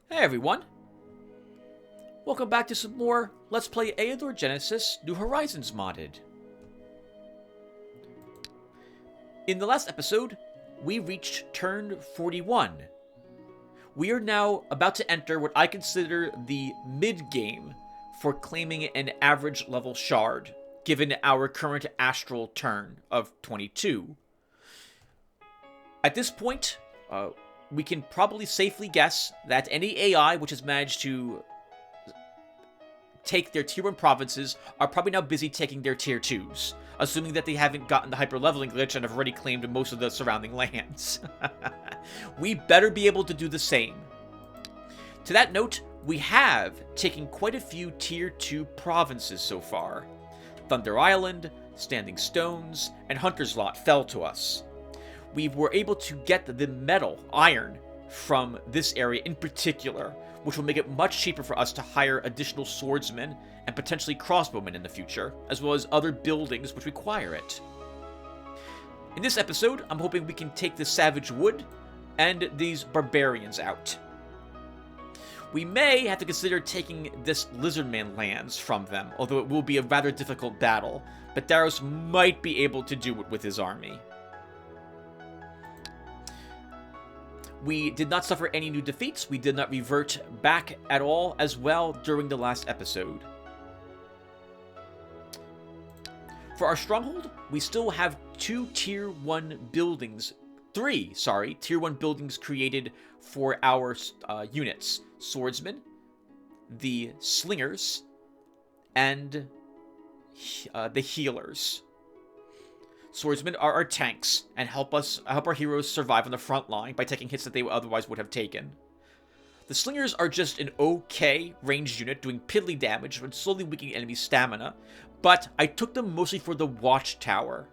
Hey everyone! Welcome back to some more Let's Play Eador Genesis New Horizons modded. In the last episode, we reached turn 41. We are now about to enter what I consider the mid-game for claiming an average level shard, given our current astral turn of 22. At this point, we can probably safely guess that any AI which has managed to take their tier 1 provinces are probably now busy taking their tier 2s, assuming that they haven't gotten the hyper-leveling glitch and have already claimed most of the surrounding lands. We better be able to do the same. To that note, we have taken quite a few tier 2 provinces so far. Thunder Island, Standing Stones, and Hunter's Lot fell to us. We were able to get the metal, iron, from this area in particular, which will make it much cheaper for us to hire additional swordsmen and potentially crossbowmen in the future, as well as other buildings which require it. In this episode, I'm hoping we can take the Savage Wood and these barbarians out. We may have to consider taking this Lizardman lands from them, although it will be a rather difficult battle, but Daros might be able to do it with his army. We did not suffer any new defeats. We did not revert back at all as well during the last episode. For our stronghold, we still have tier 1 buildings created for our units. Swordsmen, the slingers, and the healers. Swordsmen are our tanks and help our heroes survive on the front line by taking hits that they otherwise would have taken. The slingers are just an okay ranged unit doing piddly damage and slowly weakening enemy stamina, but I took them mostly for the watchtower.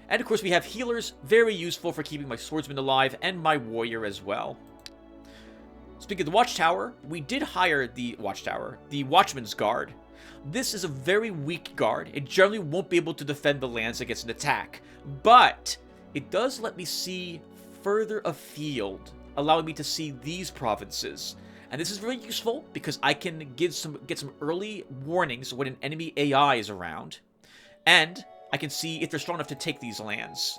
And of course we have healers, very useful for keeping my swordsman alive and my warrior as well. Speaking of the watchtower, we did hire the Watchman's Guard. This is a very weak guard. It generally won't be able to defend the lands against an attack, but it does let me see further afield, allowing me to see these provinces. And this is very useful because I can get some early warnings when an enemy AI is around, and I can see if they're strong enough to take these lands.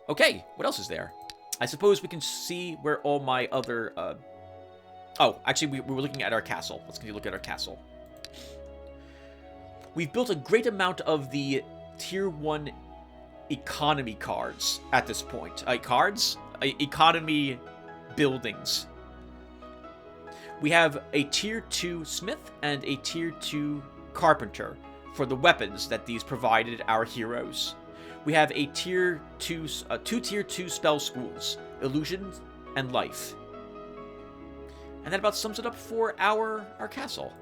Okay, what else is there? I suppose we can see where all my other oh, actually, we were looking at our castle. Let's continue to look at our castle. We've built a great amount of the tier 1 economy cards at this point. Economy buildings. We have a tier 2 smith and a tier 2 carpenter for the weapons that these provided our heroes. We have a two tier 2 spell schools, illusion and life. And that about sums it up for our castle.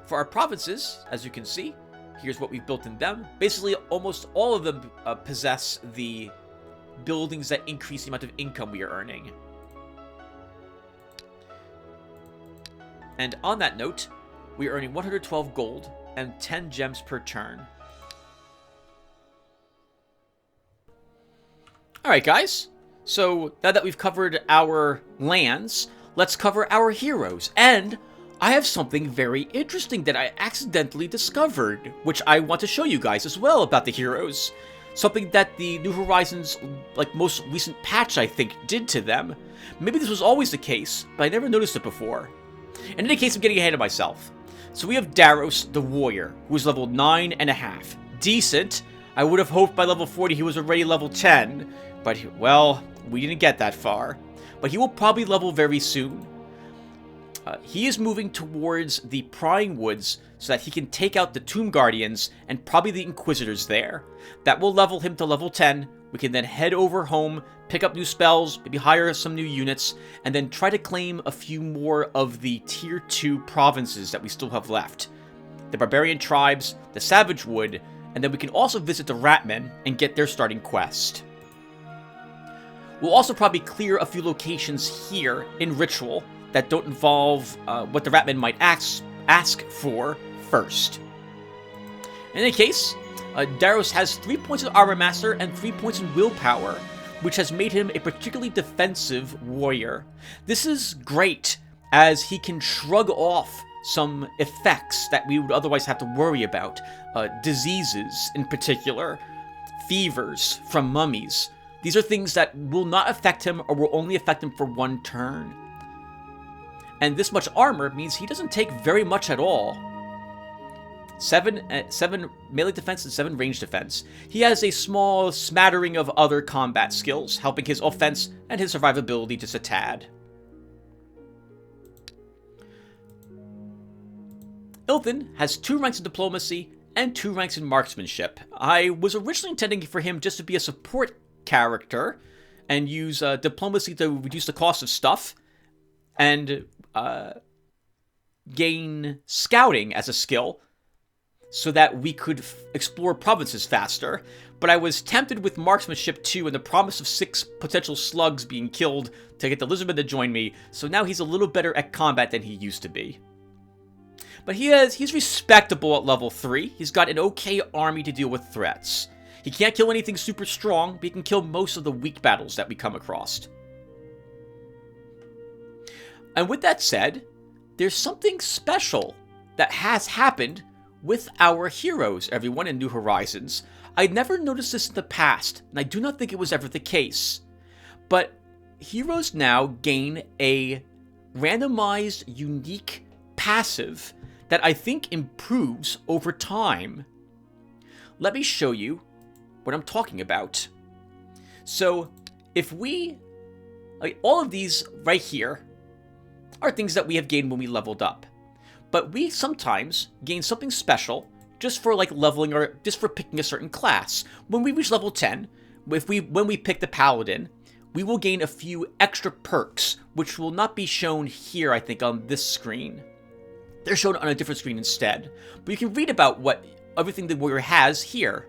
For our provinces, as you can see, here's what we've built in them. Basically, almost all of them possess the buildings that increase the amount of income we are earning. And on that note, we are earning 112 gold and 10 gems per turn. Alright guys, so now that we've covered our lands, let's cover our heroes. And I have something very interesting that I accidentally discovered, which I want to show you guys as well about the heroes. Something that the New Horizons, most recent patch, I think, did to them. Maybe this was always the case, but I never noticed it before. In any case, I'm getting ahead of myself. So we have Daros, the warrior, who is level 9.5. Decent. I would have hoped by level 40 he was already level 10, but, well, we didn't get that far. But he will probably level very soon. He is moving towards the Prying Woods so that he can take out the Tomb Guardians and probably the Inquisitors there. That will level him to level 10. We can then head over home, pick up new spells, maybe hire some new units, and then try to claim a few more of the tier 2 provinces that we still have left. The Barbarian Tribes, the Savage Wood, and then we can also visit the Ratmen and get their starting quest. We'll also probably clear a few locations here in Ritual that don't involve what the Ratmen might ask for first. In any case, Daros has 3 points in Armor Master and 3 points in Willpower, which has made him a particularly defensive warrior. This is great, as he can shrug off some effects that we would otherwise have to worry about. Diseases, in particular, fevers from mummies. These are things that will not affect him or will only affect him for 1 turn. And this much armor means he doesn't take very much at all. 7 melee defense and 7 range defense. He has a small smattering of other combat skills, helping his offense and his survivability just a tad. Ilthin has 2 ranks in diplomacy and 2 ranks in marksmanship. I was originally intending for him just to be a support character and use diplomacy to reduce the cost of stuff and gain scouting as a skill so that we could explore provinces faster. But I was tempted with marksmanship too and the promise of 6 potential slugs being killed to get the lizardman to join me, so now he's a little better at combat than he used to be. But he's respectable at level 3. He's got an okay army to deal with threats. He can't kill anything super strong, but he can kill most of the weak battles that we come across. And with that said, there's something special that has happened with our heroes, everyone, in New Horizons. I'd never noticed this in the past, and I do not think it was ever the case. But heroes now gain a randomized, unique passive that I think improves over time. Let me show you what I'm talking about. So, if we... all of these right here are things that we have gained when we leveled up. But we sometimes gain something special just for like leveling or just for picking a certain class. When we reach level 10, when we pick the Paladin, we will gain a few extra perks, which will not be shown here, I think, on this screen. They're shown on a different screen instead. But you can read about what everything the warrior has here.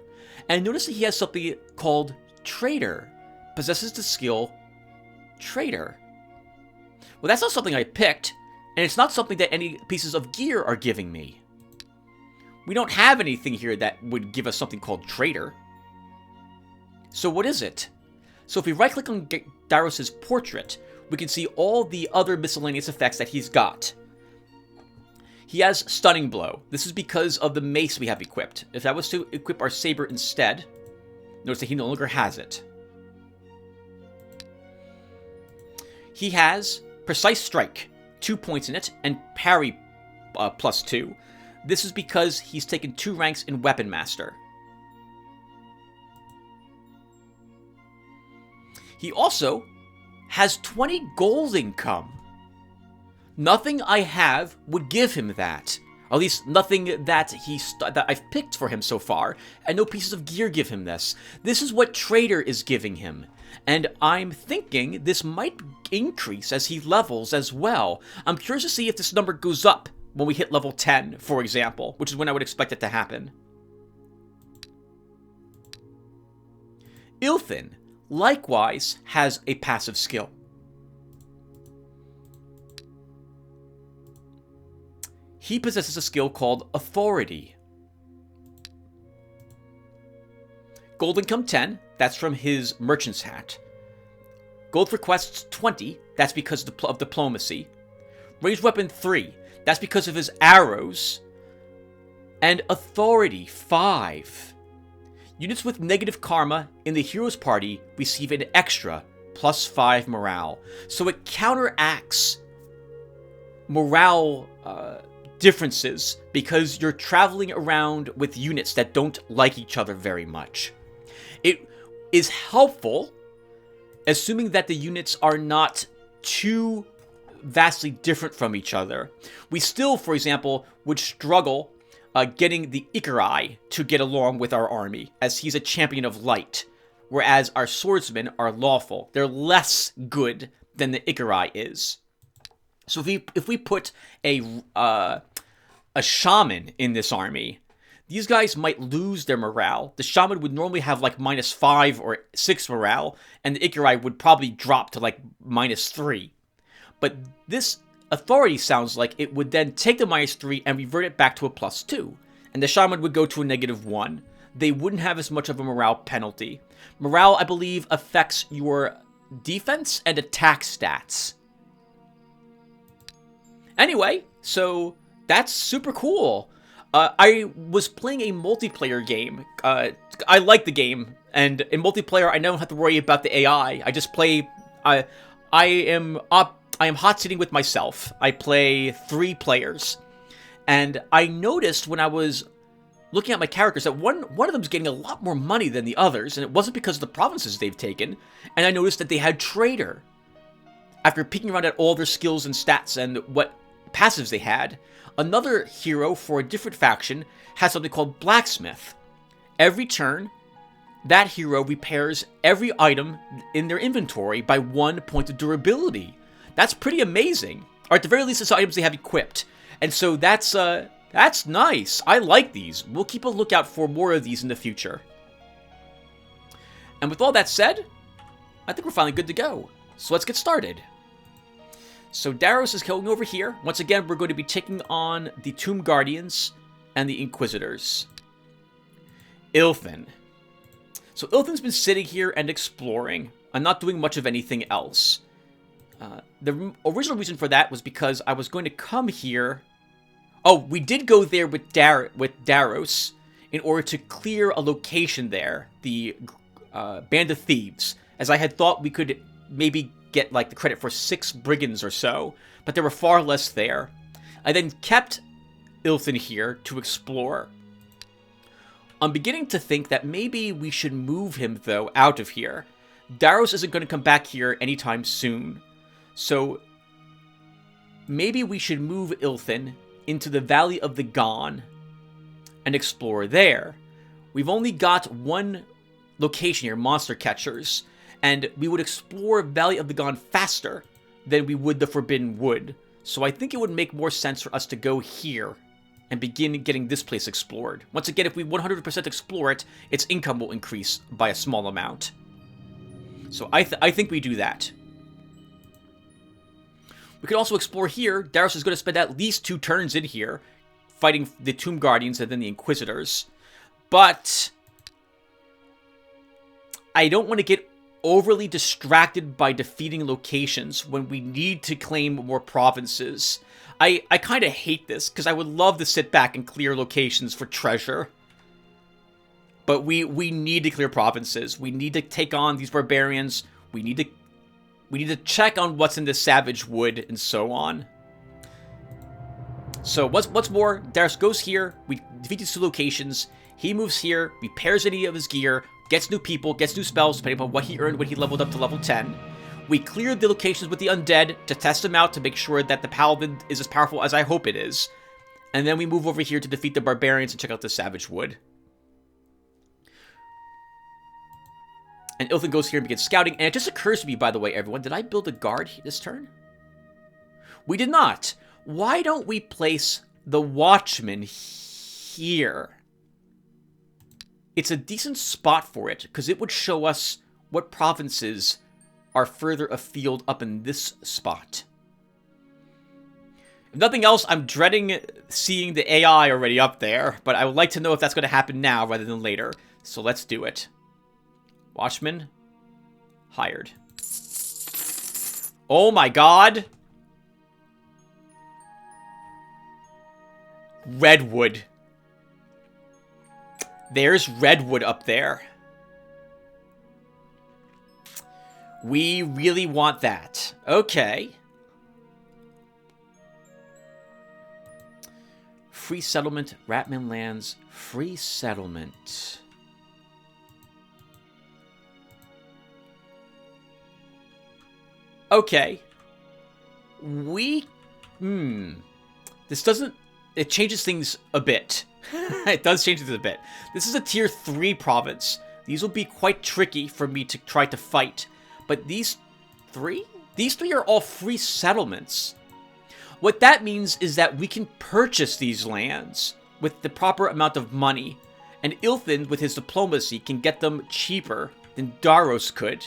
And notice that he has something called Trader. Possesses the skill Trader. Well, that's not something I picked, and it's not something that any pieces of gear are giving me. We don't have anything here that would give us something called Trader. So what is it? So if we right-click on Daros' portrait, we can see all the other miscellaneous effects that he's got. He has Stunning Blow. This is because of the mace we have equipped. If that was to equip our saber instead, notice that he no longer has it. He has Precise Strike, 2 points in it, and Parry +2. This is because he's taken 2 ranks in Weapon Master. He also has 20 gold income. Nothing I have would give him that. At least nothing that that I've picked for him so far, and no pieces of gear give him this. This is what Trader is giving him, and I'm thinking this might increase as he levels as well. I'm curious to see if this number goes up when we hit level 10, for example, which is when I would expect it to happen. Ilthin likewise has a passive skill. He possesses a skill called Authority. Gold income 10, that's from his merchant's hat. Gold for quests 20, that's because of diplomacy. Raised weapon 3, that's because of his arrows. And Authority 5. Units with negative karma in the hero's party receive an extra +5 morale. So it counteracts morale differences because you're traveling around with units that don't like each other very much. It is helpful, assuming that the units are not too vastly different from each other. We still, for example, would struggle getting the Icarai to get along with our army, as he's a champion of light, whereas our swordsmen are lawful. They're less good than the Icarai is. So if we put a shaman in this army, these guys might lose their morale. The shaman would normally have like -5 or 6 morale, and the Icarai would probably drop to like -3. But this Authority sounds like it would then take the -3 and revert it back to a +2, and the shaman would go to a -1. they wouldn't have as much of a morale penalty. Morale, I believe, affects your defense and attack stats. Anyway, so that's super cool. I was playing a multiplayer game. I like the game, and in multiplayer, I don't have to worry about the AI. I just play. I am hot sitting with myself. I play 3 players, and I noticed when I was looking at my characters that one of them's getting a lot more money than the others, and it wasn't because of the provinces they've taken. And I noticed that they had Trader. After peeking around at all their skills and stats and what passives they had, another hero for a different faction has something called Blacksmith. Every turn, that hero repairs every item in their inventory by 1 point of durability. That's pretty amazing. Or at the very least, it's items they have equipped. And so that's nice. I like these. We'll keep a lookout for more of these in the future. And with all that said, I think we're finally good to go. So let's get started. So Daros is going over here. Once again, we're going to be taking on the Tomb Guardians and the Inquisitors. Ilthin. So Ilthin's been sitting here and exploring. I'm not doing much of anything else. The original reason for that was because I was going to come here. Oh, we did go there with Daros in order to clear a location there, the Band of Thieves, as I had thought we could maybe get like the credit for 6 brigands or so, but there were far less there. I then kept Ilthin here to explore. I'm beginning to think that maybe we should move him, though, out of here. Daros isn't going to come back here anytime soon, so maybe we should move Ilthin into the Valley of the Gone and explore there. We've only got 1 location here, Monster Catchers, and we would explore Valley of the Gone faster than we would the Forbidden Wood. So I think it would make more sense for us to go here and begin getting this place explored. Once again, if we 100% explore it, its income will increase by a small amount. So I think we do that. We could also explore here. Daros is going to spend at least 2 turns in here, fighting the Tomb Guardians and then the Inquisitors. But I don't want to get overly distracted by defeating locations when we need to claim more provinces. I kind of hate this, because I would love to sit back and clear locations for treasure. But we need to clear provinces. We need to take on these barbarians. We need to check on what's in the Savage Wood and so on. So what's more, Daros goes here, we defeat these 2 locations, he moves here, repairs any of his gear, gets new people, gets new spells, depending upon what he earned when he leveled up to level 10. We cleared the locations with the undead to test them out to make sure that the paladin is as powerful as I hope it is. And then we move over here to defeat the barbarians and check out the Savage Wood. And Ilthin goes here and begins scouting. And it just occurs to me, by the way, everyone, did I build a guard this turn? We did not. Why don't we place the Watchmen here? It's a decent spot for it, because it would show us what provinces are further afield up in this spot. If nothing else, I'm dreading seeing the AI already up there, but I would like to know if that's going to happen now rather than later. So let's do it. Watchman hired. Oh my god! Redwood. There's Redwood up there. We really want that. Okay. Free settlement, Ratman lands, free settlement. Okay. This doesn't... It changes things a bit. It does change things a bit. This is a tier 3 province. These will be quite tricky for me to try to fight. But these 3? These 3 are all free settlements. What that means is that we can purchase these lands with the proper amount of money. And Ilthin, with his diplomacy, can get them cheaper than Daros could.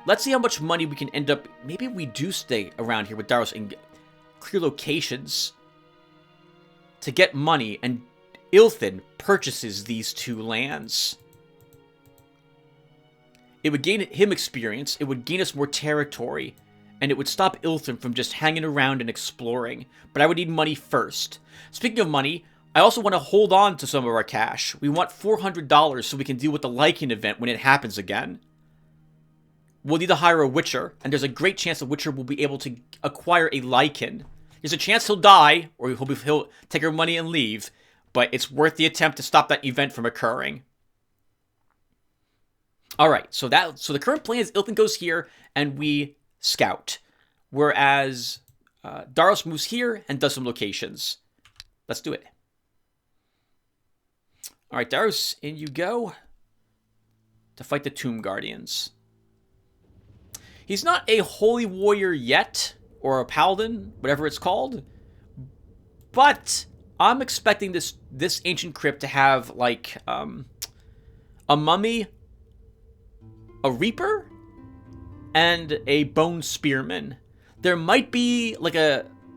Let's see how much money we can end up... Maybe we do stay around here with Daros and clear locations to get money and Ilthin purchases these 2 lands. It would gain him experience, it would gain us more territory, and it would stop Ilthin from just hanging around and exploring. But I would need money first. Speaking of money, I also want to hold on to some of our cash. We want $400 so we can deal with the Lycan event when it happens again. We'll need to hire a Witcher, and there's a great chance the Witcher will be able to acquire a Lycan. There's a chance he'll die, or he'll take our money and leave, but it's worth the attempt to stop that event from occurring. Alright, so the current plan is Ilthin goes here, and we scout. Whereas Daros moves here and does some locations. Let's do it. Alright, Daros, in you go to fight the Tomb Guardians. He's not a Holy Warrior yet, or a Paladin, whatever it's called, but I'm expecting this ancient crypt to have, like, a mummy, a Reaper, and a Bone Spearman. There might be, like,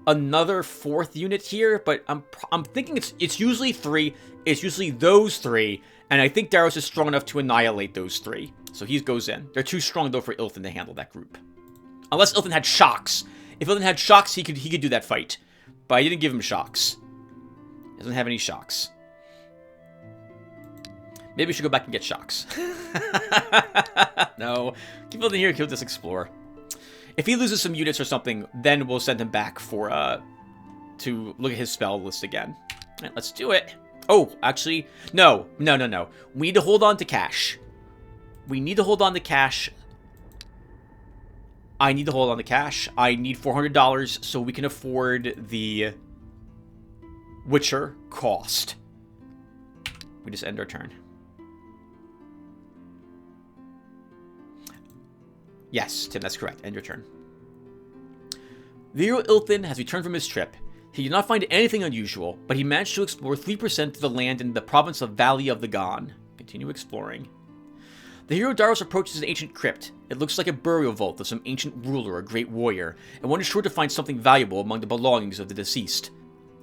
another 4th unit here, but I'm thinking it's usually 3. It's usually those 3, and I think Daros is strong enough to annihilate those 3. So he goes in. They're too strong, though, for Ilthin to handle that group. Unless Ilthin had shocks. If Ilthin had shocks, he could do that fight. But I didn't give him shocks. He doesn't have any shocks. Maybe we should go back and get shocks. No. Keep Ilthin here, he'll just explore. If he loses some units or something, then we'll send him back for to look at his spell list again. All right, let's do it. Oh, actually, no. We need to hold on to cash. We need to hold on to cash. I need to hold on to cash. I need $400 so we can afford the Witcher cost. We just end our turn. Yes, Tim, that's correct. End your turn. The hero Ilthin has returned from his trip. He did not find anything unusual, but he managed to explore 3% of the land in the province of Valley of the Gone. Continue exploring. The hero Daros approaches an ancient crypt. It looks like a burial vault of some ancient ruler or great warrior, and one is sure to find something valuable among the belongings of the deceased.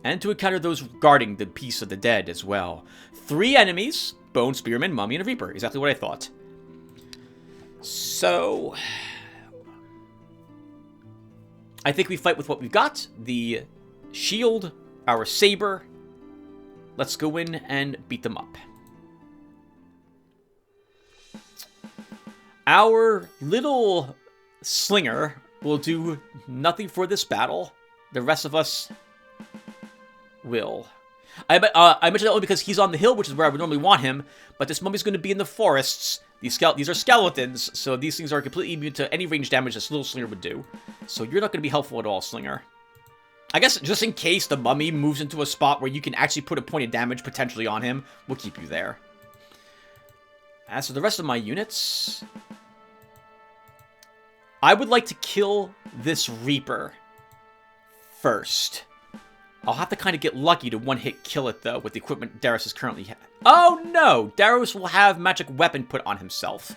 And to encounter those guarding the peace of the dead as well. 3 enemies: Bone, Spearman, Mummy, and a Reaper. Exactly what I thought. So I think we fight with what we've got. The shield, our saber. Let's go in and beat them up. Our little slinger will do nothing for this battle. The rest of us will. I mentioned that only because he's on the hill, which is where I would normally want him, but this mummy's going to be in the forests. These are skeletons, so these things are completely immune to any range damage this little slinger would do. So you're not going to be helpful at all, Slinger. I guess just in case the mummy moves into a spot where you can actually put a point of damage potentially on him, we'll keep you there. As for the rest of my units, I would like to kill this Reaper first. I'll have to kind of get lucky to one-hit kill it, though, with the equipment Daros is currently Oh, no! Daros will have magic weapon put on himself.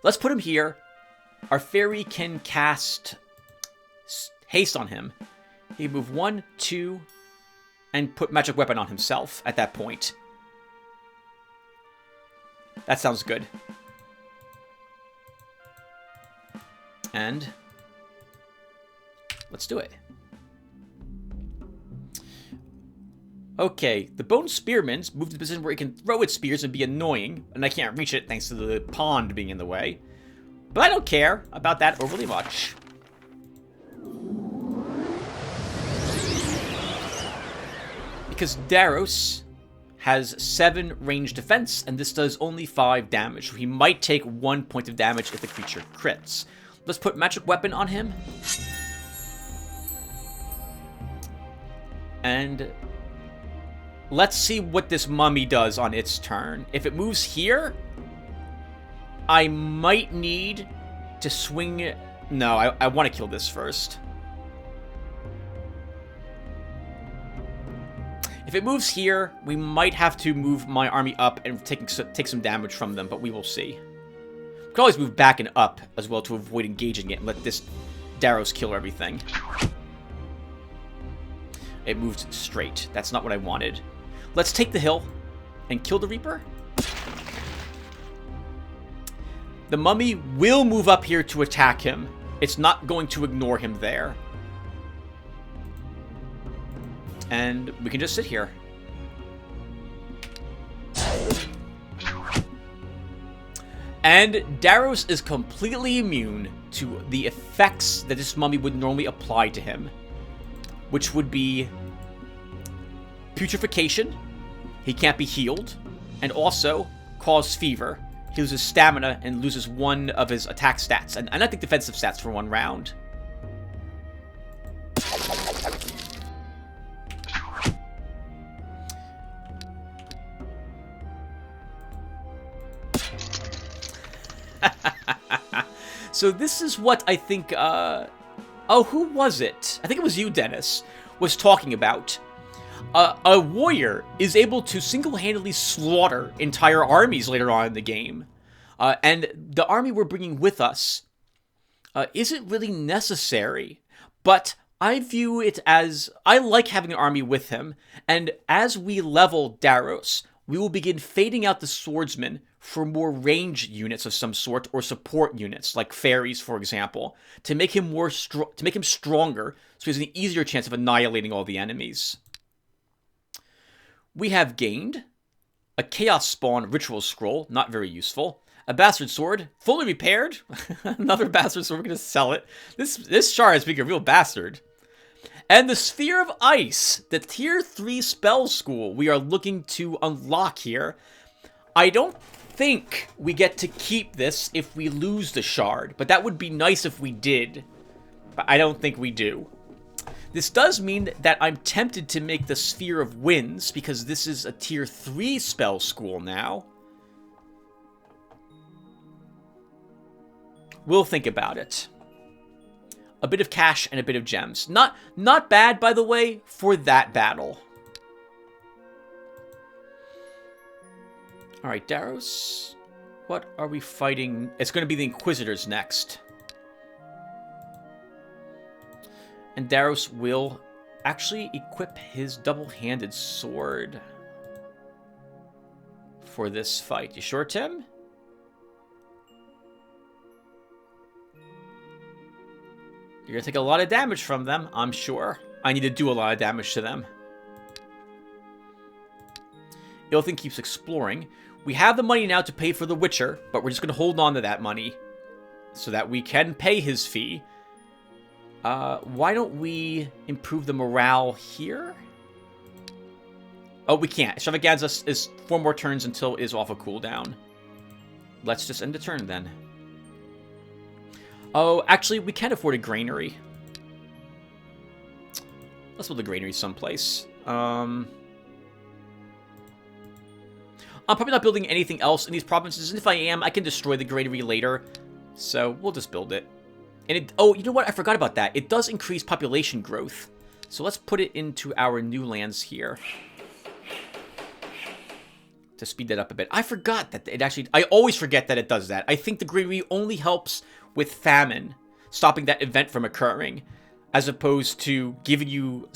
Let's put him here. Our fairy can cast haste on him. He can move 1, 2, and put magic weapon on himself at that point. That sounds good. And let's do it. Okay, the Bone Spearman's moved to the position where it can throw its spears and be annoying, and I can't reach it thanks to the pond being in the way. But I don't care about that overly much. Because Daros has 7 range defense, and this does only 5 damage. He might take 1 point of damage if the creature crits. Let's put magic weapon on him. And let's see what this mummy does on its turn. If it moves here, I might need to swing... No, I want to kill this first. If it moves here, we might have to move my army up and take some damage from them, but we will see. We can always move back and up as well to avoid engaging it and let this Daros kill everything. It moved straight. That's not what I wanted. Let's take the hill and kill the Reaper. The mummy will move up here to attack him. It's not going to ignore him there. And we can just sit here. And Daros is completely immune to the effects that this mummy would normally apply to him, which would be putrefaction. He can't be healed, and also cause fever. He loses stamina and loses one of his attack stats, and I think defensive stats for 1 round. So this is what I think, oh, who was it? I think it was you, Dennis, was talking about. A warrior is able to single-handedly slaughter entire armies later on in the game. And the army we're bringing with us isn't really necessary. But I view it as, I like having an army with him. And as we level Daros, we will begin fading out the swordsman for more range units of some sort, or support units, like fairies, for example, to make him stronger, so he has an easier chance of annihilating all the enemies. We have gained a Chaos Spawn Ritual Scroll, not very useful. A Bastard Sword, fully repaired. Another Bastard Sword, we're going to sell it. This Char has become a real bastard. And the Sphere of Ice, the Tier 3 spell school we are looking to unlock here. I don't think we get to keep this if we lose the shard, but that would be nice if we did. But I don't think we do. This does mean that I'm tempted to make the Sphere of Winds, because this is a Tier 3 spell school now. We'll think about it. A bit of cash and a bit of gems. Not bad, by the way, for that battle. Alright, Daros. What are we fighting? It's going to be the Inquisitors next. And Daros will actually equip his double-handed sword for this fight. You sure, Tim? You're going to take a lot of damage from them, I'm sure. I need to do a lot of damage to them. Ilthin keeps exploring. We have the money now to pay for the Witcher, but we're just going to hold on to that money so that we can pay his fee. Why don't we improve the morale here? Oh, we can't. Extravaganza is 4 more turns until it is off a cooldown. Let's just end the turn then. Oh, actually, we can afford a granary. Let's build a granary someplace. I'm probably not building anything else in these provinces, and if I am, I can destroy the granary later. So, we'll just build it. And oh, you know what? I forgot about that. It does increase population growth. So let's put it into our new lands here. To speed that up a bit. I forgot that it actually... I always forget that it does that. I think the granary only helps with famine, stopping that event from occurring, as opposed to giving you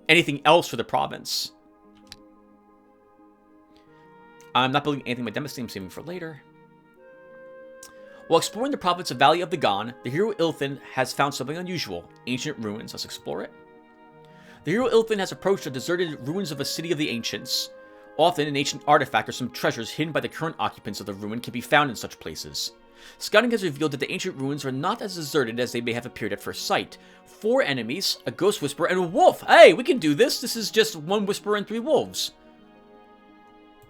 anything else for the province. I'm not building anything with Devastating, I'm saving for later. While exploring the province of Valley of the Gone, the hero Ilthin has found something unusual. Ancient ruins. Let's explore it. The hero Ilthin has approached the deserted ruins of a city of the ancients. Often, an ancient artifact or some treasures hidden by the current occupants of the ruin can be found in such places. Scouting has revealed that the ancient ruins are not as deserted as they may have appeared at first sight. 4 enemies, a ghost whisperer, and a wolf! Hey, we can do this! This is just 1 whisperer and 3 wolves.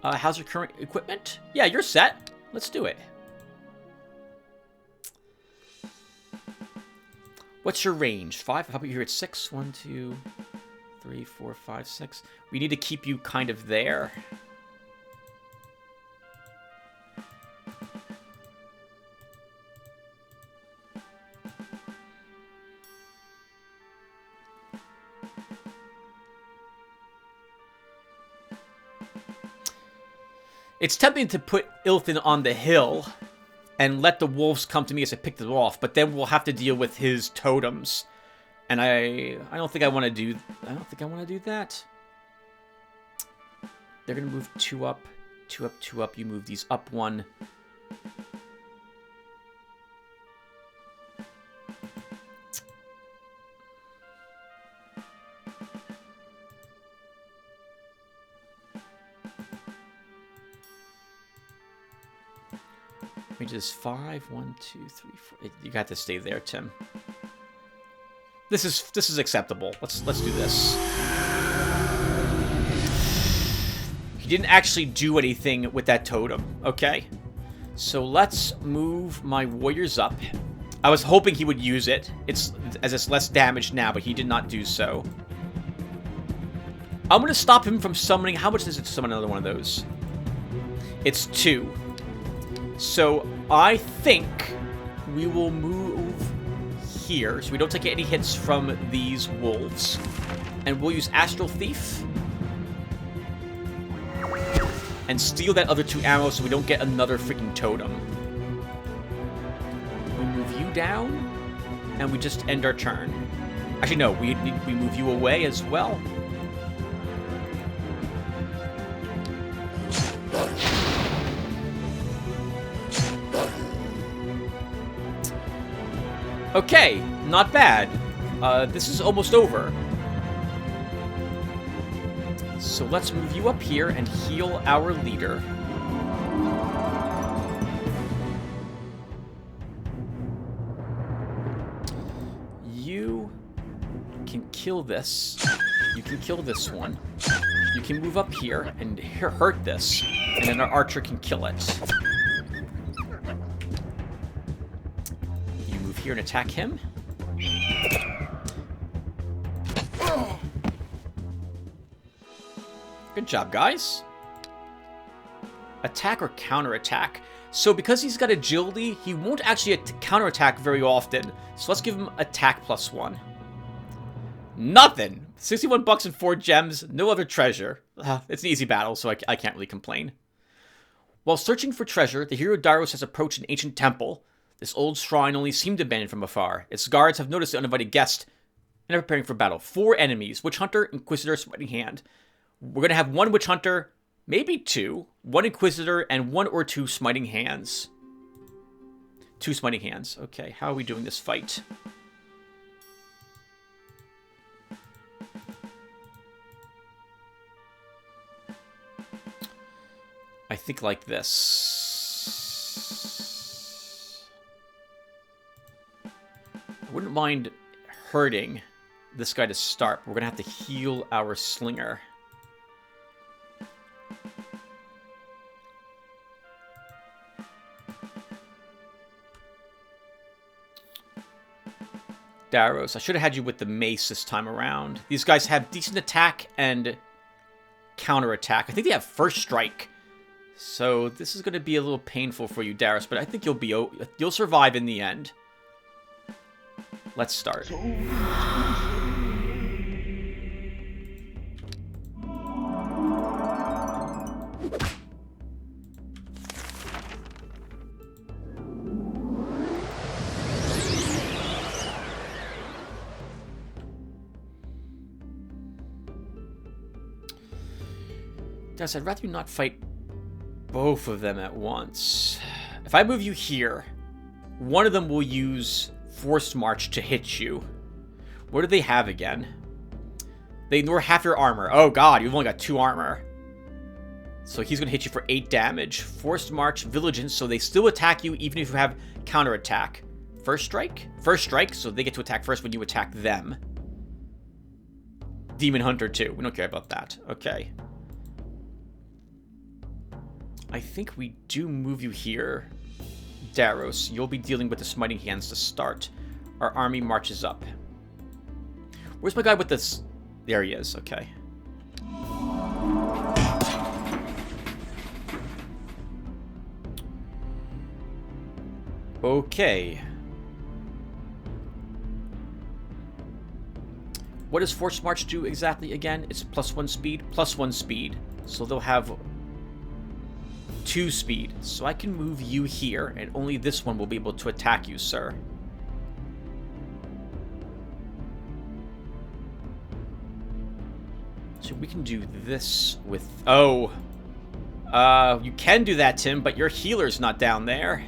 How's your current equipment? Yeah, you're set. Let's do it. What's your range? 5? How about you're at 6? 1, 2, 3, 4, 5, 6. We need to keep you kind of there. It's tempting to put Ilthin on the hill and let the wolves come to me as I pick them off, but then we'll have to deal with his totems. And I don't think I want to do that. They're gonna move 2 up, 2 up, 2 up. You move these up 1. Let me just 5, 1, 2, 3, 4. You got to stay there, Tim. This is acceptable. Let's do this. He didn't actually do anything with that totem. Okay. So let's move my warriors up. I was hoping he would use it. It's less damage now, but he did not do so. I'm gonna stop him from summoning. How much does it summon another one of those? It's 2. So I think we will move here, so we don't take any hits from these wolves. And we'll use Astral Thief. And steal that other 2 arrows so we don't get another freaking totem. We move you down, and we just end our turn. Actually, no, we move you away as well. Okay, not bad. This is almost over. So let's move you up here and heal our leader. You can kill this. You can kill this one. You can move up here and hurt this. And then our archer can kill it. You move here and attack him. Good job, guys. Attack or counterattack. So because he's got agility, he won't actually counterattack very often. So let's give him attack +1. Nothing. 61 bucks and 4 gems. No other treasure. It's an easy battle, so I can't really complain. While searching for treasure, the hero Dairos has approached an ancient temple. This old shrine only seemed abandoned from afar. Its guards have noticed the uninvited guest and are preparing for battle. 4 enemies. Witch Hunter, Inquisitor, Smiting Hand. We're going to have 1 Witch Hunter, maybe 2, 1 Inquisitor, and 1 or 2 Smiting Hands. 2 Smiting Hands. Okay, how are we doing this fight? I think like this. I wouldn't mind hurting this guy to start. We're going to have to heal our Slinger. Dairos, I should have had you with the mace this time around. These guys have decent attack and counterattack. I think they have first strike. So this is going to be a little painful for you, Dairos, but I think you'll survive in the end. Let's start. Guys, I'd rather you not fight both of them at once. If I move you here, one of them will use Forced March to hit you. What do they have again? They ignore half your armor. Oh god, you've only got 2 armor. So he's going to hit you for 8 damage. Forced March, Vigilance, so they still attack you even if you have counterattack. First strike? First strike, so they get to attack first when you attack them. Demon Hunter too. We don't care about that. Okay. I think we do move you here. Dairos, you'll be dealing with the Smiting Hands to start. Our army marches up. Where's my guy with this? There he is, okay. Okay. What does Forced March do exactly again? It's +1 speed, +1 speed. So they'll have 2 speed. So I can move you here, and only this one will be able to attack you, sir. So we can do this with... Oh. You can do that, Tim, but your healer's not down there.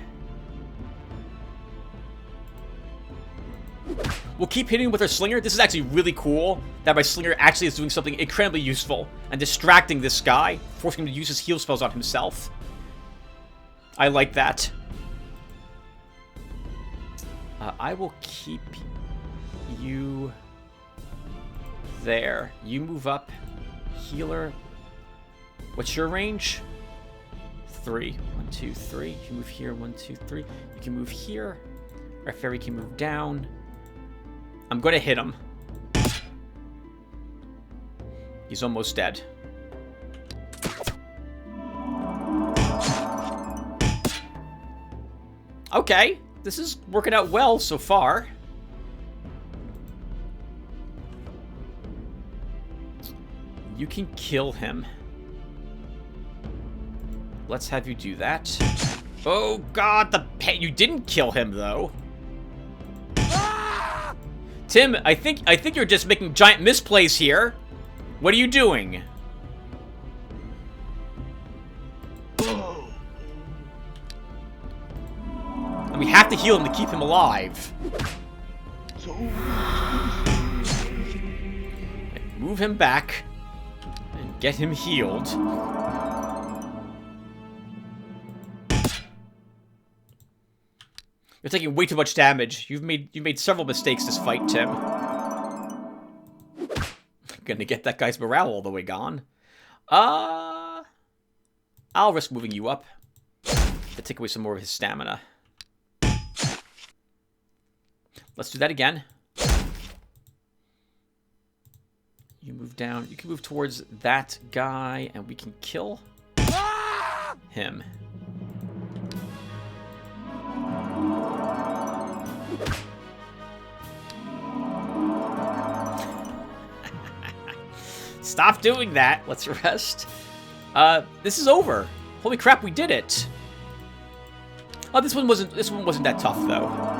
We'll keep hitting with our slinger. This is actually really cool that my slinger actually is doing something incredibly useful and distracting this guy, forcing him to use his heal spells on himself. I like that. I will keep you there. You move up. Healer. What's your range? 3. 1, 2, 3. You can move here. 1, 2, 3. You can move here. Our fairy can move down. I'm going to hit him. He's almost dead. Okay. This is working out well so far. You can kill him. Let's have you do that. Oh god, the pet. You didn't kill him though. Tim, I think you're just making giant misplays here. What are you doing? And we have to heal him to keep him alive. Move him back and get him healed. You're taking way too much damage. You've made several mistakes this fight, Tim. Gonna get that guy's morale all the way gone. I'll risk moving you up to take away some more of his stamina. Let's do that again. You move down. You can move towards that guy, and we can kill him. Stop doing that. Let's rest. This is over. Holy crap, we did it. Oh, this one wasn't that tough though.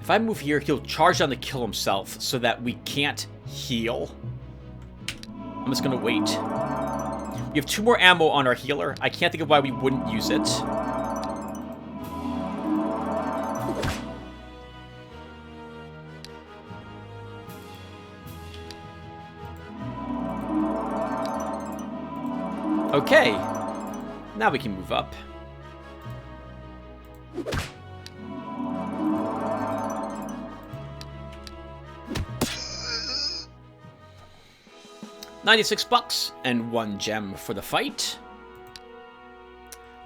If I move here, he'll charge down to kill himself so that we can't heal. I'm just gonna wait. We have 2 more ammo on our healer. I can't think of why we wouldn't use it. Okay. Now we can move up. $96 and 1 gem for the fight.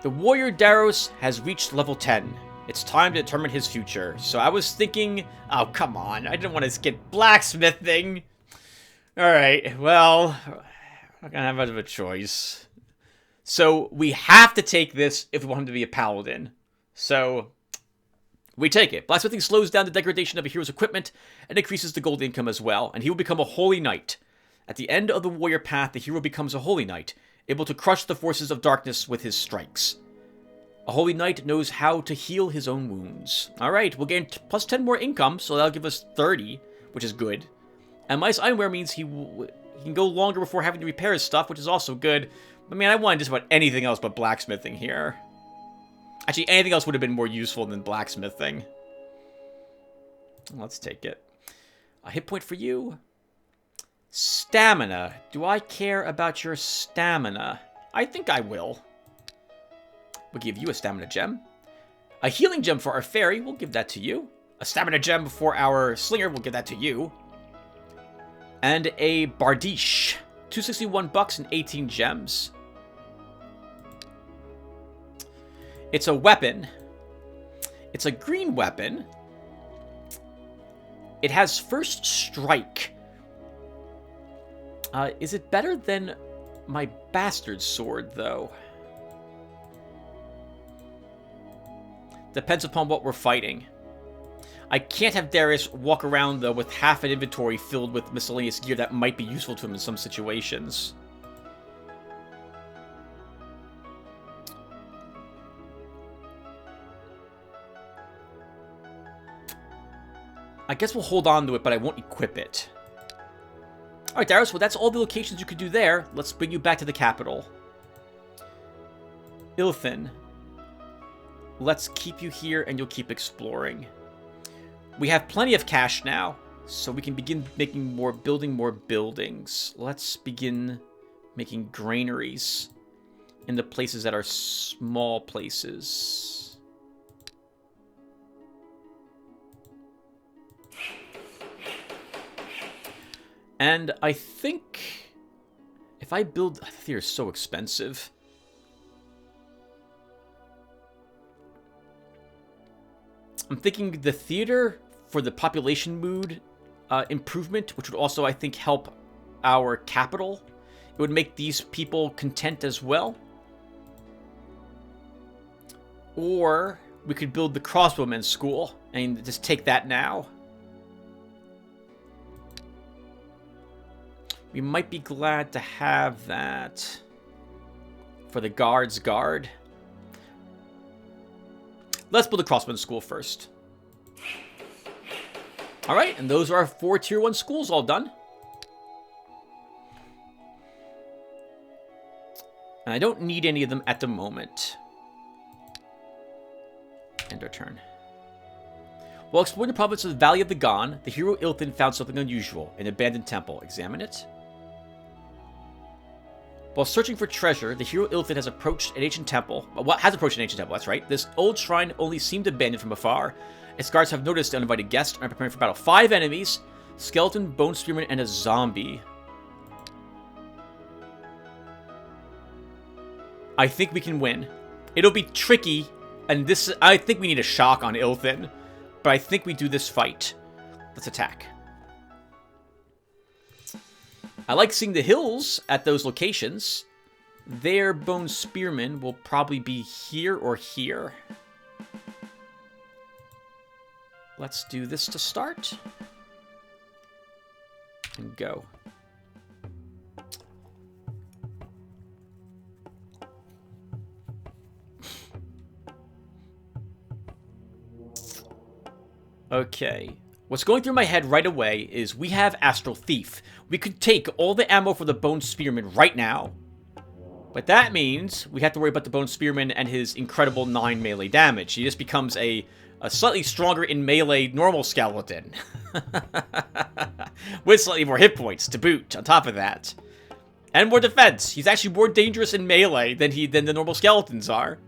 The warrior Daros has reached level 10. It's time to determine his future. So I was thinking, oh come on, I didn't want to get blacksmithing. Alright, well, I'm not gonna have much of a choice. So we have to take this if we want him to be a paladin. So we take it. Blacksmithing slows down the degradation of a hero's equipment and increases the gold income as well, and he will become a holy knight. At the end of the warrior path, the hero becomes a holy knight, able to crush the forces of darkness with his strikes. A holy knight knows how to heal his own wounds. Alright, we'll gain plus 10 more income, so that'll give us 30, which is good. And Mice Ironware means he can go longer before having to repair his stuff, which is also good. But man, I wanted just about anything else but blacksmithing here. Actually, anything else would have been more useful than blacksmithing. Let's take it. A hit point for you. Stamina. Do I care about your stamina? I think I will. We'll give you a stamina gem. A healing gem for our fairy. We'll give that to you. A stamina gem for our slinger. We'll give that to you. And a bardiche. $261 and 18 gems. It's a weapon. It's a green weapon. It has first strike. Is it better than my bastard sword, though? Depends upon what we're fighting. I can't have Darius walk around, though, with half an inventory filled with miscellaneous gear that might be useful to him in some situations. I guess we'll hold on to it, but I won't equip it. Alright, Darius, well, that's all the locations you could do there. Let's bring you back to the capital. Ilthin. Let's keep you here, and you'll keep exploring. We have plenty of cash now, so we can begin building more buildings. Let's begin making granaries in the places that are small places. And I think if I build... I think they're so expensive. I'm thinking the theater for the population mood improvement, which would also, I think, help our capital. It would make these people content as well. Or we could build the crossbowmen's school and just take that now. We might be glad to have that for the guard's guard. Let's build a crossbowmen's school first. Alright, and those are our 4 tier 1 schools all done. And I don't need any of them at the moment. End our turn. While exploring the province of the Valley of the Gone, the hero Ilthin found something unusual, an abandoned temple. Examine it. While searching for treasure, the hero Ilthin has approached an ancient temple. Well, has approached an ancient temple, that's right. This old shrine only seemed abandoned from afar. Its guards have noticed the uninvited guest and are preparing for battle. 5 enemies, skeleton, bone spearman, and a zombie. I think we can win. It'll be tricky, and this I think we need a shock on Ilthin, but I think we do this fight. Let's attack. I like seeing the hills at those locations. Their bone spearmen will probably be here or here. Let's do this to start. And go. Okay. What's going through my head right away is we have Astral Thief. We could take all the ammo for the Bone Spearman right now. But that means we have to worry about the Bone Spearman and his incredible 9 melee damage. He just becomes a slightly stronger in melee normal skeleton. With slightly more hit points to boot on top of that. And more defense. He's actually more dangerous in melee than the normal skeletons are.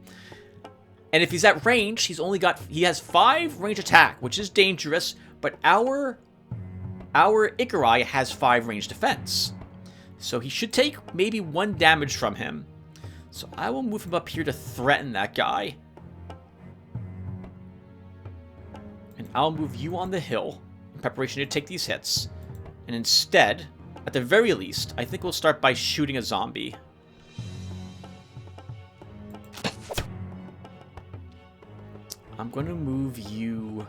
And if he's at range, he has 5 range attack, which is dangerous, but our Ikari has 5 range defense. So he should take maybe 1 damage from him. So I will move him up here to threaten that guy. And I'll move you on the hill in preparation to take these hits. And instead, at the very least, I think we'll start by shooting a zombie. I'm going to move you...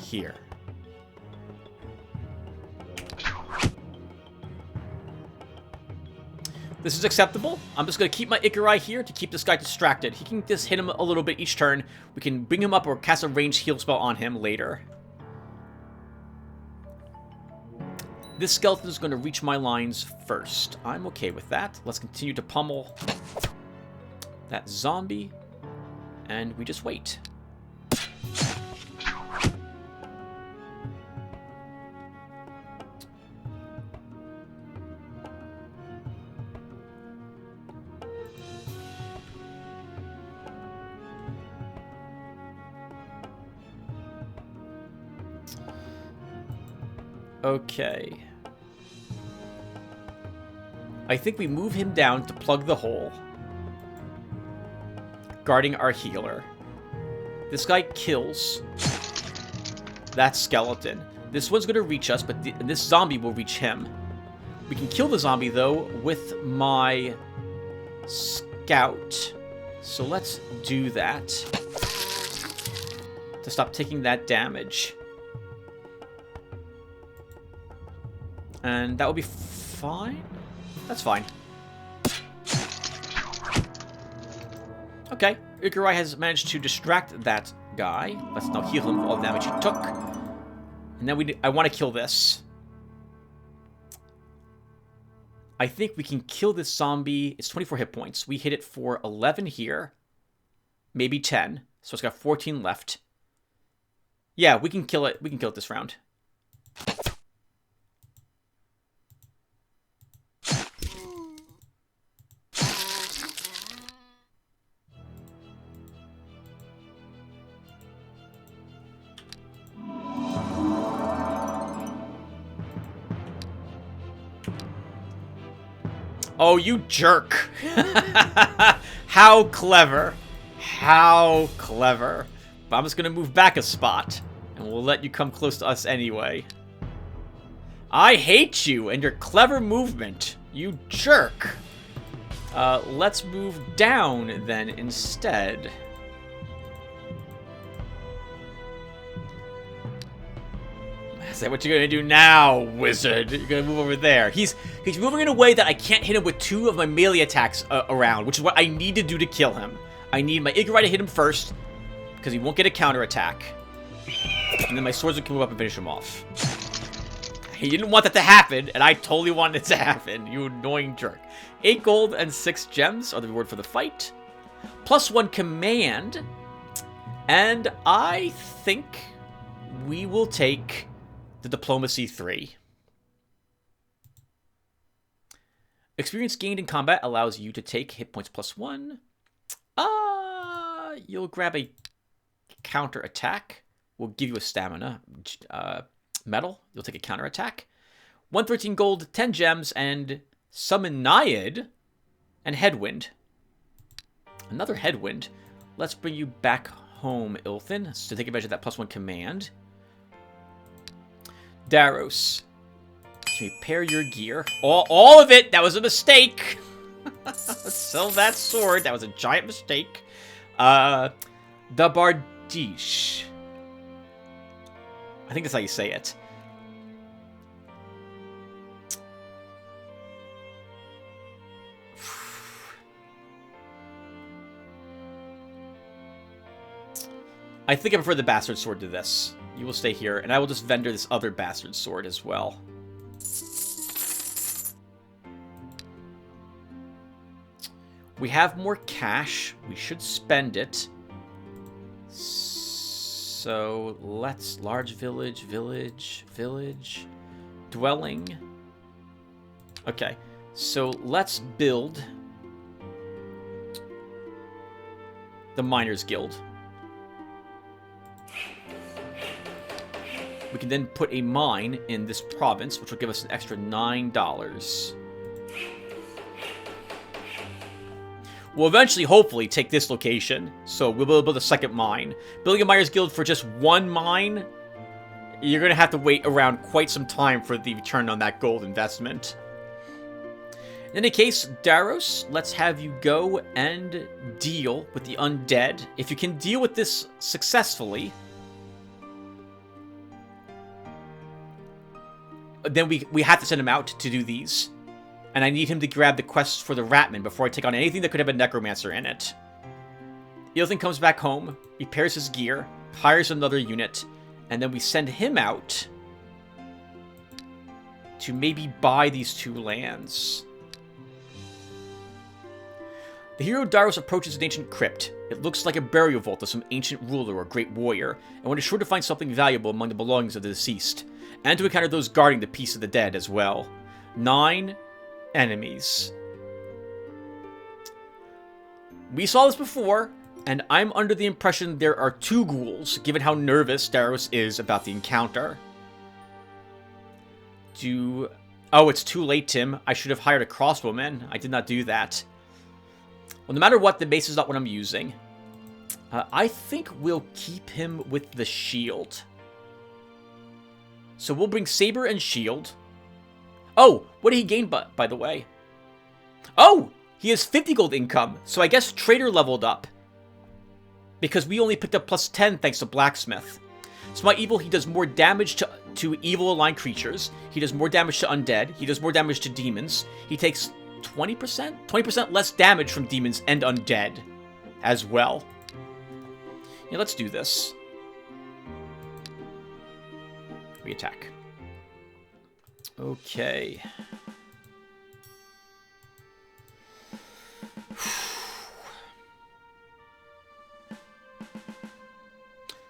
here. This is acceptable. I'm just going to keep my Ikari here to keep this guy distracted. He can just hit him a little bit each turn. We can bring him up or cast a ranged heal spell on him later. This skeleton is going to reach my lines first. I'm okay with that. Let's continue to pummel that zombie. And we just wait. Okay. I think we move him down to plug the hole. Guarding our healer. This guy kills that skeleton. This one's going to reach us, but this zombie will reach him. We can kill the zombie, though, with my scout. So let's do that to stop taking that damage. And that will be fine. That's fine. Okay, Ikurai has managed to distract that guy. Let's now heal him for all the damage he took. And then I want to kill this. I think we can kill this zombie. It's 24 hit points. We hit it for 11 here. Maybe 10. So it's got 14 left. Yeah, we can kill it. We can kill it this round. Oh, you jerk. How clever. How clever. But I'm just going to move back a spot, and we'll let you come close to us anyway. I hate you and your clever movement. You jerk. Let's move down then instead. Say what you're gonna do now, wizard. You're gonna move over there. He's moving in a way that I can't hit him with 2 of my melee attacks around, which is what I need to do to kill him. I need my Ikurai to hit him first, because he won't get a counter attack. And then my swords will come up and finish him off. He didn't want that to happen, and I totally wanted it to happen, you annoying jerk. 8 gold and 6 gems are the reward for the fight. +1 command. And I think we will take the Diplomacy 3. Experience gained in combat allows you to take hit points +1. You'll grab a counter attack. We'll give you a stamina medal. You'll take a counter attack. 113 gold, 10 gems, and summon Naiad and Headwind. Another Headwind. Let's bring you back home, Ilthin, to take advantage of that +1 command. Daros, repair your gear. All of it! That was a mistake! Sell that sword. That was a giant mistake. The Bardiche. I think that's how you say it. I think I prefer the Bastard Sword to this. You will stay here, and I will just vendor this other Bastard Sword as well. We have more cash. We should spend it. So, let's... Large village, dwelling. Okay, so let's build the Miners Guild. We can then put a mine in this province, which will give us an extra $9. We'll eventually, hopefully, take this location, so we'll be able to build a second mine. Building a Miners Guild for just one mine, you're going to have to wait around quite some time for the return on that gold investment. In any case, Daros, let's have you go and deal with the undead. If you can deal with this successfully, then we have to send him out to do these. And I need him to grab the quests for the Ratman before I take on anything that could have a Necromancer in it. Ilthin comes back home, repairs his gear, hires another unit, and then we send him out to maybe buy these 2 lands. The hero Daros approaches an ancient crypt. It looks like a burial vault of some ancient ruler or great warrior, and one is sure to find something valuable among the belongings of the deceased, and to encounter those guarding the peace of the dead as well. 9 enemies. We saw this before, and I'm under the impression there are 2 ghouls, given how nervous Daros is about the encounter. Oh, it's too late, Tim. I should have hired a crossbowman. I did not do that. Well, no matter what, the mace is not what I'm using. I think we'll keep him with the shield. So we'll bring Saber and Shield. Oh, what did he gain, by the way? Oh, He has 50 gold income, so I guess Trader leveled up. Because we only picked up plus 10 thanks to Blacksmith. So my evil, he does more damage to evil-aligned creatures. He does more damage to undead. He does more damage to demons. He takes 20%? 20% less damage from demons and undead as well. Yeah, let's do this. We attack. Okay.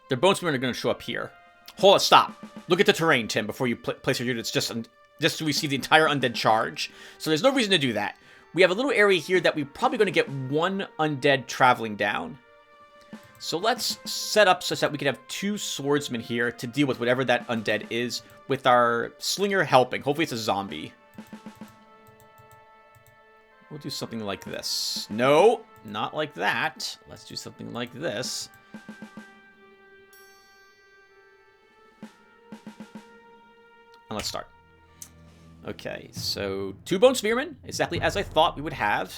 Their bone spearmen are going to show up here. Hold on, stop. Look at the terrain, Tim, before you place your units just to receive the entire undead charge. So there's no reason to do that. We have a little area here that we're probably going to get one undead traveling down. So let's set up such that we can have 2 swordsmen here to deal with whatever that undead is, with our slinger helping. Hopefully it's a zombie. We'll do something like this. No, not like that. Let's do something like this. And let's start. Okay, so 2 bone spearmen, exactly as I thought we would have.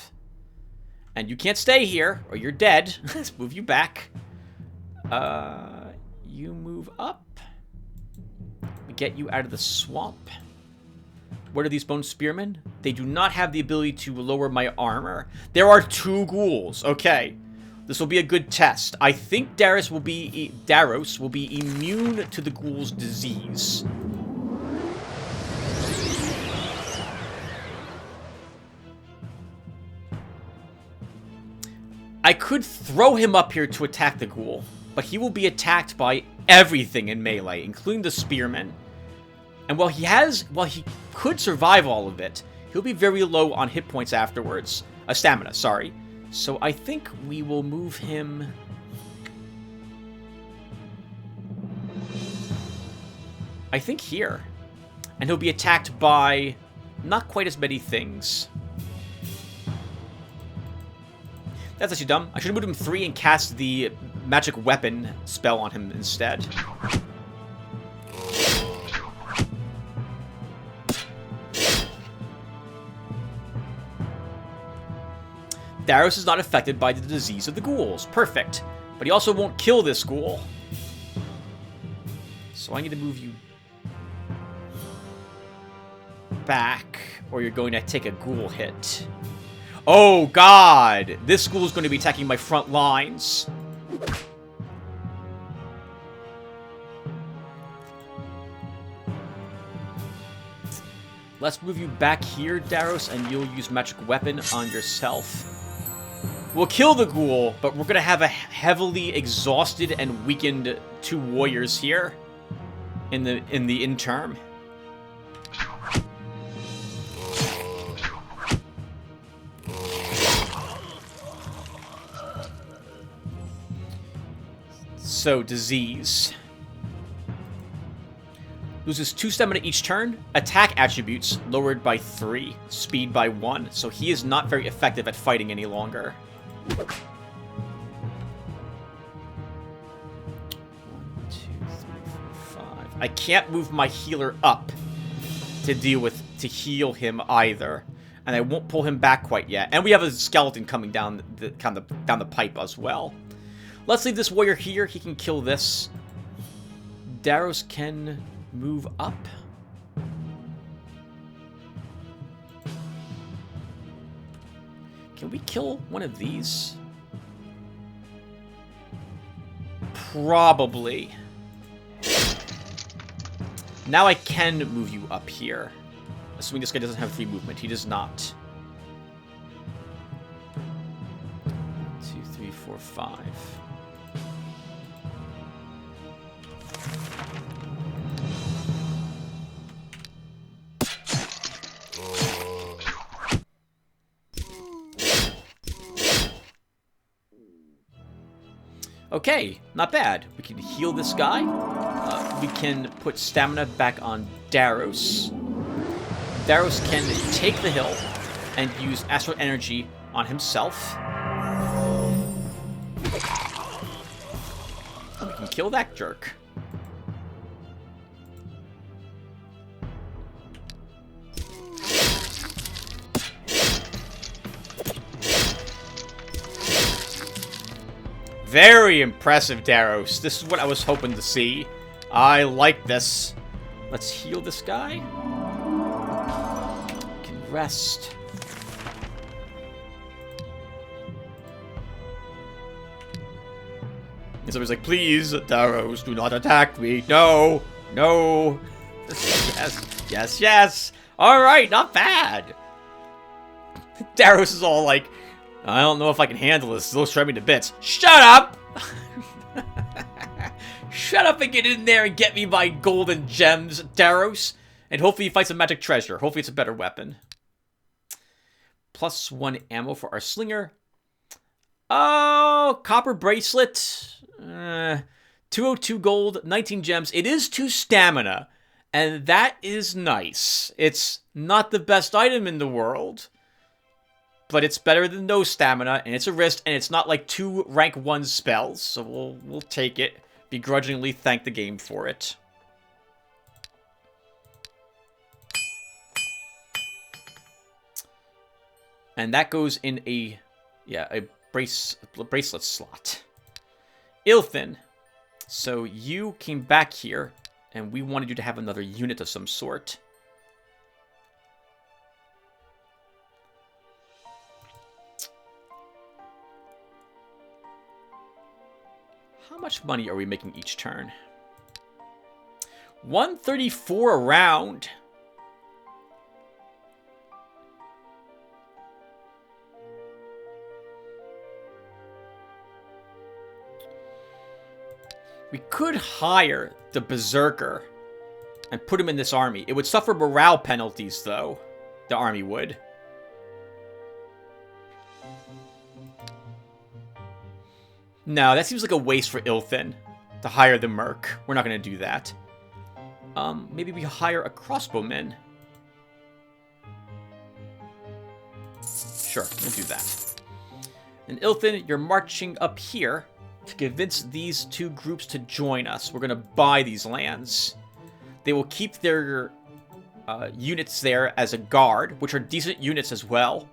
And you can't stay here, or you're dead. Let's move you back. You move up. We get you out of the swamp. What are these bone spearmen? They do not have the ability to lower my armor. There are 2 ghouls. Okay, this will be a good test. I think Daros will be immune to the ghoul's disease. I could throw him up here to attack the ghoul, but he will be attacked by everything in melee, including the spearmen. And while he could survive all of it, he'll be very low on hit points afterwards. Stamina, sorry. So I think we will move him... I think here. And he'll be attacked by not quite as many things. That's actually dumb. I should have moved him 3 and cast the magic weapon spell on him instead. Daros is not affected by the disease of the ghouls. Perfect. But he also won't kill this ghoul. So I need to move you back, or you're going to take a ghoul hit. Oh, God! This ghoul is going to be attacking my front lines. Let's move you back here, Daros, and you'll use magic weapon on yourself. We'll kill the ghoul, but we're going to have a heavily exhausted and weakened 2 warriors here in the interim. So, disease. Loses 2 stamina each turn. Attack attributes lowered by 3. Speed by 1. So he is not very effective at fighting any longer. 1, 2, 3, 4, 5. I can't move my healer up to heal him either. And I won't pull him back quite yet. And we have a skeleton coming down the pipe as well. Let's leave this warrior here. He can kill this. Daros can move up. Can we kill one of these? Probably. Now I can move you up here. Assuming this guy doesn't have 3 movement. He does not. 2, 3, 4, 5. Okay, not bad. We can heal this guy. We can put stamina back on Daros. Daros can take the hill and use astral energy on himself. We can kill that jerk. Very impressive, Daros. This is what I was hoping to see. I like this. Let's heal this guy. Can rest. And somebody's like, please, Daros, do not attack me. No. No. Yes. Yes, yes. Alright, not bad. Daros is all like, I don't know if I can handle this. They'll shred me to bits. Shut up! Shut up and get in there and get me my golden gems, Daros. And hopefully you find some magic treasure. Hopefully it's a better weapon. +1 ammo for our slinger. Oh, copper bracelet. 202 gold, 19 gems. It is 2 stamina. And that is nice. It's not the best item in the world. But it's better than no stamina, and it's a wrist, and it's not like 2 rank 1 spells, so we'll take it. Begrudgingly thank the game for it. And that goes in a bracelet slot. Ilthin. So you came back here, and we wanted you to have another unit of some sort. How much money are we making each turn? 134 a round. We could hire the Berserker and put him in this army. It would suffer morale penalties, though. The army would. No, that seems like a waste for Ilthin to hire the Merc. We're not going to do that. Maybe we hire a crossbowman. Sure, we'll do that. And Ilthin, you're marching up here to convince these 2 groups to join us. We're going to buy these lands. They will keep their units there as a guard, which are decent units as well.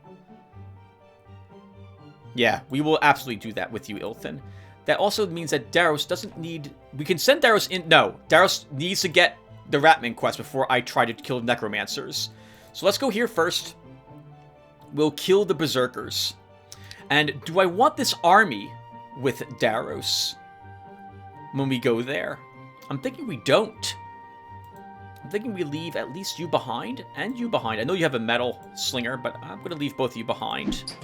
Yeah, we will absolutely do that with you, Ilthin. That also means that Daros doesn't need... We can send Daros in... No, Daros needs to get the Watchmen quest before I try to kill Necromancers. So let's go here first. We'll kill the Berserkers. And do I want this army with Daros when we go there? I'm thinking we don't. I'm thinking we leave at least you behind and you behind. I know you have a metal slinger, but I'm going to leave both of you behind.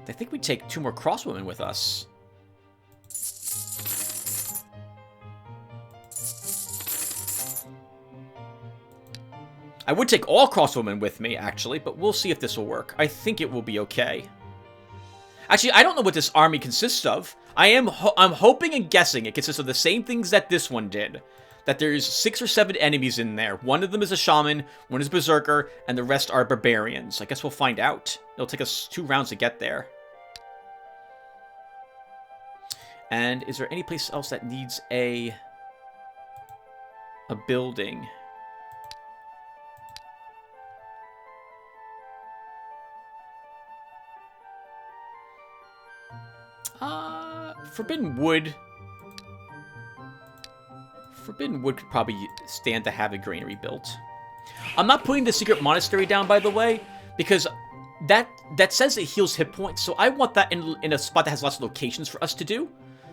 I think we take 2 more crossbowmen with us. I would take all crossbowmen with me, actually, but we'll see if this will work. I think it will be okay. Actually, I don't know what this army consists of. I'm hoping and guessing it consists of the same things that this one did. That there's 6 or 7 enemies in there. One of them is a shaman, one is a berserker, and the rest are barbarians. I guess we'll find out. It'll take us 2 rounds to get there. And is there any place else that needs a building? Forbidden Wood. Forbidden Wood could probably stand to have a granary built. I'm not putting the secret monastery down, by the way, because that says it heals hit points. So I want that in a spot that has lots of locations for us to do.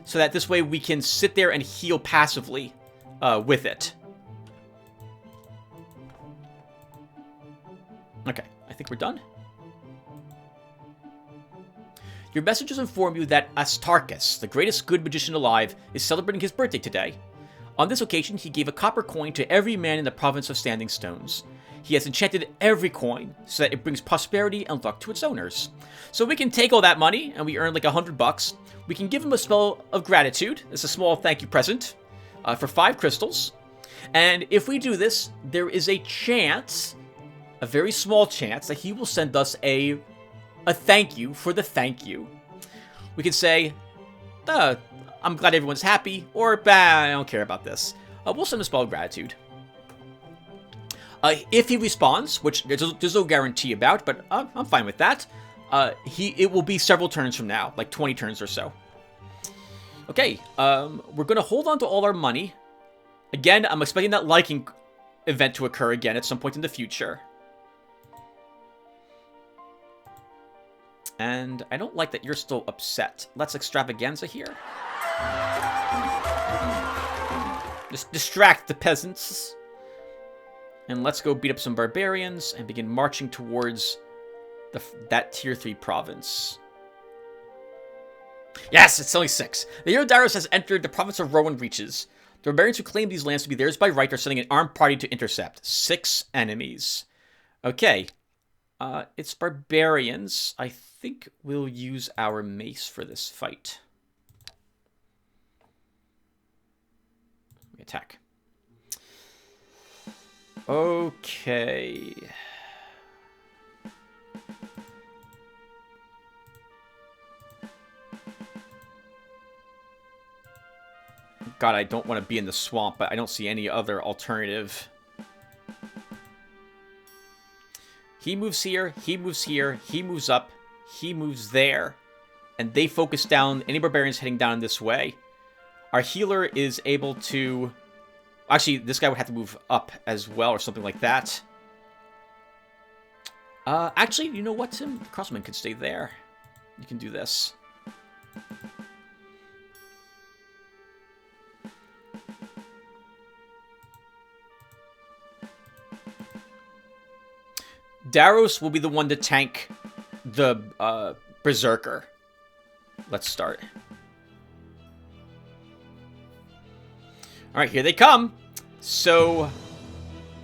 So that this way we can sit there and heal passively with it. Okay, I think we're done. Your messages inform you that Astarchus, the greatest good magician alive, is celebrating his birthday today. On this occasion, he gave a copper coin to every man in the province of Standing Stones. He has enchanted every coin so that it brings prosperity and luck to its owners. So we can take all that money, and we earn like $100. We can give him a spell of gratitude. It's a small thank you present for 5 crystals. And if we do this, there is a chance, a very small chance, that he will send us a thank you for the thank you. We can say, I'm glad everyone's happy, or, I don't care about this. We'll send a spell of gratitude. If he responds, which there's no guarantee about, but I'm fine with that, it will be several turns from now, like 20 turns or so. Okay, we're gonna hold on to all our money. Again, I'm expecting that liking event to occur again at some point in the future. And I don't like that you're still upset. Let's extravaganza here. Just distract the peasants. And let's go beat up some barbarians and begin marching towards that tier 3 province. Yes, it's only 6. The Eador has entered the province of Rowan Reaches. The barbarians who claim these lands to be theirs by right are sending an armed party to intercept. 6 enemies. Okay. It's barbarians. I think we'll use our mace for this fight. Attack. Okay. God, I don't want to be in the swamp, but I don't see any other alternative. He moves here, he moves here, he moves up, he moves there. And they focus down any barbarians heading down this way. Our healer is able to... Actually, this guy would have to move up as well, or something like that. Actually, you know what, Tim? The crossman could stay there. You can do this. Daros will be the one to tank the Berserker. Let's start. Alright, here they come. So,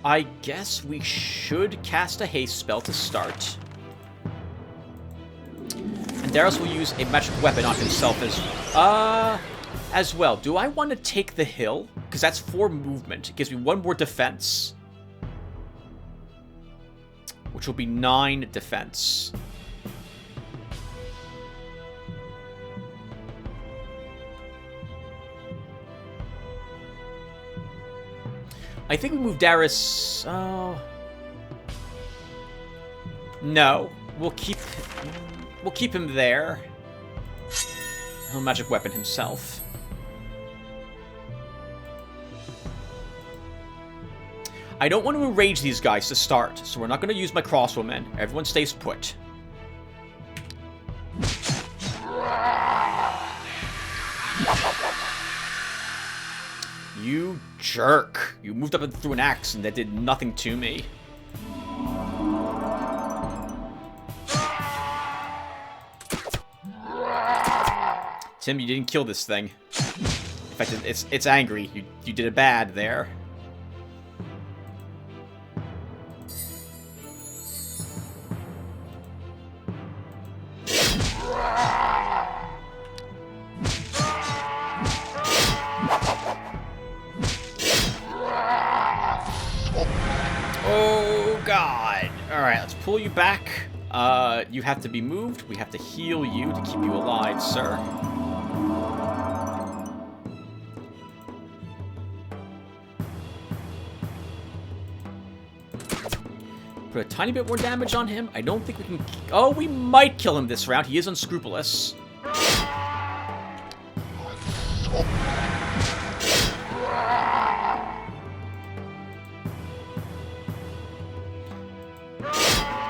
I guess we should cast a haste spell to start. And Daros will use a magic weapon on himself as well. Do I want to take the hill? Because that's 4 movement. It gives me 1 more defense. Which will be 9 defense. I think we move Darius... Oh... No. We'll keep him there. He'll magic weapon himself. I don't want to enrage these guys to start, so we're not going to use my crossbowmen. Everyone stays put. You jerk. You moved up and threw an axe, and that did nothing to me. Tim, you didn't kill this thing. In fact, it's angry. You did it bad there. Pull you back. You have to be moved. We have to heal you to keep you alive, sir. Put a tiny bit more damage on him. I don't think we can... Oh, we might kill him this round. He is unscrupulous.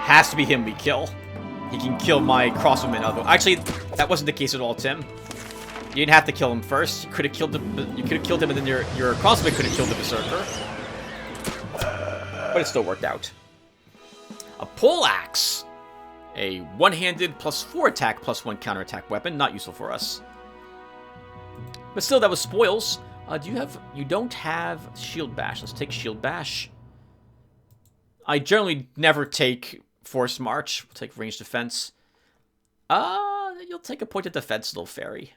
Has to be him we kill. He can kill my crossbowman. Actually, that wasn't the case at all, Tim. You didn't have to kill him first. You could have killed him. You could have killed him, and then your crossbowman could have killed the berserker. But it still worked out. A pole axe, a one-handed +4 attack +1 counterattack weapon. Not useful for us. But still, that was spoils. You don't have shield bash. Let's take shield bash. I generally never take force march. We'll take ranged defense. You'll take a point of defense, little fairy.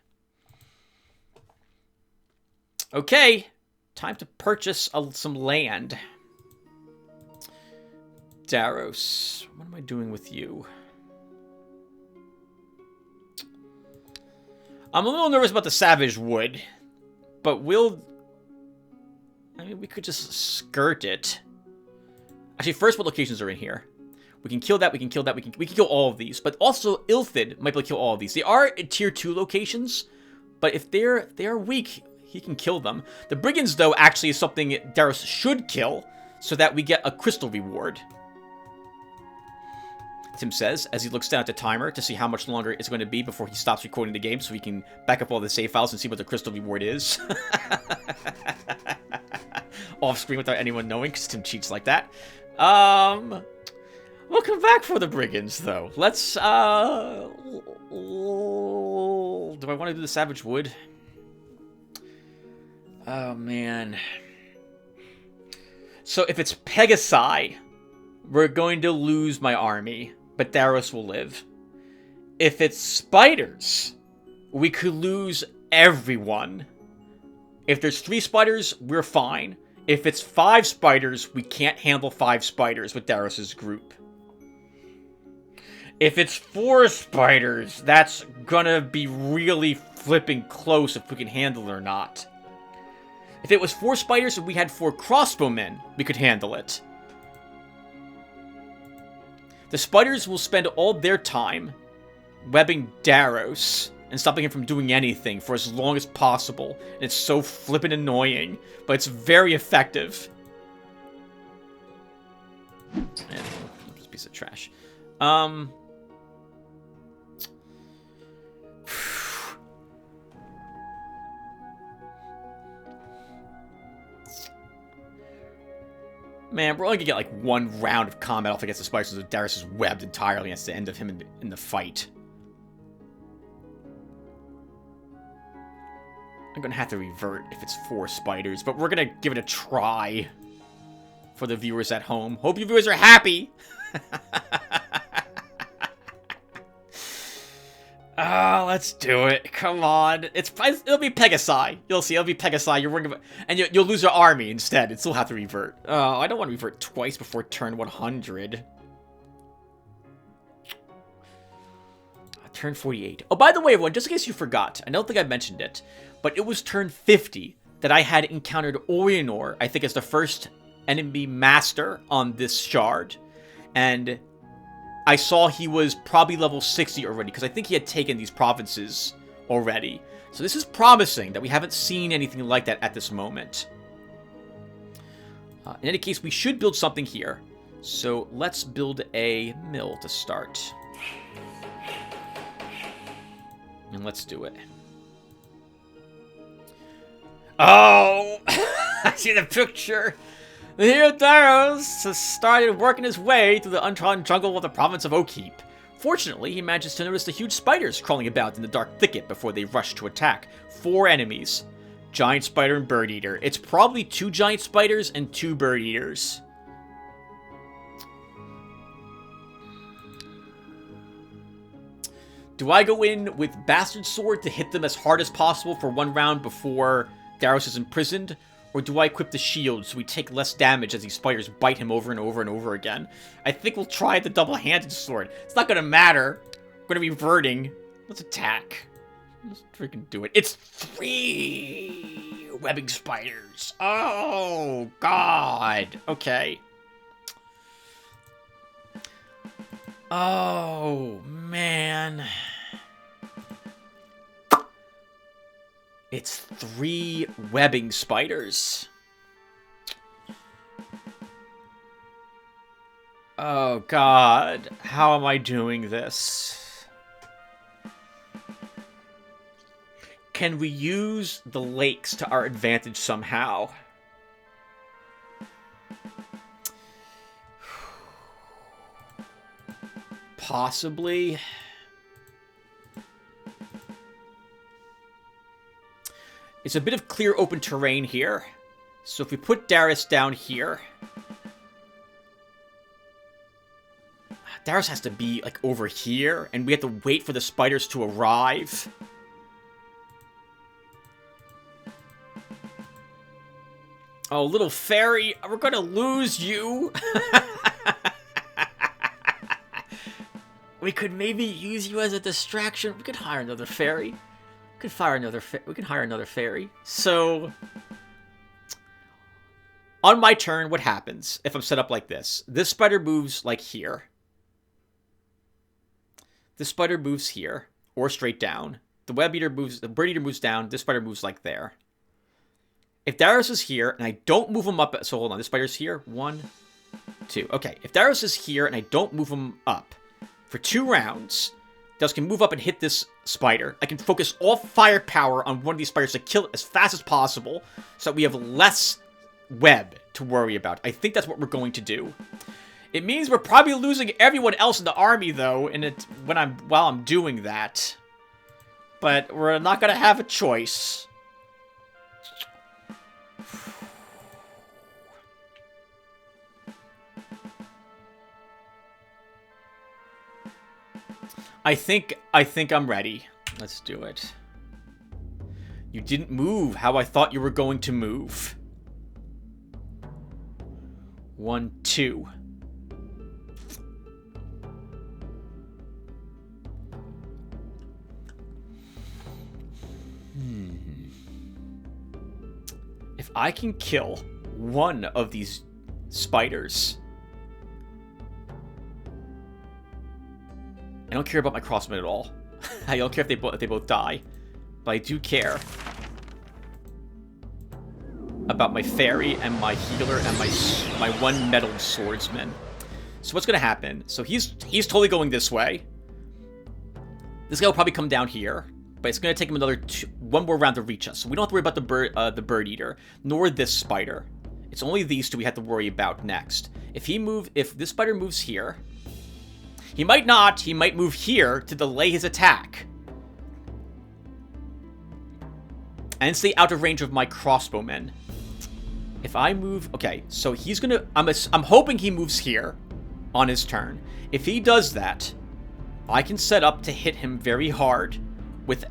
Okay, time to purchase some land. Daros, what am I doing with you? I'm a little nervous about the Savage Wood, but we could just skirt it. Actually, first, what locations are in here? We can kill that, we can kill that, we can kill all of these. But also, Ilthid might be able to kill all of these. They are tier 2 locations, but if they're weak, he can kill them. The Brigands, though, actually is something Daros should kill, so that we get a crystal reward. Tim says, as he looks down at the timer to see how much longer it's going to be before he stops recording the game, so we can back up all the save files and see what the crystal reward is. Off screen without anyone knowing, because Tim cheats like that. We'll come back for the Brigands, though. Let's, do I want to do the Savage Wood? Oh, man. So, if it's Pegasi, we're going to lose my army, but Daros will live. If it's spiders, we could lose everyone. If there's 3 spiders, we're fine. If it's 5 spiders, we can't handle 5 spiders with Daros's group. If it's 4 spiders, that's gonna be really flipping close if we can handle it or not. If it was 4 spiders and we had 4 crossbowmen, we could handle it. The spiders will spend all their time webbing Daros and stopping him from doing anything for as long as possible. And it's so flippin' annoying, but it's very effective. And this piece of trash. Man, we're only gonna get like 1 round of combat off against the spiders, so Daros is webbed entirely. That's the end of him in the fight. I'm gonna have to revert if it's 4 spiders, but we're gonna give it a try for the viewers at home. Hope you viewers are happy! Let's do it. Come on. It'll be Pegasi. You'll see, it'll be Pegasi. You're worrying about, and you'll lose your army instead. And still have to revert. Oh, I don't want to revert twice before turn 100. Turn 48. Oh, by the way, everyone, just in case you forgot, I don't think I mentioned it, but it was turn 50 that I had encountered Orinor, I think as the first enemy master on this shard. And I saw he was probably level 60 already, because I think he had taken these provinces already. So this is promising that we haven't seen anything like that at this moment. In any case, we should build something here. So let's build a mill to start. And let's do it. Oh! I see the picture! The hero Daros has started working his way through the untrodden jungle of the province of Oakheap. Fortunately, he manages to notice the huge spiders crawling about in the dark thicket before they rush to attack. 4 enemies. Giant spider and bird eater. It's probably 2 giant spiders and 2 bird eaters. Do I go in with Bastard Sword to hit them as hard as possible for 1 round before Daros is imprisoned? Or do I equip the shield so we take less damage as these spiders bite him over and over and over again? I think we'll try the double-handed sword. It's not gonna matter. We're gonna be reverting. Let's attack. Let's freaking do it. It's 3 webbing spiders. Oh, God. Okay. Oh, man. It's 3 webbing spiders. Oh, God. How am I doing this? Can we use the lakes to our advantage somehow? Possibly. It's a bit of clear open terrain here. So if we put Daros down here... Daros has to be, like, over here. And we have to wait for the spiders to arrive. Oh, little fairy. We're gonna lose you. We could maybe use you as a distraction. We could hire another fairy. We can hire another fairy. So, on my turn, what happens if I'm set up like this? This spider moves like here. This spider moves here, or straight down. The web eater moves, the bird eater moves down, this spider moves like there. If Darius is here, and I don't move him up, so hold on, this spider's here, 1, 2. Okay, if Darius is here, and I don't move him up, for 2 rounds, Darius can move up and hit this spider. I can focus all firepower on one of these spiders to kill it as fast as possible, so that we have less web to worry about. I think that's what we're going to do. It means we're probably losing everyone else in the army, though, while I'm doing that. But we're not gonna have a choice. I think I'm ready. Let's do it. You didn't move how I thought you were going to move. 1, 2. If I can kill one of these spiders, I don't care about my crossmen at all. I don't care if they both die, but I do care about my fairy and my healer and my one metal swordsman. So what's gonna happen? So he's totally going this way. This guy will probably come down here, but it's gonna take him one more round to reach us. So we don't have to worry about the bird eater, nor this spider. It's only these two we have to worry about next. If this spider moves here, he might not. He might move here to delay his attack and stay out of range of my crossbowmen. If I move, okay, so he's gonna. I'm hoping he moves here on his turn. If he does that, I can set up to hit him very hard with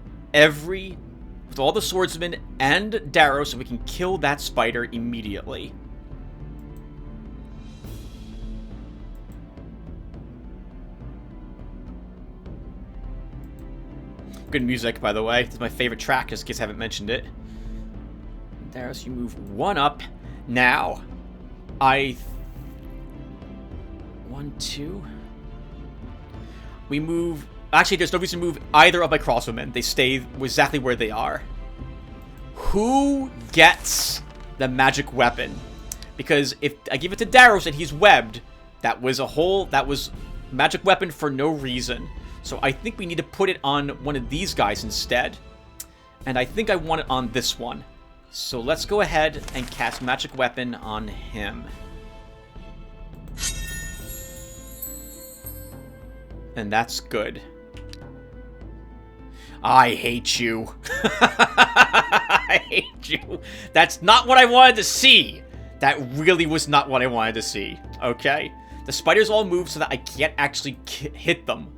all the swordsmen and Darrow, so we can kill that spider immediately. Good music, by the way. It's my favorite track, just in case I haven't mentioned it. Darius, you move 1 up. Now, 1, 2. We move. Actually, there's no reason to move either of my crossbowmen. They stay exactly where they are. Who gets the magic weapon? Because if I give it to Darius and he's webbed, that was magic weapon for no reason. So I think we need to put it on one of these guys instead. And I think I want it on this one. So let's go ahead and cast magic weapon on him. And that's good. I hate you. I hate you. That's not what I wanted to see. That really was not what I wanted to see. Okay? The spiders all move so that I can't actually hit them.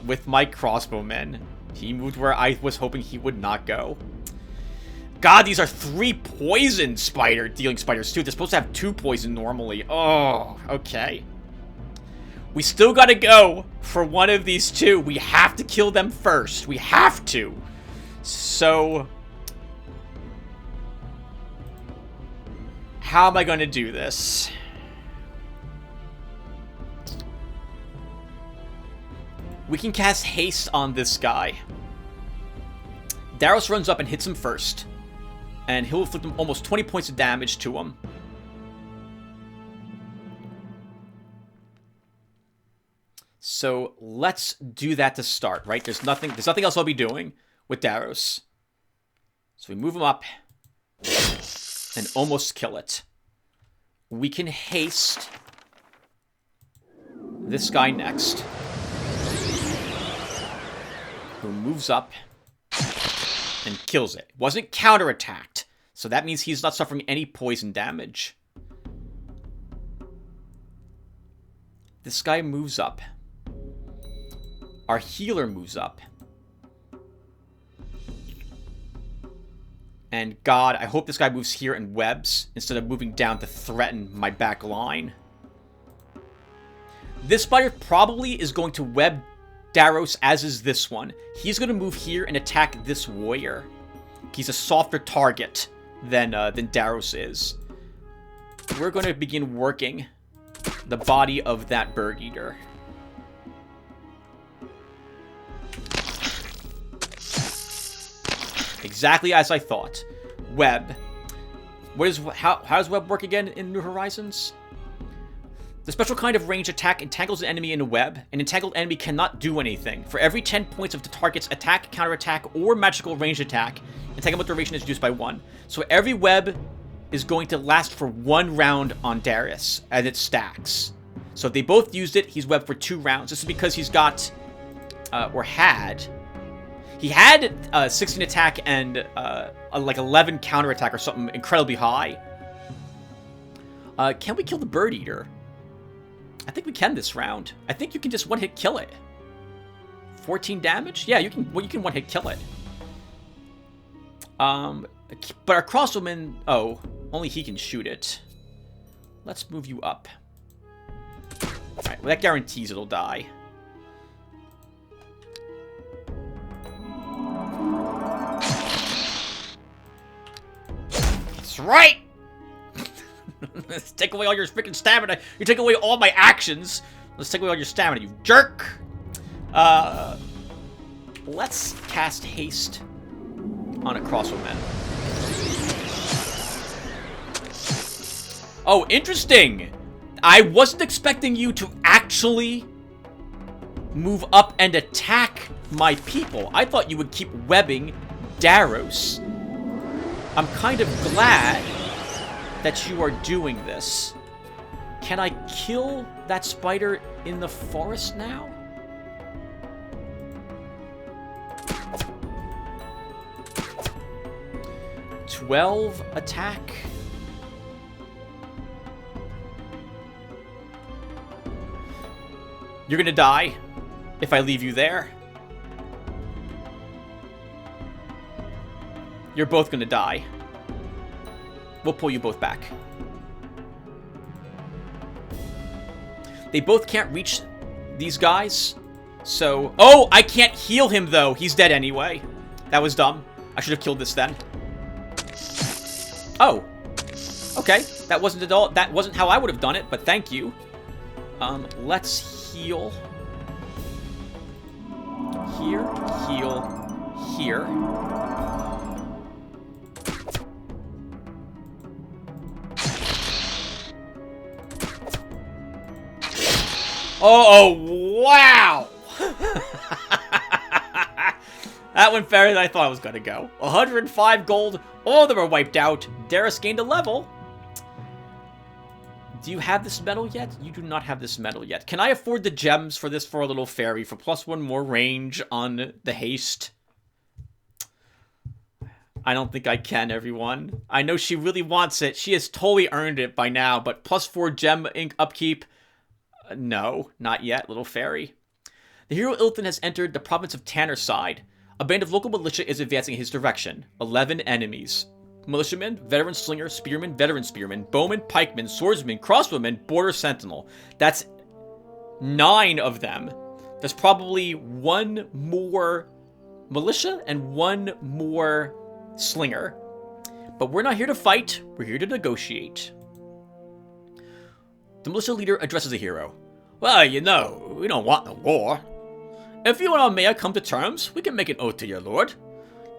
With my crossbowmen. He moved where I was hoping he would not go. God, these are 3 poison dealing spiders too. They're supposed to have 2 poison normally. Oh, okay. We still gotta go for one of these 2. We have to kill them first. We have to. So, how am I gonna do this? We can cast haste on this guy. Darius runs up and hits him first. And he'll inflict him almost 20 points of damage to him. So let's do that to start, right? There's nothing else I'll be doing with Darius. So we move him up and almost kill it. We can haste this guy next, who moves up and kills it. Wasn't counterattacked, so that means he's not suffering any poison damage. This guy moves up. Our healer moves up. And God, I hope this guy moves here and webs instead of moving down to threaten my back line. This spider probably is going to web Darius, as is this one. He's going to move here and attack this warrior. He's a softer target than Darius is. We're going to begin working the body of that bird eater. exactly as I thought. Web. How does web work again in New Horizons? The special kind of ranged attack entangles an enemy in a web. An entangled enemy cannot do anything. For every 10 points of the target's attack, counterattack, or magical ranged attack, entanglement duration is reduced by 1. So every web is going to last for 1 round on Darius, and it stacks. So if they both used it, he's webbed for 2 rounds. This is because he's got, he had 16 attack and like 11 counterattack or something incredibly high. Can we kill the Bird Eater? I think we can this round. I think you can just one-hit kill it. 14 damage? Yeah, you can. Well, you can one-hit kill it. But our crossbowman, oh, only he can shoot it. Let's move you up. All right, well that guarantees it'll die. That's right. Let's take away all your freaking stamina. You take away all my actions. Let's take away all your stamina, you jerk. Let's cast haste on a crossbowman. Oh, interesting. I wasn't expecting you to actually move up and attack my people. I thought you would keep webbing Daros. I'm kind of glad that you are doing this. Can I kill that spider in the forest now? $12 attack. You're gonna die if I leave you there. You're both gonna die. We'll pull you both back. They both can't reach these guys. So... Oh, I can't heal him, though. He's dead anyway. That was dumb. I should have killed this then. Oh. Okay. That wasn't at all... That wasn't how I would have done it, but thank you. Let's heal. Here. Heal. Here. Oh, wow! That went better than I thought it was gonna go. 105 gold, all of them are wiped out. Darius gained a level. Do you have this medal yet? You do not have this medal yet. Can I afford the gems for this for a little fairy for +1 more range on the haste? I don't think I can, everyone. I know she really wants it. She has totally earned it by now, but +4 gem ink upkeep... No, not yet, little fairy. The hero Ilthan has entered the province of Tannerside. A band of local militia is advancing in his direction. 11 enemies. Militiamen, veteran slinger, spearman, veteran spearman, bowman, pikeman, swordsman, crossbowman, border sentinel. That's 9 of them. There's probably 1 more militia and 1 more slinger. But we're not here to fight, we're here to negotiate. The militia leader addresses the hero. Well, you know, we don't want no war. If you and our mayor come to terms, we can make an oath to your lord.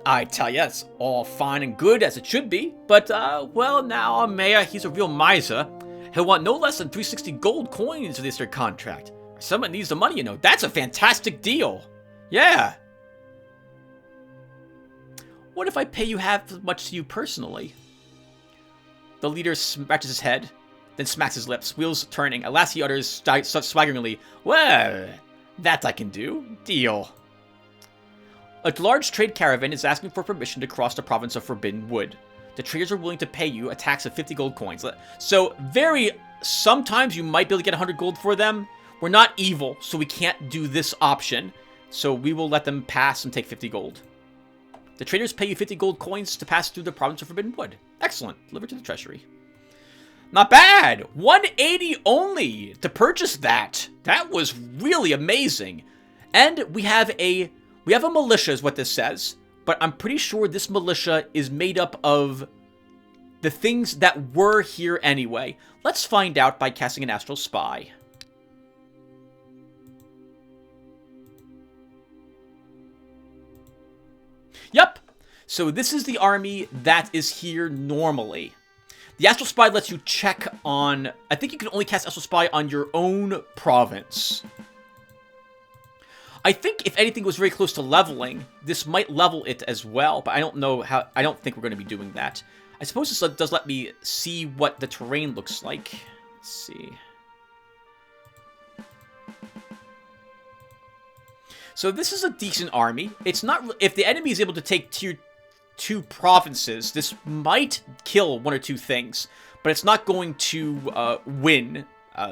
I tell you, it's all fine and good as it should be, but, well, now our mayor, he's a real miser. He'll want no less than 360 gold coins for this here contract. Someone needs the money, you know. That's a fantastic deal. Yeah. What if I pay you half as much to you personally? The leader scratches his head, then smacks his lips, wheels turning. At last he utters swaggeringly, well, that I can do. Deal. A large trade caravan is asking for permission to cross the province of Forbidden Wood. The traders are willing to pay you a tax of 50 gold coins. So, sometimes you might be able to get 100 gold for them. We're not evil, so we can't do this option. So we will let them pass and take 50 gold. The traders pay you 50 gold coins to pass through the province of Forbidden Wood. Excellent. Deliver to the treasury. Not bad! 180 only to purchase that. That was really amazing. And we have a militia is what this says, but I'm pretty sure this militia is made up of the things that were here anyway. Let's find out by casting an Astral Spy. Yep. So this is the army that is here normally. The Astral Spy lets you check on... I think you can only cast Astral Spy on your own province. I think if anything was very close to leveling, this might level it as well, but I don't know how... I don't think we're going to be doing that. I suppose this does let me see what the terrain looks like. Let's see. So this is a decent army. It's not... If the enemy is able to take tier 2 provinces, this might kill one or two things, but it's not going to win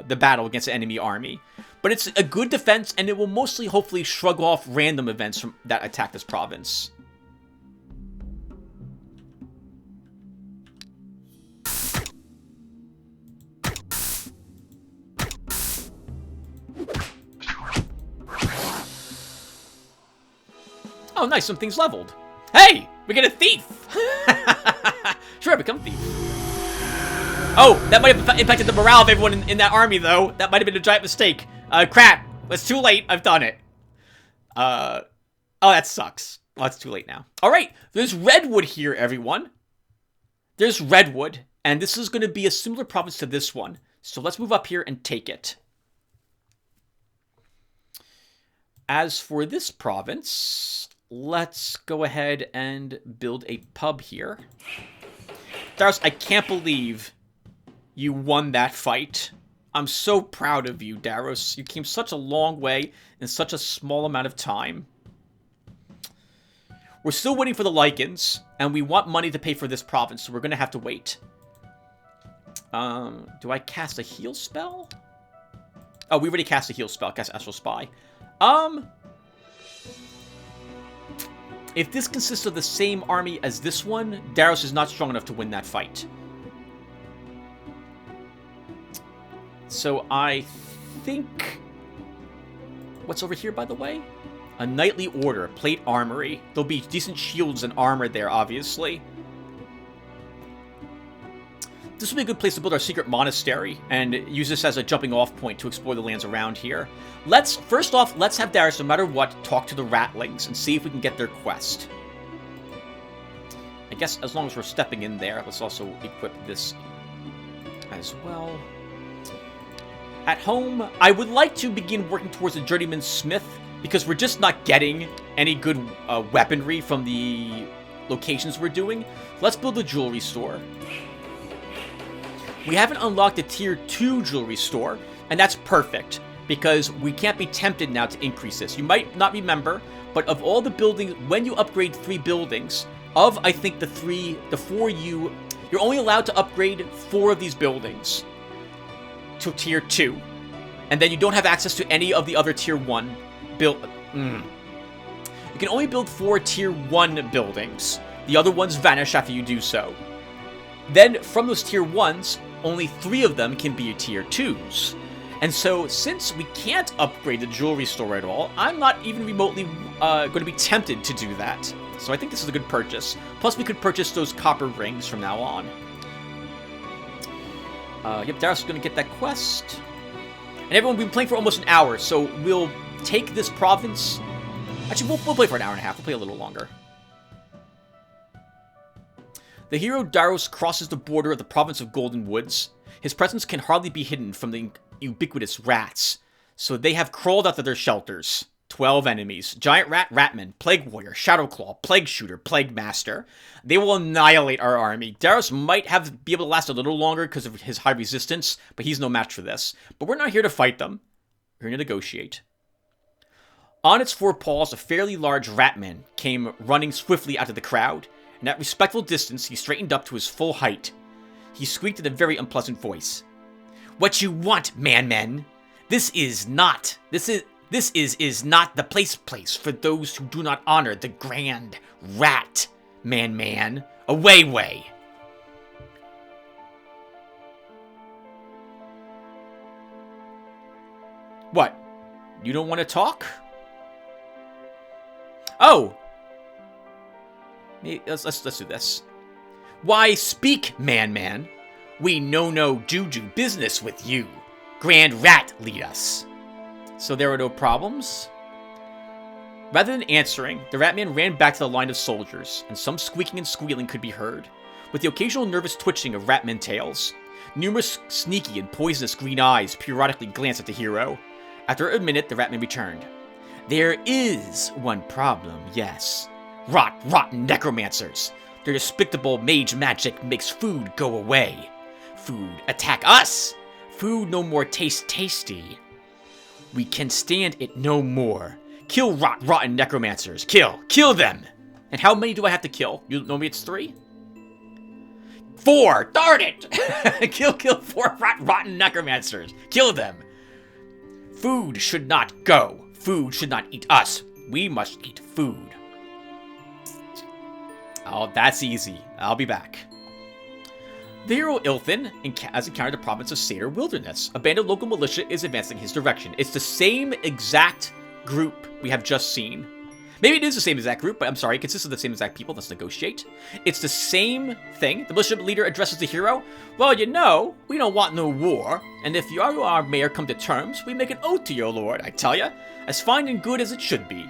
the battle against the enemy army. But it's a good defense, and it will mostly, hopefully, shrug off random events that attack this province. Oh, nice, something's leveled. Hey, we get a thief! Sure, I become a thief. Oh, that might have impacted the morale of everyone in that army, though. That might have been a giant mistake. Crap. It's too late. I've done it. Oh, that sucks. Well, it's too late now. All right, there's Redwood here, everyone. There's Redwood, and this is going to be a similar province to this one. So let's move up here and take it. As for this province, let's go ahead and build a pub here. Darius, I can't believe you won that fight. I'm so proud of you, Darius. You came such a long way in such a small amount of time. We're still waiting for the Lycans, and we want money to pay for this province, so we're going to have to wait. Do I cast a heal spell? Oh, we already cast a heal spell. Cast Astral Spy. If this consists of the same army as this one, Darius is not strong enough to win that fight. So I think... What's over here, by the way? A knightly order, plate armory. There'll be decent shields and armor there, obviously. This will be a good place to build our secret monastery and use this as a jumping off point to explore the lands around here. First off, let's have Darius, no matter what, talk to the Ratlings and see if we can get their quest. I guess as long as we're stepping in there, let's also equip this as well. At home, I would like to begin working towards a journeyman smith because we're just not getting any good weaponry from the locations we're doing. Let's build a jewelry store. We haven't unlocked a tier 2 jewelry store, and that's perfect, because we can't be tempted now to increase this. You might not remember, but of all the buildings, when you upgrade 3 buildings, of, I think, the 4 you're only allowed to upgrade 4 of these buildings to tier 2. And then you don't have access to any of the other tier 1 You can only build 4 tier 1 buildings. The other ones vanish after you do so. Then, from those tier 1s, only 3 of them can be tier 2s. And so, since we can't upgrade the jewelry store at all, I'm not even remotely going to be tempted to do that. So I think this is a good purchase. Plus, we could purchase those copper rings from now on. Yep, Darius is going to get that quest. And everyone, we've been playing for almost an hour, so we'll take this province. Actually, we'll play for an hour and a half. We'll play a little longer. The hero Darius crosses the border of the province of Golden Woods. His presence can hardly be hidden from the ubiquitous rats, so they have crawled out of their shelters. 12 enemies. Giant Rat, Ratman, Plague Warrior, Shadowclaw, Plague Shooter, Plague Master. They will annihilate our army. Darius might be able to last a little longer because of his high resistance, but he's no match for this. But we're not here to fight them. We're here to negotiate. On its 4 paws, a fairly large Ratman came running swiftly out of the crowd, and at respectful distance, he straightened up to his full height. He squeaked in a very unpleasant voice. "What you want, man? This is not the place for those who do not honor the grand rat, man. Away. What? You don't want to talk? Oh! Let's do this. Why speak, man? We no juju business with you. Grand Rat lead us. So there are no problems? Rather than answering, the Ratman ran back to the line of soldiers, and some squeaking and squealing could be heard, with the occasional nervous twitching of Ratman tails. Numerous sneaky and poisonous green eyes periodically glanced at the hero. After a minute, the Ratman returned. There is one problem, yes. Rotten necromancers. Their despicable mage magic makes food go away. Food attack us. Food no more taste tasty. We can stand it no more. Kill rotten necromancers. Kill them. And how many do I have to kill? You know me, it's 3? 4! Darn it! Kill 4 rotten necromancers. Kill them. Food should not go. Food should not eat us. We must eat food. Oh, that's easy. I'll be back. The hero Ilthin has encountered the province of Seder Wilderness. A band of local militia is advancing his direction. It's the same exact group we have just seen. Maybe it is the same exact group, but I'm sorry, it consists of the same exact people. Let's negotiate. It's the same thing. The militia leader addresses the hero. Well, you know, we don't want no war, and if you or our mayor come to terms, we make an oath to your lord, I tell ya, as fine and good as it should be.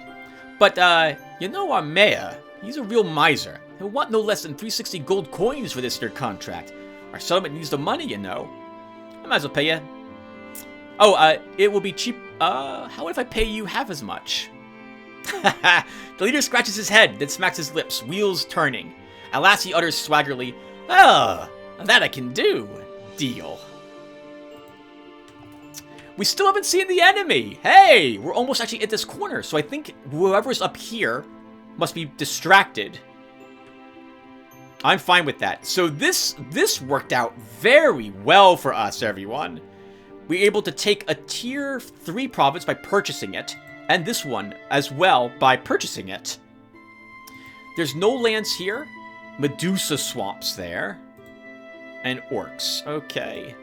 But, you know our mayor, he's a real miser. He'll want no less than 360 gold coins for this here contract. Our settlement needs the money, you know. I might as well pay you. Oh, it will be cheap. How if I pay you half as much? The leader scratches his head, then smacks his lips, wheels turning. At last he utters swaggerly, "Oh, that I can do. Deal." We still haven't seen the enemy. Hey, we're almost actually at this corner, so I think whoever's up here must be distracted. I'm fine with that. So this worked out very well for us, everyone. We're able to take a tier 3 province by purchasing it, and this one as well by purchasing it. There's no lands here. Medusa swamps there. And orcs. Okay.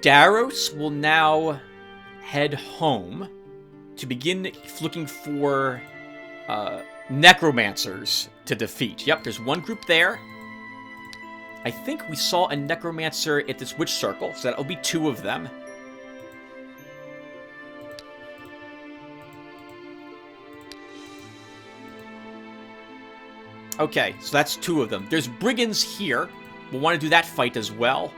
Daros will now head home to begin looking for necromancers to defeat. Yep, there's one group there. I think we saw a necromancer at this witch circle, so that'll be 2 of them. Okay, so that's 2 of them. There's brigands here. We'll want to do that fight as well.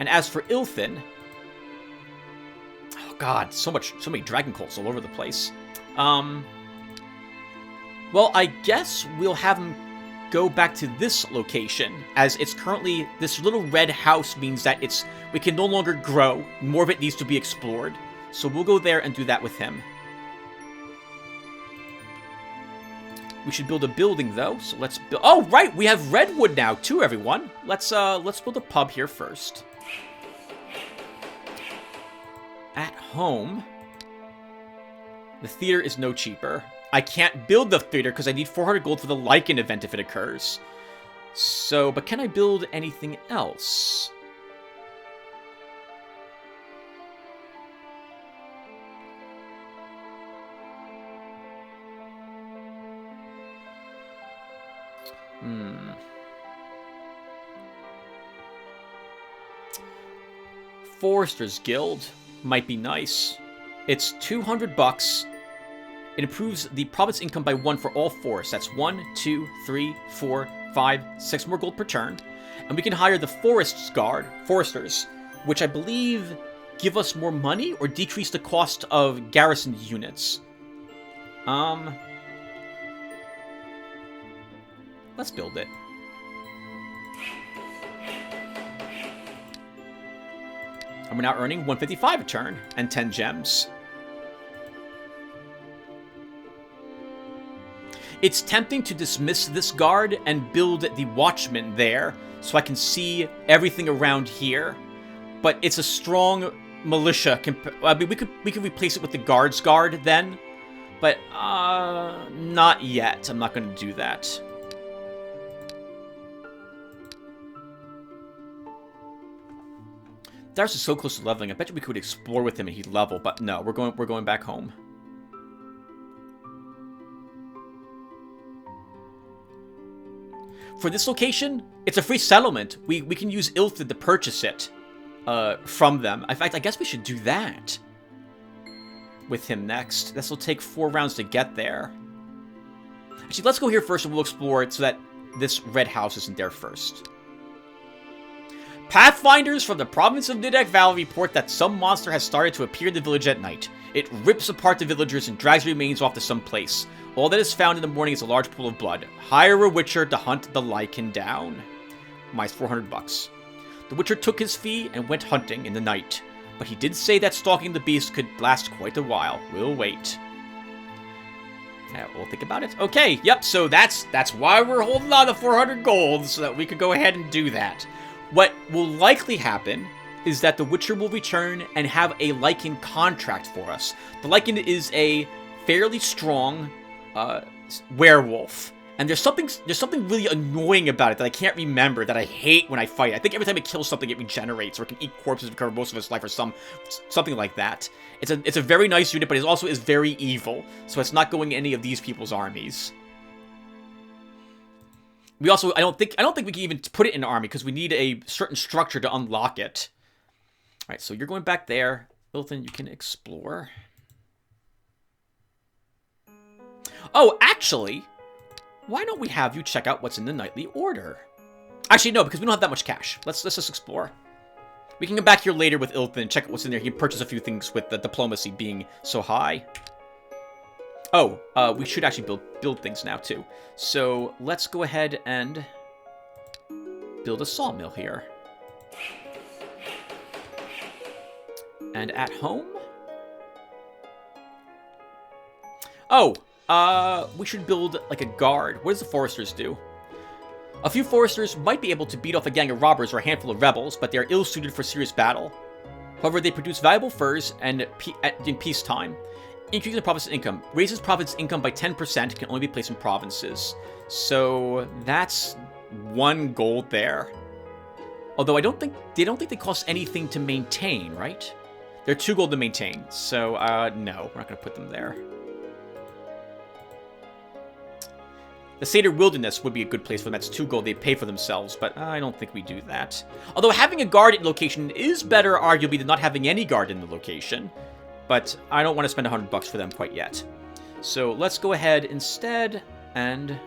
And as for Ilthin... Oh god, so many dragon cults all over the place. Well, I guess we'll have him go back to this location, as it's currently... This little red house means that we can no longer grow. More of it needs to be explored. So we'll go there and do that with him. We should build a building, though, so let's build... Oh, right! We have redwood now, too, everyone! Let's build a pub here first. At home... The theater is no cheaper. I can't build the theater because I need 400 gold for the Lycan event if it occurs. So, but can I build anything else? Forester's Guild might be nice. It's 200 bucks. It improves the province income by 1 for all forests. That's 1, 2, 3, 4, 5, 6 more gold per turn. And we can hire the foresters, which I believe give us more money or decrease the cost of garrison units. Let's build it. And we're now earning 155 a turn and 10 gems. It's tempting to dismiss this guard and build the Watchmen there, so I can see everything around here. But it's a strong militia. I mean, we could replace it with the guard's guard then, but not yet. I'm not going to do that. Darius is so close to leveling. I bet you we could explore with him and he'd level, but no, we're going back home. For this location, it's a free settlement. We can use Ilthid to purchase it from them. In fact, I guess we should do that. with him next. This will take 4 rounds to get there. Actually, let's go here first and we'll explore it so that this red house isn't there first. Pathfinders from the province of Nidek Valley report that some monster has started to appear in the village at night. It rips apart the villagers and drags remains off to some place. All that is found in the morning is a large pool of blood. Hire a witcher to hunt the lichen down. Minus 400 bucks. The witcher took his fee and went hunting in the night. But he did say that stalking the beast could last quite a while. We'll wait. We'll think about it. Okay, yep, so that's why we're holding on to 400 gold, so that we could go ahead and do that. What will likely happen is that the Witcher will return and have a Lycan contract for us. The Lycan is a fairly strong werewolf. And there's something really annoying about it that I can't remember, that I hate when I fight. I think every time it kills something, it regenerates, or it can eat corpses and recover most of its life, or something like that. It's a very nice unit, but it also is very evil. So it's not going in any of these people's armies. We also, I don't think we can even put it in an army, because we need a certain structure to unlock it. Alright, so you're going back there. Ilthin, you can explore. Oh, actually, why don't we have you check out what's in the Nightly Order? Actually, no, because we don't have that much cash. Let's just explore. We can come back here later with Ilthin and check out what's in there. He can purchase a few things with the diplomacy being so high. Oh, we should actually build things now, too. So, let's go ahead and build a sawmill here. And at home? Oh, we should build, like, a guard. What does the foresters do? A few foresters might be able to beat off a gang of robbers or a handful of rebels, but they are ill-suited for serious battle. However, they produce valuable furs and in peacetime. Increasing the province's income. Raises province's income by 10%, can only be placed in provinces. So, that's 1 gold there. Although I don't think they cost anything to maintain, right? They're 2 gold to maintain. So, no, we're not going to put them there. The Seder Wilderness would be a good place for them. That's 2 gold. They pay for themselves, but I don't think we do that. Although having a guard in location is better, arguably, than not having any guard in the location. But I don't want to spend 100 bucks for them quite yet. So let's go ahead instead and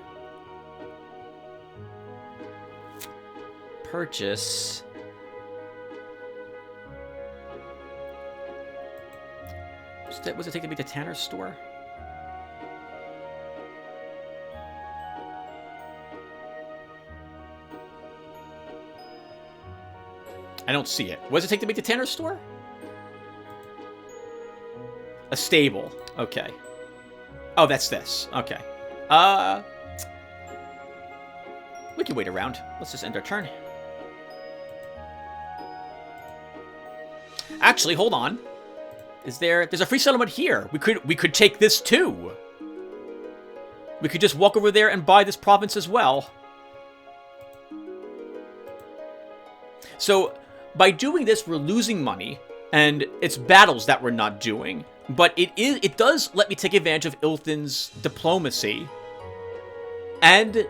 purchase what does it take to make the Tanner's store? I don't see it. What does it take to make the Tanner's store? A stable. Okay. Oh, that's this. Okay. We can wait around. Let's just end our turn. Actually, hold on. There's a free settlement here. We could take this too. We could just walk over there and buy this province as well. So, by doing this, we're losing money, and it's battles that we're not doing. But it does let me take advantage of Ilthin's diplomacy. And,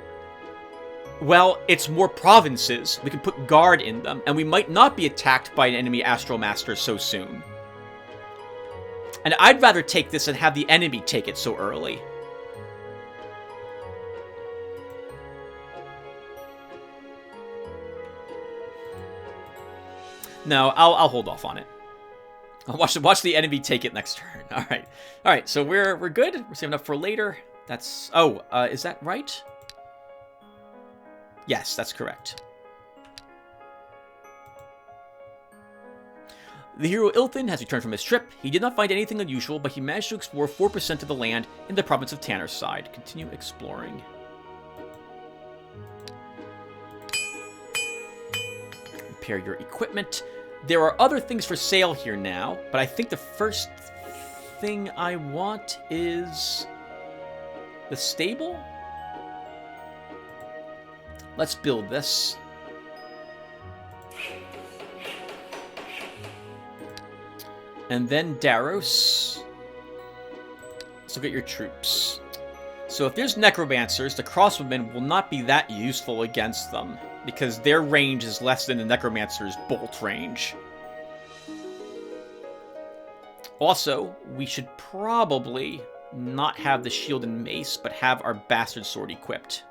well, it's more provinces. We can put guard in them, and we might not be attacked by an enemy Astral Master so soon. And I'd rather take this than have the enemy take it so early. No, I'll hold off on it. I'll watch the enemy take it next turn. All right. So we're good. We're saving up for later. That's is that right? Yes, that's correct. The hero Ilthin has returned from his trip. He did not find anything unusual, but he managed to explore 4% of the land in the province of Tannerside. Continue exploring. Repair your equipment. There are other things for sale here now, but I think the first thing I want is the stable. Let's build this. And then Daros. Let's look at your troops. So if there's Necromancers, the Crossbowmen will not be that useful against them, because their range is less than the Necromancer's bolt range. Also, we should probably not have the shield and mace, but have our bastard sword equipped.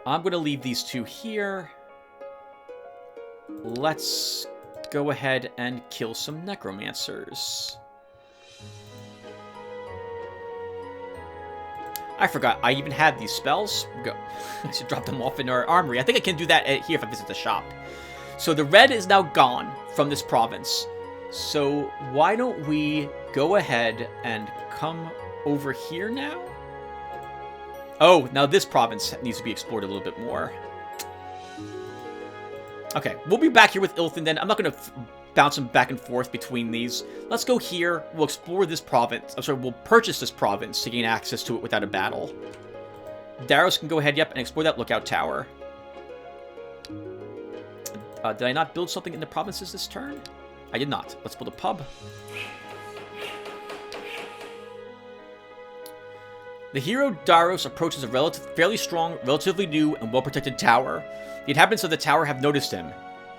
I'm going to leave these two here. Let's go ahead and kill some necromancers. I forgot, I even had these spells. Go. I should drop them off in our armory. I think I can do that here if I visit the shop. So the red is now gone from this province. So why don't we go ahead and come over here now? Oh, now this province needs to be explored a little bit more. Okay, we'll be back here with Ilthin then. I'm not going to bounce them back and forth between these. Let's go here. We'll explore this province. I'm sorry, we'll purchase this province to gain access to it without a battle. Daros can go ahead, yep, and explore that lookout tower. Did I not build something in the provinces this turn? I did not. Let's build a pub. The hero Daros approaches a fairly strong, relatively new, and well-protected tower. The inhabitants of the tower have noticed him.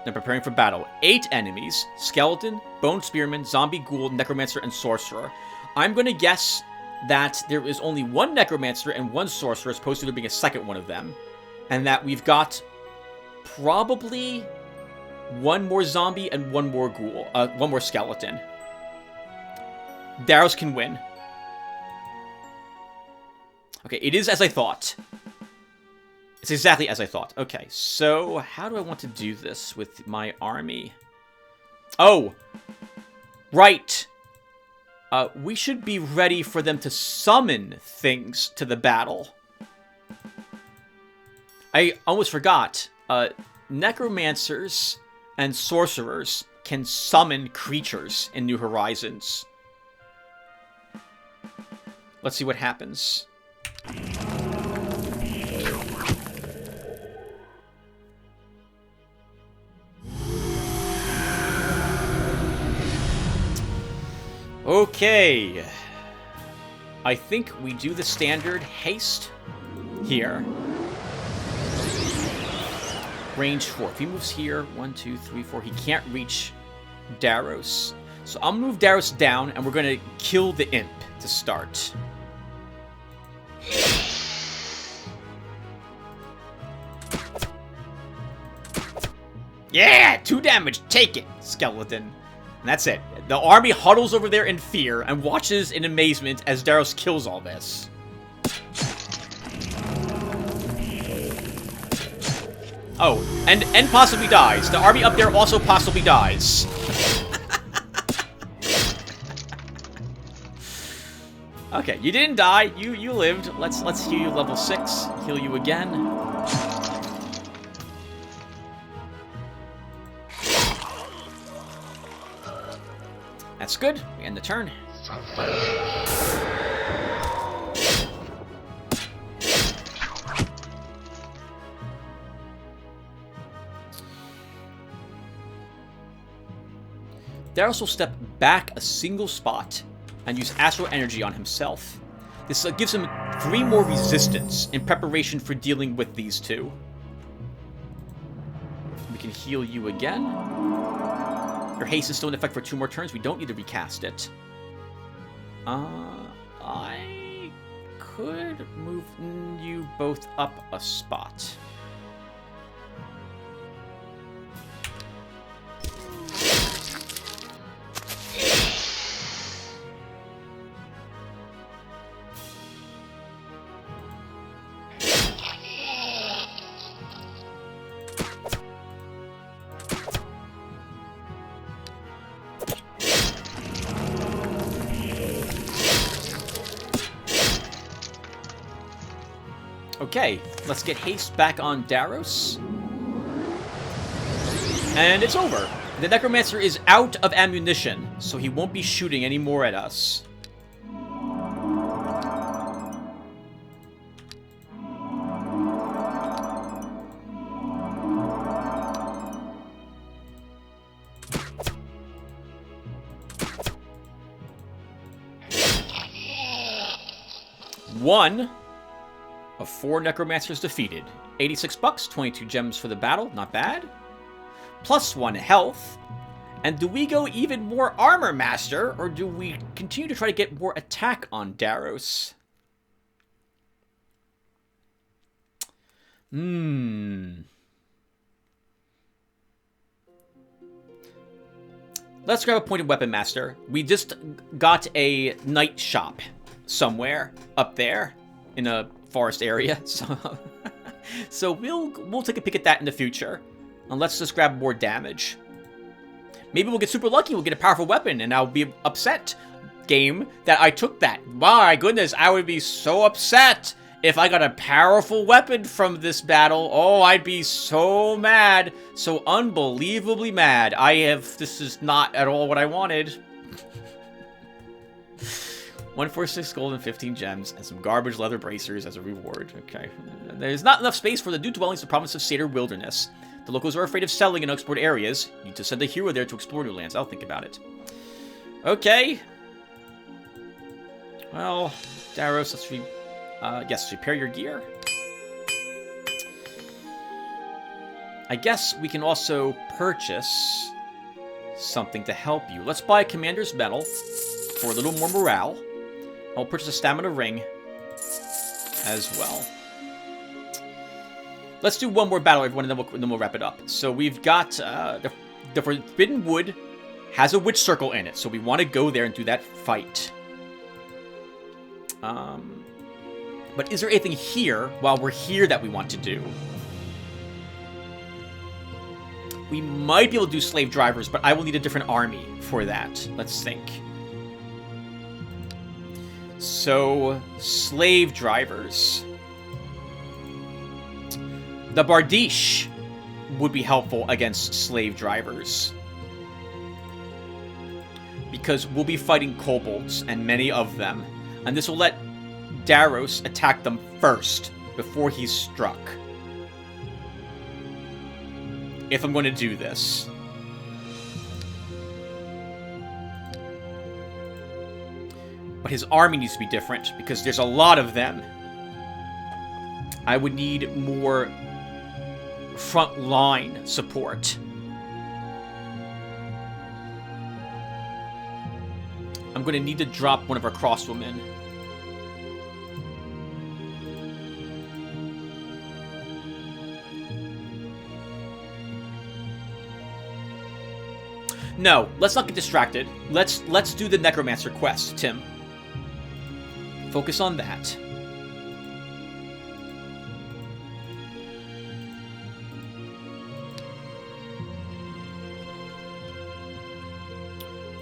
They're preparing for battle. 8 enemies: skeleton, bone spearman, zombie ghoul, necromancer, and sorcerer. I'm going to guess that there is only 1 necromancer and 1 sorcerer, as opposed to there being a second one of them. And that we've got probably 1 more zombie and 1 more ghoul, 1 more skeleton. Daros can win. Okay, it is as I thought. It's exactly as I thought. Okay, so how do I want to do this with my army? Oh, right. We should be ready for them to summon things to the battle. I almost forgot. Necromancers and sorcerers can summon creatures in New Horizons. Let's see what happens. Okay. I think we do the standard haste here. Range 4. If he moves here, 1, 2, 3, 4, he can't reach Daros. So I'll move Daros down, and we're going to kill the imp to start. Yeah! 2 damage! Take it, skeleton. And that's it. The army huddles over there in fear and watches in amazement as Daros kills all this. Oh, and possibly dies. The army up there also possibly dies. Okay, you didn't die. You lived. Let's heal you level 6. Heal you again. That's good. We end the turn. Daros will step back a single spot and use astral energy on himself. This gives him 3 more resistance in preparation for dealing with these 2. We can heal you again. Your haste is still in effect for 2 more turns. We don't need to recast it. I could move you both up a spot. Okay, let's get haste back on Daros. And it's over. The Necromancer is out of ammunition, so he won't be shooting any more at us. One of 4 Necromancers defeated. 86 bucks, 22 gems for the battle, not bad. +1 health, And do we go even more Armor Master, or do we continue to try to get more attack on Daros? Let's grab a Pointed Weapon Master. We just got a Knight Shop somewhere up there in a forest area. So we'll take a peek at that in the future. And let's just grab more damage. Maybe we'll get super lucky, we'll get a powerful weapon, and I'll be upset, game, that I took that. My goodness, I would be so upset if I got a powerful weapon from this battle. Oh, I'd be so mad. So unbelievably mad. This is not at all what I wanted. 146 gold and 15 gems, and some garbage leather bracers as a reward. Okay. There's not enough space for the new dwellings in the province of Seder Wilderness. The locals are afraid of selling in unexplored areas. You need to send a hero there to explore new lands. I'll think about it. Okay. Well, Daros, let's repair your gear. I guess we can also purchase something to help you. Let's buy a Commander's Medal for a little more morale. I'll purchase a Stamina Ring as well. Let's do one more battle, everyone, and then we'll wrap it up. So we've got the Forbidden Wood has a Witch Circle in it, so we want to go there and do that fight. But is there anything here while we're here that we want to do? We might be able to do Slave Drivers, but I will need a different army for that. Let's think. So, Slave Drivers. The Bardiche would be helpful against Slave Drivers. Because we'll be fighting kobolds, and many of them. And this will let Daros attack them first, before he's struck. If I'm going to do this. But his army needs to be different, because there's a lot of them. I would need more front line support. I'm going to need to drop one of our crossbowmen. No, let's not get distracted. Let's do the Necromancer Quest, Tim. Focus on that.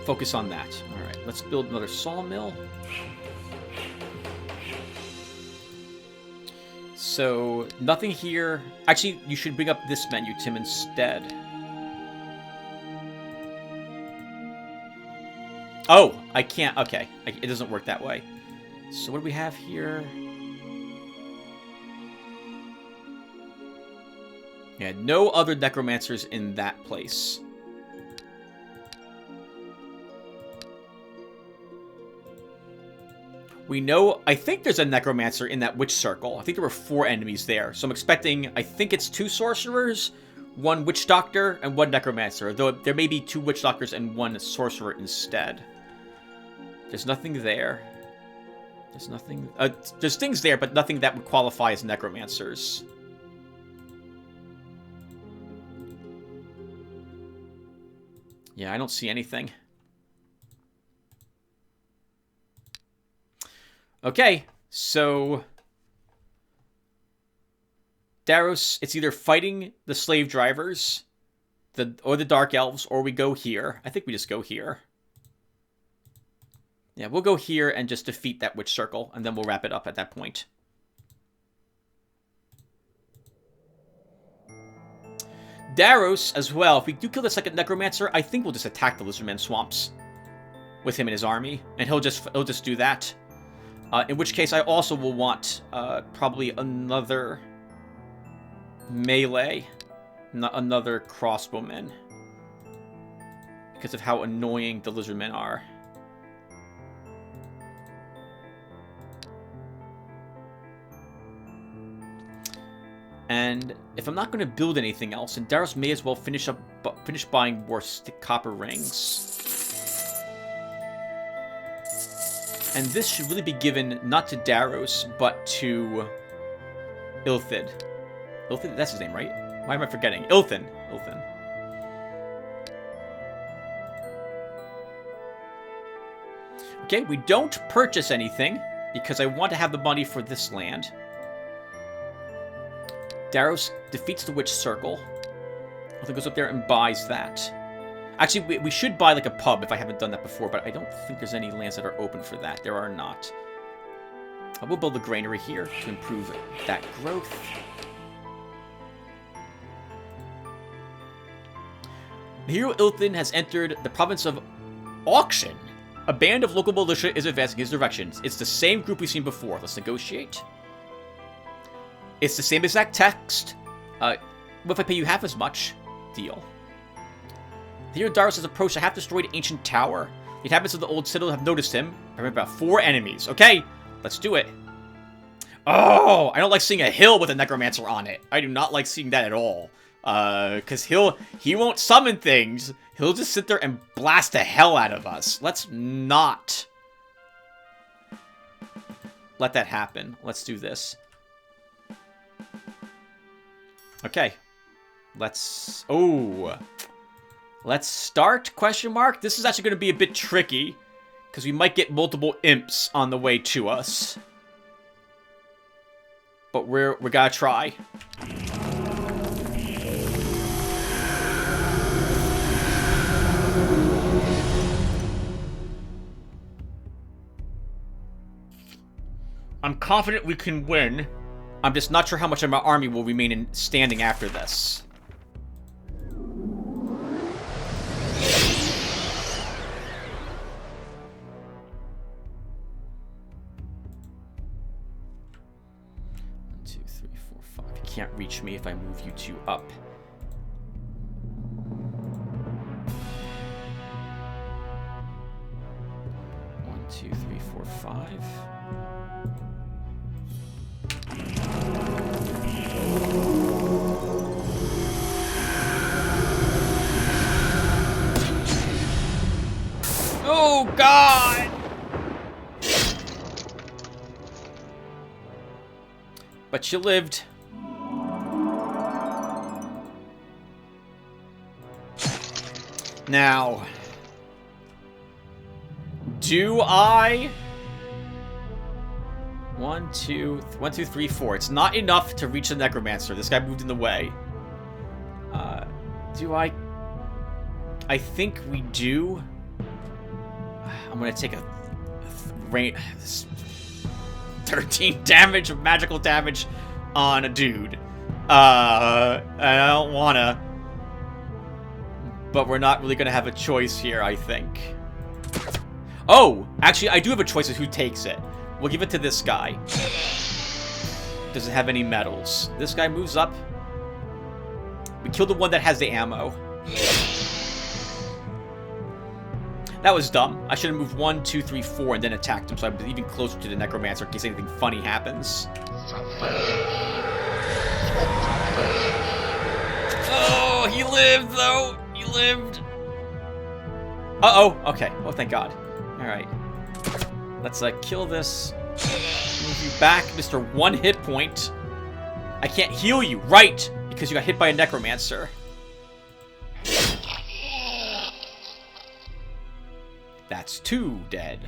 Focus on that. Alright, let's build another sawmill. So, nothing here. Actually, you should bring up this menu, Tim, instead. Oh, I can't. Okay, it doesn't work that way. So what do we have here? Yeah, no other necromancers in that place. We know, I think there's a necromancer in that witch circle. I think there were 4 enemies there. So I'm expecting, I think it's 2 sorcerers, 1 witch doctor, and 1 necromancer. Though there may be 2 witch doctors and 1 sorcerer instead. There's nothing there. There's nothing... there's things there, but nothing that would qualify as necromancers. Yeah, I don't see anything. Okay, so... Daros, it's either fighting the slave drivers, or the dark elves, or we go here. I think we just go here. Yeah, we'll go here and just defeat that witch circle, and then we'll wrap it up at that point. Daros, as well. If we do kill the second necromancer, I think we'll just attack the Lizardman Swamps with him and his army, and he'll just do that. In which case, I also will want probably another melee, another crossbowman, because of how annoying the Lizardmen are. And if I'm not going to build anything else, and Daros may as well finish up finish buying more copper rings. And this should really be given not to Daros, but to Ilthid. Ilthid? That's his name, right? Why am I forgetting? Ilthin. Ilthin. Okay, we don't purchase anything because I want to have the money for this land. Daros defeats the Witch Circle. Ilthin goes up there and buys that. Actually, we should buy like a pub if I haven't done that before, but I don't think there's any lands that are open for that. There are not. I will build a granary here to improve that growth. The hero Ilthin has entered the province of Auction. A band of local militia is advancing his directions. It's the same group we've seen before. Let's negotiate. It's the same exact text. What if I pay you half as much? Deal. The hero Daros has approached a half-destroyed ancient tower. The inhabitants of the old citadel have noticed him. I remember about 4 enemies. Okay, let's do it. Oh, I don't like seeing a hill with a necromancer on it. I do not like seeing that at all. Because he won't summon things. He'll just sit there and blast the hell out of us. Let's not let that happen. Let's do this. Okay. Let's start, question mark. This is actually going to be a bit tricky, because we might get multiple imps on the way to us. But we're gonna try. I'm confident we can win. I'm just not sure how much of my army will remain standing after this. Can't reach me if I move you 2 up. One, two, three, four, 5. Oh God! But you lived. Now, do I... 1, 2, 3, 4. It's not enough to reach the Necromancer. This guy moved in the way. Do I... I think we do. I'm going to take a 13 damage of magical damage on a dude. I don't want to. But we're not really going to have a choice here, I think. Oh! Actually, I do have a choice of who takes it. We'll give it to this guy. Doesn't have any medals. This guy moves up. We killed the one that has the ammo. That was dumb. I should have moved 1, 2, 3, 4 and then attacked him so I'm even closer to the Necromancer in case anything funny happens. Oh, he lived, though! He lived! Uh-oh! Okay. Oh, thank God. Alright. Let's, kill this. Move you back, Mr. 1 hit point. I can't heal you, right! Because you got hit by a Necromancer. That's 2 dead.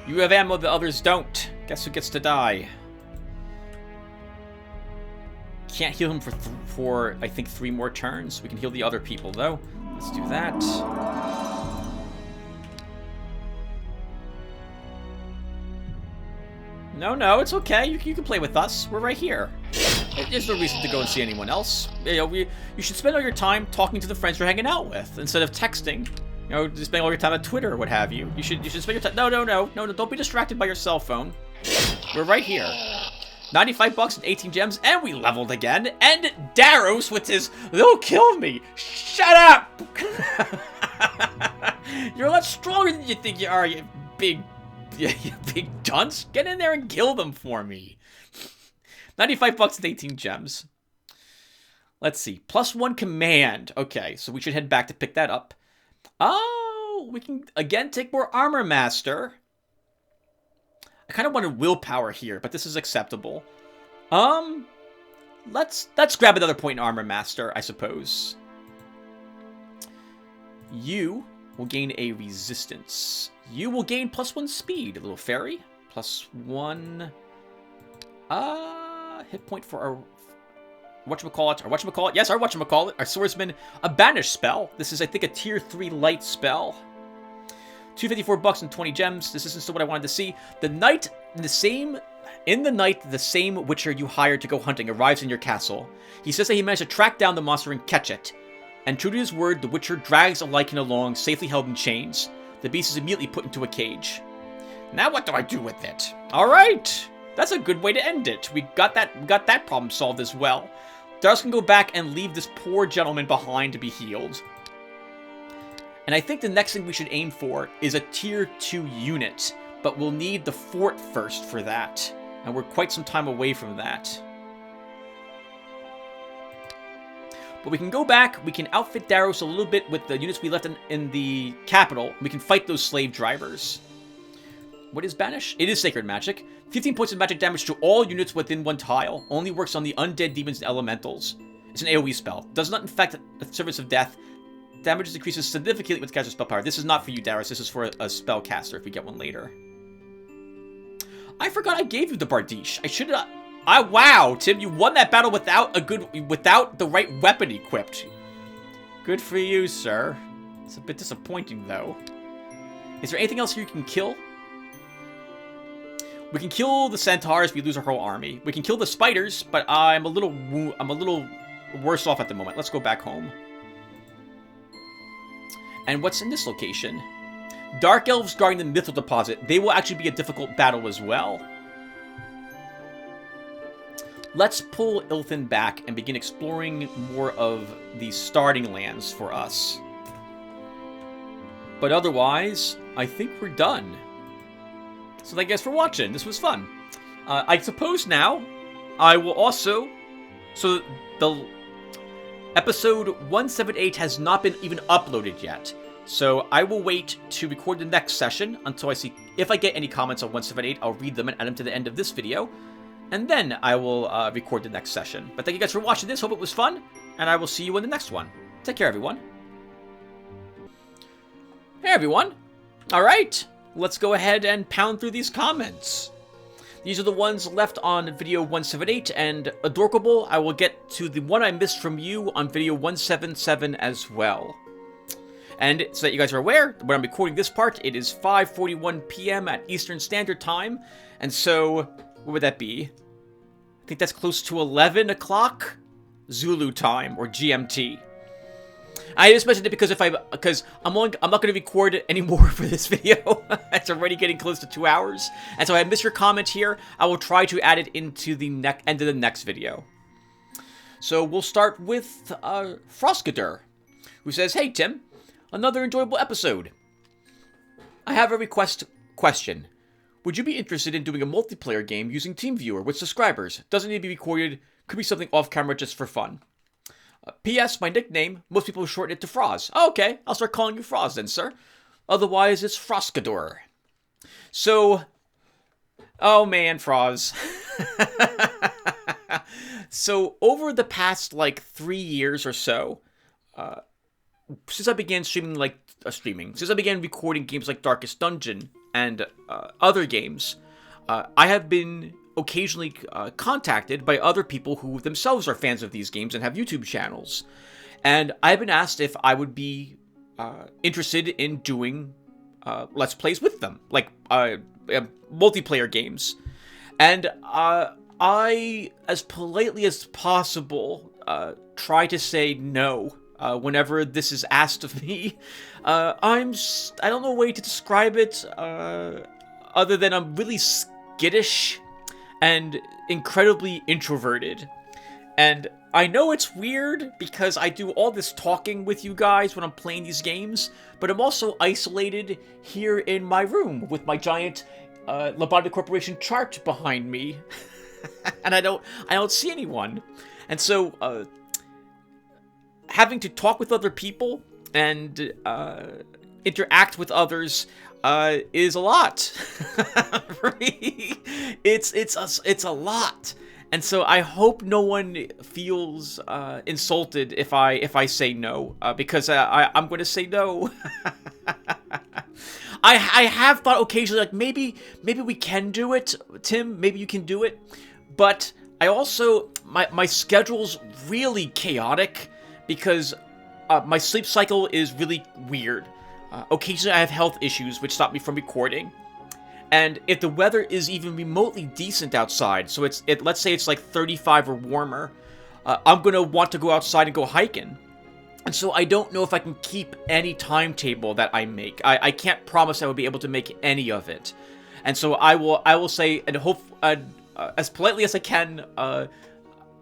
You have ammo the others don't. Guess who gets to die? Can't heal him for I think 3 more turns. We can heal the other people though. Let's do that. No, it's okay. You can play with us. We're right here. There's no reason to go and see anyone else. You know, you should spend all your time talking to the friends you're hanging out with instead of texting. You know, just spend all your time on Twitter or what have you. You should spend your time. No. Don't be distracted by your cell phone. We're right here. 95 bucks and 18 gems, and we leveled again. And Daros with his, they'll kill me. Shut up! You're a lot stronger than you think you are, you big dunce. Get in there and kill them for me. 95 bucks and 18 gems. Let's see. +1 command. Okay, so we should head back to pick that up. Oh, we can again take more Armor Master. I kind of wanted willpower here, but this is acceptable. Let's grab another point in Armor Master, I suppose. You will gain a resistance. You will gain +1 speed, little fairy. +1 hit point for our whatchamacallit. Yes, our whatchamacallit, our swordsman. A banish spell. This is, I think, a tier 3 light spell. 254 bucks and 20 gems. This isn't still what I wanted to see. The night, the same witcher you hired to go hunting arrives in your castle. He says that he managed to track down the monster and catch it. And true to his word, the witcher drags a lichen along, safely held in chains. The beast is immediately put into a cage. Now what do I do with it? All right, that's a good way to end it. We got that problem solved as well. Daros can go back and leave this poor gentleman behind to be healed. And I think the next thing we should aim for is a tier 2 unit, but we'll need the fort first for that. And we're quite some time away from that. But we can go back, we can outfit Daros a little bit with the units we left in the capital. We can fight those slave drivers. What is Banish? It is Sacred Magic. 15 points of magic damage to all units within 1 tile. Only works on the undead demons and elementals. It's an AoE spell. Does not infect the servants of death. Damage decreases significantly with caster spell power. This is not for you, Daros. This is for a spellcaster if we get one later. I forgot I gave you the Bardiche. I should have... wow, Tim, you won that battle without the right weapon equipped. Good for you, sir. It's a bit disappointing, though. Is there anything else here you can kill? We can kill the centaurs. We lose our whole army. We can kill the spiders, but I'm a little worse off at the moment. Let's go back home. And what's in this location? Dark Elves guarding the Mythal Deposit. They will actually be a difficult battle as well. Let's pull Ilthin back and begin exploring more of the starting lands for us. But otherwise, I think we're done. So thank you guys for watching. This was fun. I suppose now I will also... So the episode 178 has not been even uploaded yet. So I will wait to record the next session until I see... If I get any comments on 178, I'll read them and add them to the end of this video. And then I will record the next session. But thank you guys for watching this. Hope it was fun. And I will see you in the next one. Take care, everyone. Hey, everyone. All right. Let's go ahead and pound through these comments. These are the ones left on video 178. And Adorkable, I will get to the one I missed from you on video 177 as well. And so that you guys are aware, when I'm recording this part, it is 5:41 p.m. at Eastern Standard Time. And so... what would that be? I think that's close to 11 o'clock Zulu time or GMT. I just mentioned it because I'm not going to record anymore for this video. It's already getting close to 2 hours, and so I missed your comment here. I will try to add it into the end of the next video. So we'll start with Frostgadur, who says, "Hey Tim, another enjoyable episode. I have a question. Would you be interested in doing a multiplayer game using TeamViewer with subscribers? Doesn't need to be recorded, could be something off camera just for fun. P.S. My nickname, most people shorten it to Froz. Oh, okay, I'll start calling you Froz then, sir. Otherwise, it's Frostgadur." So, oh man, Froz. So, over the past, 3 years or so, since I began since I began recording games like Darkest Dungeon and other games, I have been occasionally contacted by other people who themselves are fans of these games and have YouTube channels. And I've been asked if I would be interested in doing Let's Plays with them, multiplayer games. And I, as politely as possible, try to say no whenever this is asked of me. I don't know a way to describe it other than I'm really skittish and incredibly introverted. And I know it's weird because I do all this talking with you guys when I'm playing these games, but I'm also isolated here in my room with my giant Lotaeri Corporation chart behind me, and I don't see anyone. And so having to talk with other people and interact with others is a lot for me. It's a lot. And so I hope no one feels insulted if I say no, because I'm going to say no. I have thought occasionally, like, maybe we can do it, Tim. Maybe you can do it, but I also my schedule's really chaotic because my sleep cycle is really weird. Occasionally I have health issues which stop me from recording. And if the weather is even remotely decent outside, so let's say it's like 35 or warmer, I'm going to want to go outside and go hiking. And so I don't know if I can keep any timetable that I make. I can't promise I will be able to make any of it. And so I will say, and hope as politely as I can,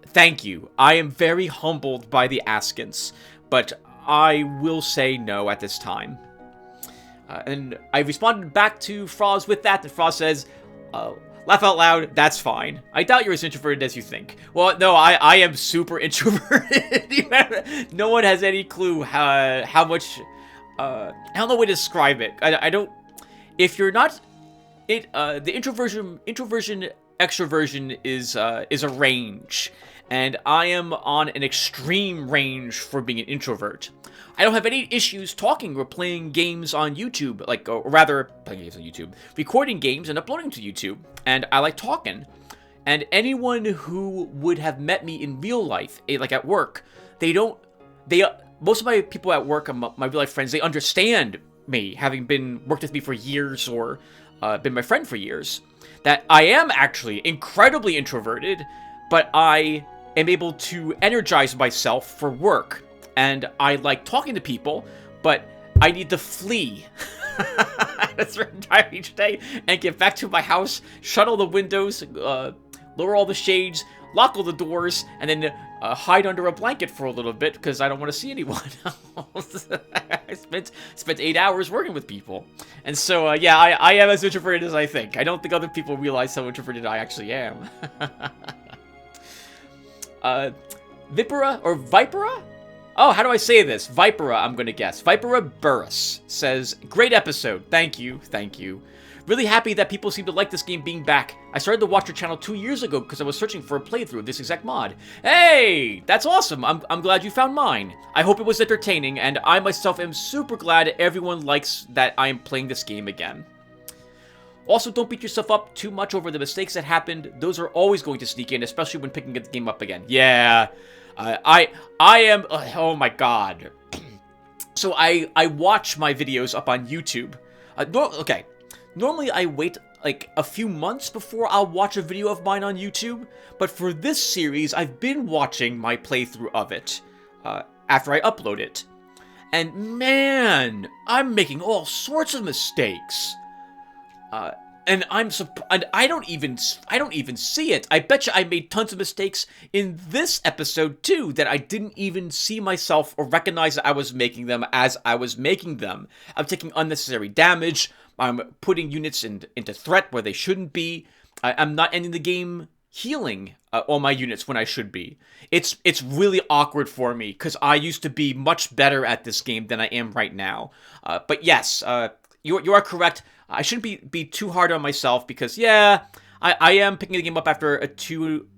thank you. I am very humbled by the askance, but I will say no at this time. And I responded back to Froz with that, and Froz says, laugh out loud, that's fine. I doubt you're as introverted as you think. Well, no, I am super introverted. No one has any clue how much, I don't know a way to describe it. I don't, if you're not, the introversion, extroversion is a range. And I am on an extreme range for being an introvert. I don't have any issues talking or playing games on YouTube, or rather, playing games on YouTube, recording games and uploading to YouTube, and I like talking. And anyone who would have met me in real life, like at work, most of my people at work, my real life friends, they understand me, having worked with me for years or been my friend for years, that I am actually incredibly introverted, but I am able to energize myself for work. And I like talking to people, but I need to flee at a certain time each day and get back to my house, shut all the windows, lower all the shades, lock all the doors, and then hide under a blanket for a little bit because I don't want to see anyone else. I spent 8 hours working with people. And so, yeah, I am as introverted as I think. I don't think other people realize how introverted I actually am. Vipera? Oh, how do I say this? Vipera, I'm going to guess. Vipera Burris says, great episode. Thank you. Really happy that people seem to like this game being back. I started the Watcher channel 2 years ago because I was searching for a playthrough of this exact mod. Hey, that's awesome. I'm glad you found mine. I hope it was entertaining, and I myself am super glad everyone likes that I am playing this game again. Also, don't beat yourself up too much over the mistakes that happened. Those are always going to sneak in, especially when picking the game up again. Yeah. I am, oh my god. So I watch my videos up on YouTube. Okay, normally I wait like a few months before I'll watch a video of mine on YouTube, but for this series, I've been watching my playthrough of it after I upload it. And man, I'm making all sorts of mistakes. And I don't even see it. I bet you I made tons of mistakes in this episode too that I didn't even see myself or recognize that I was making them as I was making them. I'm taking unnecessary damage. I'm putting units into threat where they shouldn't be. I'm not ending the game healing all my units when I should be. It's really awkward for me because I used to be much better at this game than I am right now. But yes, you are correct. I shouldn't be too hard on myself because, yeah, I am picking the game up after a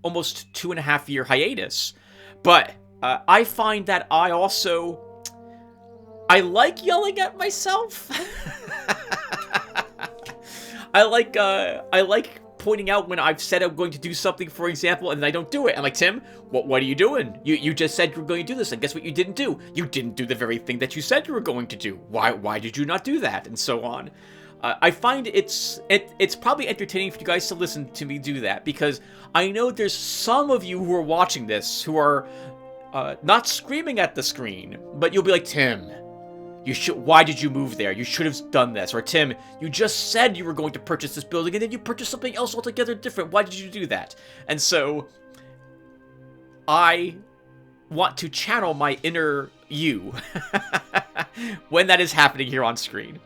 almost 2.5 year hiatus. But I find that I like yelling at myself. I like pointing out when I've said I'm going to do something, for example, and then I don't do it. I'm like, Tim, what are you doing? You just said you were going to do this, and guess what you didn't do? You didn't do the very thing that you said you were going to do. Why did you not do that? And so on. I find it's probably entertaining for you guys to listen to me do that, because I know there's some of you who are watching this who are not screaming at the screen, but you'll be like, Tim, Why did you move there? You should have done this. Or Tim, you just said you were going to purchase this building and then you purchased something else altogether different. Why did you do that? And so I want to channel my inner you when that is happening here on screen.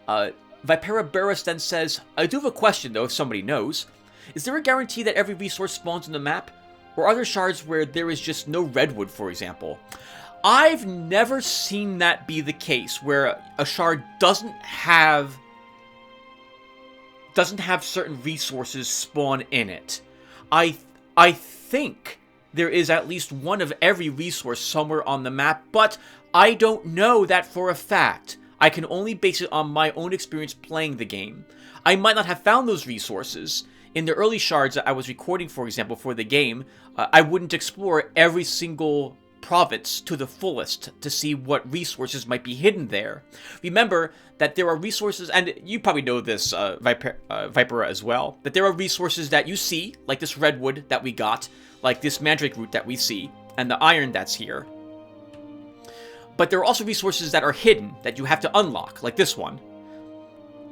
Vipera Barris then says, I do have a question though, if somebody knows. Is there a guarantee that every resource spawns on the map? Or are there shards where there is just no redwood, for example? I've never seen that be the case, where a shard doesn't have certain resources spawn in it. I think there is at least one of every resource somewhere on the map, but I don't know that for a fact. I can only base it on my own experience playing the game. I might not have found those resources. In the early shards that I was recording, for example, for the game, I wouldn't explore every single province to the fullest to see what resources might be hidden there. Remember that there are resources, and you probably know this, Vipera, as well, that there are resources that you see, like this redwood that we got, like this mandrake root that we see, and the iron that's here. But there are also resources that are hidden, that you have to unlock, like this one.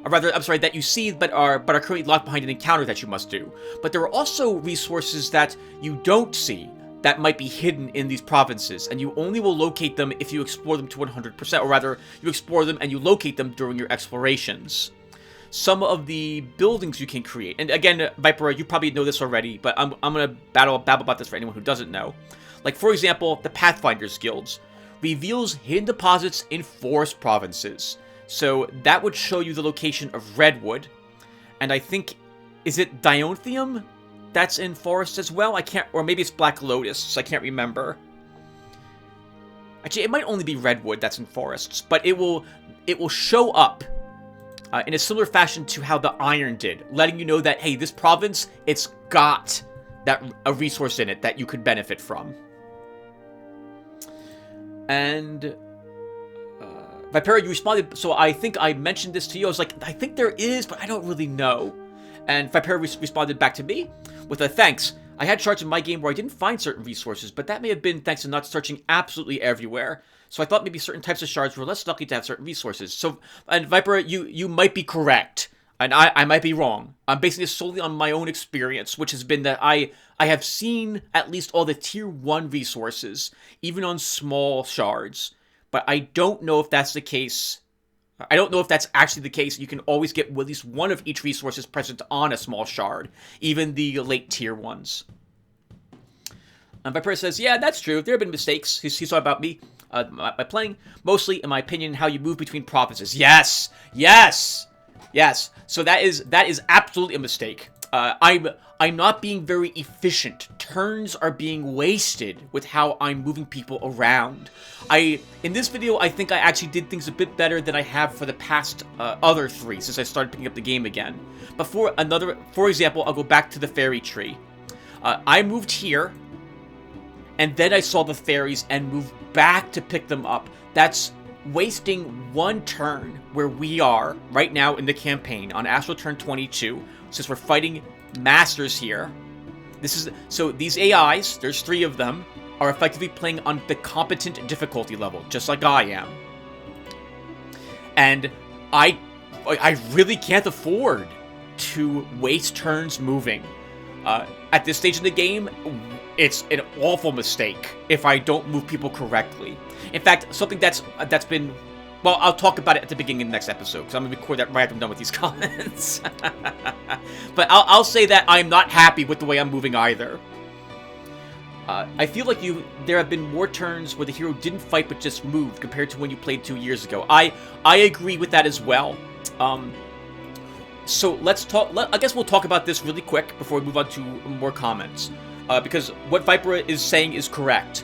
Or rather, I'm sorry, that you see but are currently locked behind an encounter that you must do. But there are also resources that you don't see that might be hidden in these provinces, and you only will locate them if you explore them to 100%, or rather, you explore them and you locate them during your explorations. Some of the buildings you can create, and again, Vipera, you probably know this already, but I'm gonna babble about this for anyone who doesn't know. Like, for example, the Pathfinders Guilds reveals hidden deposits in forest provinces. So that would show you the location of redwood, and I think, is it Dionthium that's in forest as well? I can't, or maybe it's Black Lotus, so I can't remember. Actually, it might only be redwood that's in forests, but it will show up in a similar fashion to how the iron did, letting you know that, hey, this province, it's got a resource in it that you could benefit from. And Vipera, you responded, so I think I mentioned this to you. I was like, I think there is, but I don't really know. And Vipera responded back to me with a thanks. I had shards in my game where I didn't find certain resources, but that may have been thanks to not searching absolutely everywhere. So I thought maybe certain types of shards were less lucky to have certain resources. So, and Vipera, you might be correct, and I might be wrong. I'm basing this solely on my own experience, which has been that I have seen at least all the tier 1 resources, even on small shards. But I don't know if that's the case. I don't know if that's actually the case. You can always get at least one of each resources present on a small shard, even the late tier ones. And Vipera says, yeah, that's true. There have been mistakes. He's talking about me by playing. Mostly, in my opinion, how you move between provinces. Yes! Yes! Yes. So that is absolutely a mistake. I'm not being very efficient. Turns are being wasted with how I'm moving people around. In this video, I think I actually did things a bit better than I have for the past other 3 since I started picking up the game again. But for example, I'll go back to the fairy tree. I moved here, and then I saw the fairies and moved back to pick them up. That's wasting 1 turn where we are right now in the campaign on Astral Turn 22, since we're fighting masters here. So these AIs, there's 3 of them, are effectively playing on the competent difficulty level, just like I am. And I really can't afford to waste turns moving. At this stage in the game, it's an awful mistake if I don't move people correctly. In fact, something that's been... Well, I'll talk about it at the beginning of the next episode, because I'm going to record that right after I'm done with these comments. But I'll say that I'm not happy with the way I'm moving either. I feel like there have been more turns where the hero didn't fight but just moved compared to when you played 2 years ago. I agree with that as well. So let's talk... I guess we'll talk about this really quick before we move on to more comments. Because what Vipera is saying is correct.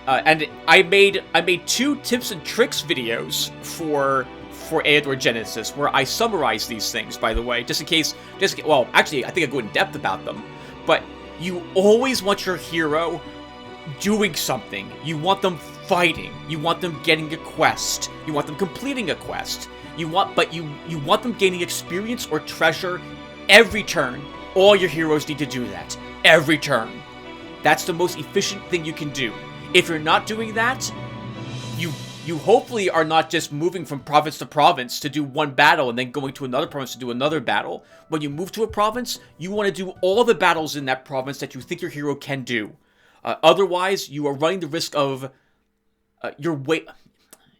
And I made 2 tips and tricks videos for Eador Genesis where I summarize these things, by the way, just in case, well, actually, I think I go in depth about them. But you always want your hero doing something. You want them fighting. You want them getting a quest. You want them completing a quest. You want them gaining experience or treasure every turn. All your heroes need to do that. Every turn. That's the most efficient thing you can do. If you're not doing that, you hopefully are not just moving from province to province to do one battle and then going to another province to do another battle. When you move to a province, you want to do all the battles in that province that you think your hero can do. Otherwise, you are running the risk of you're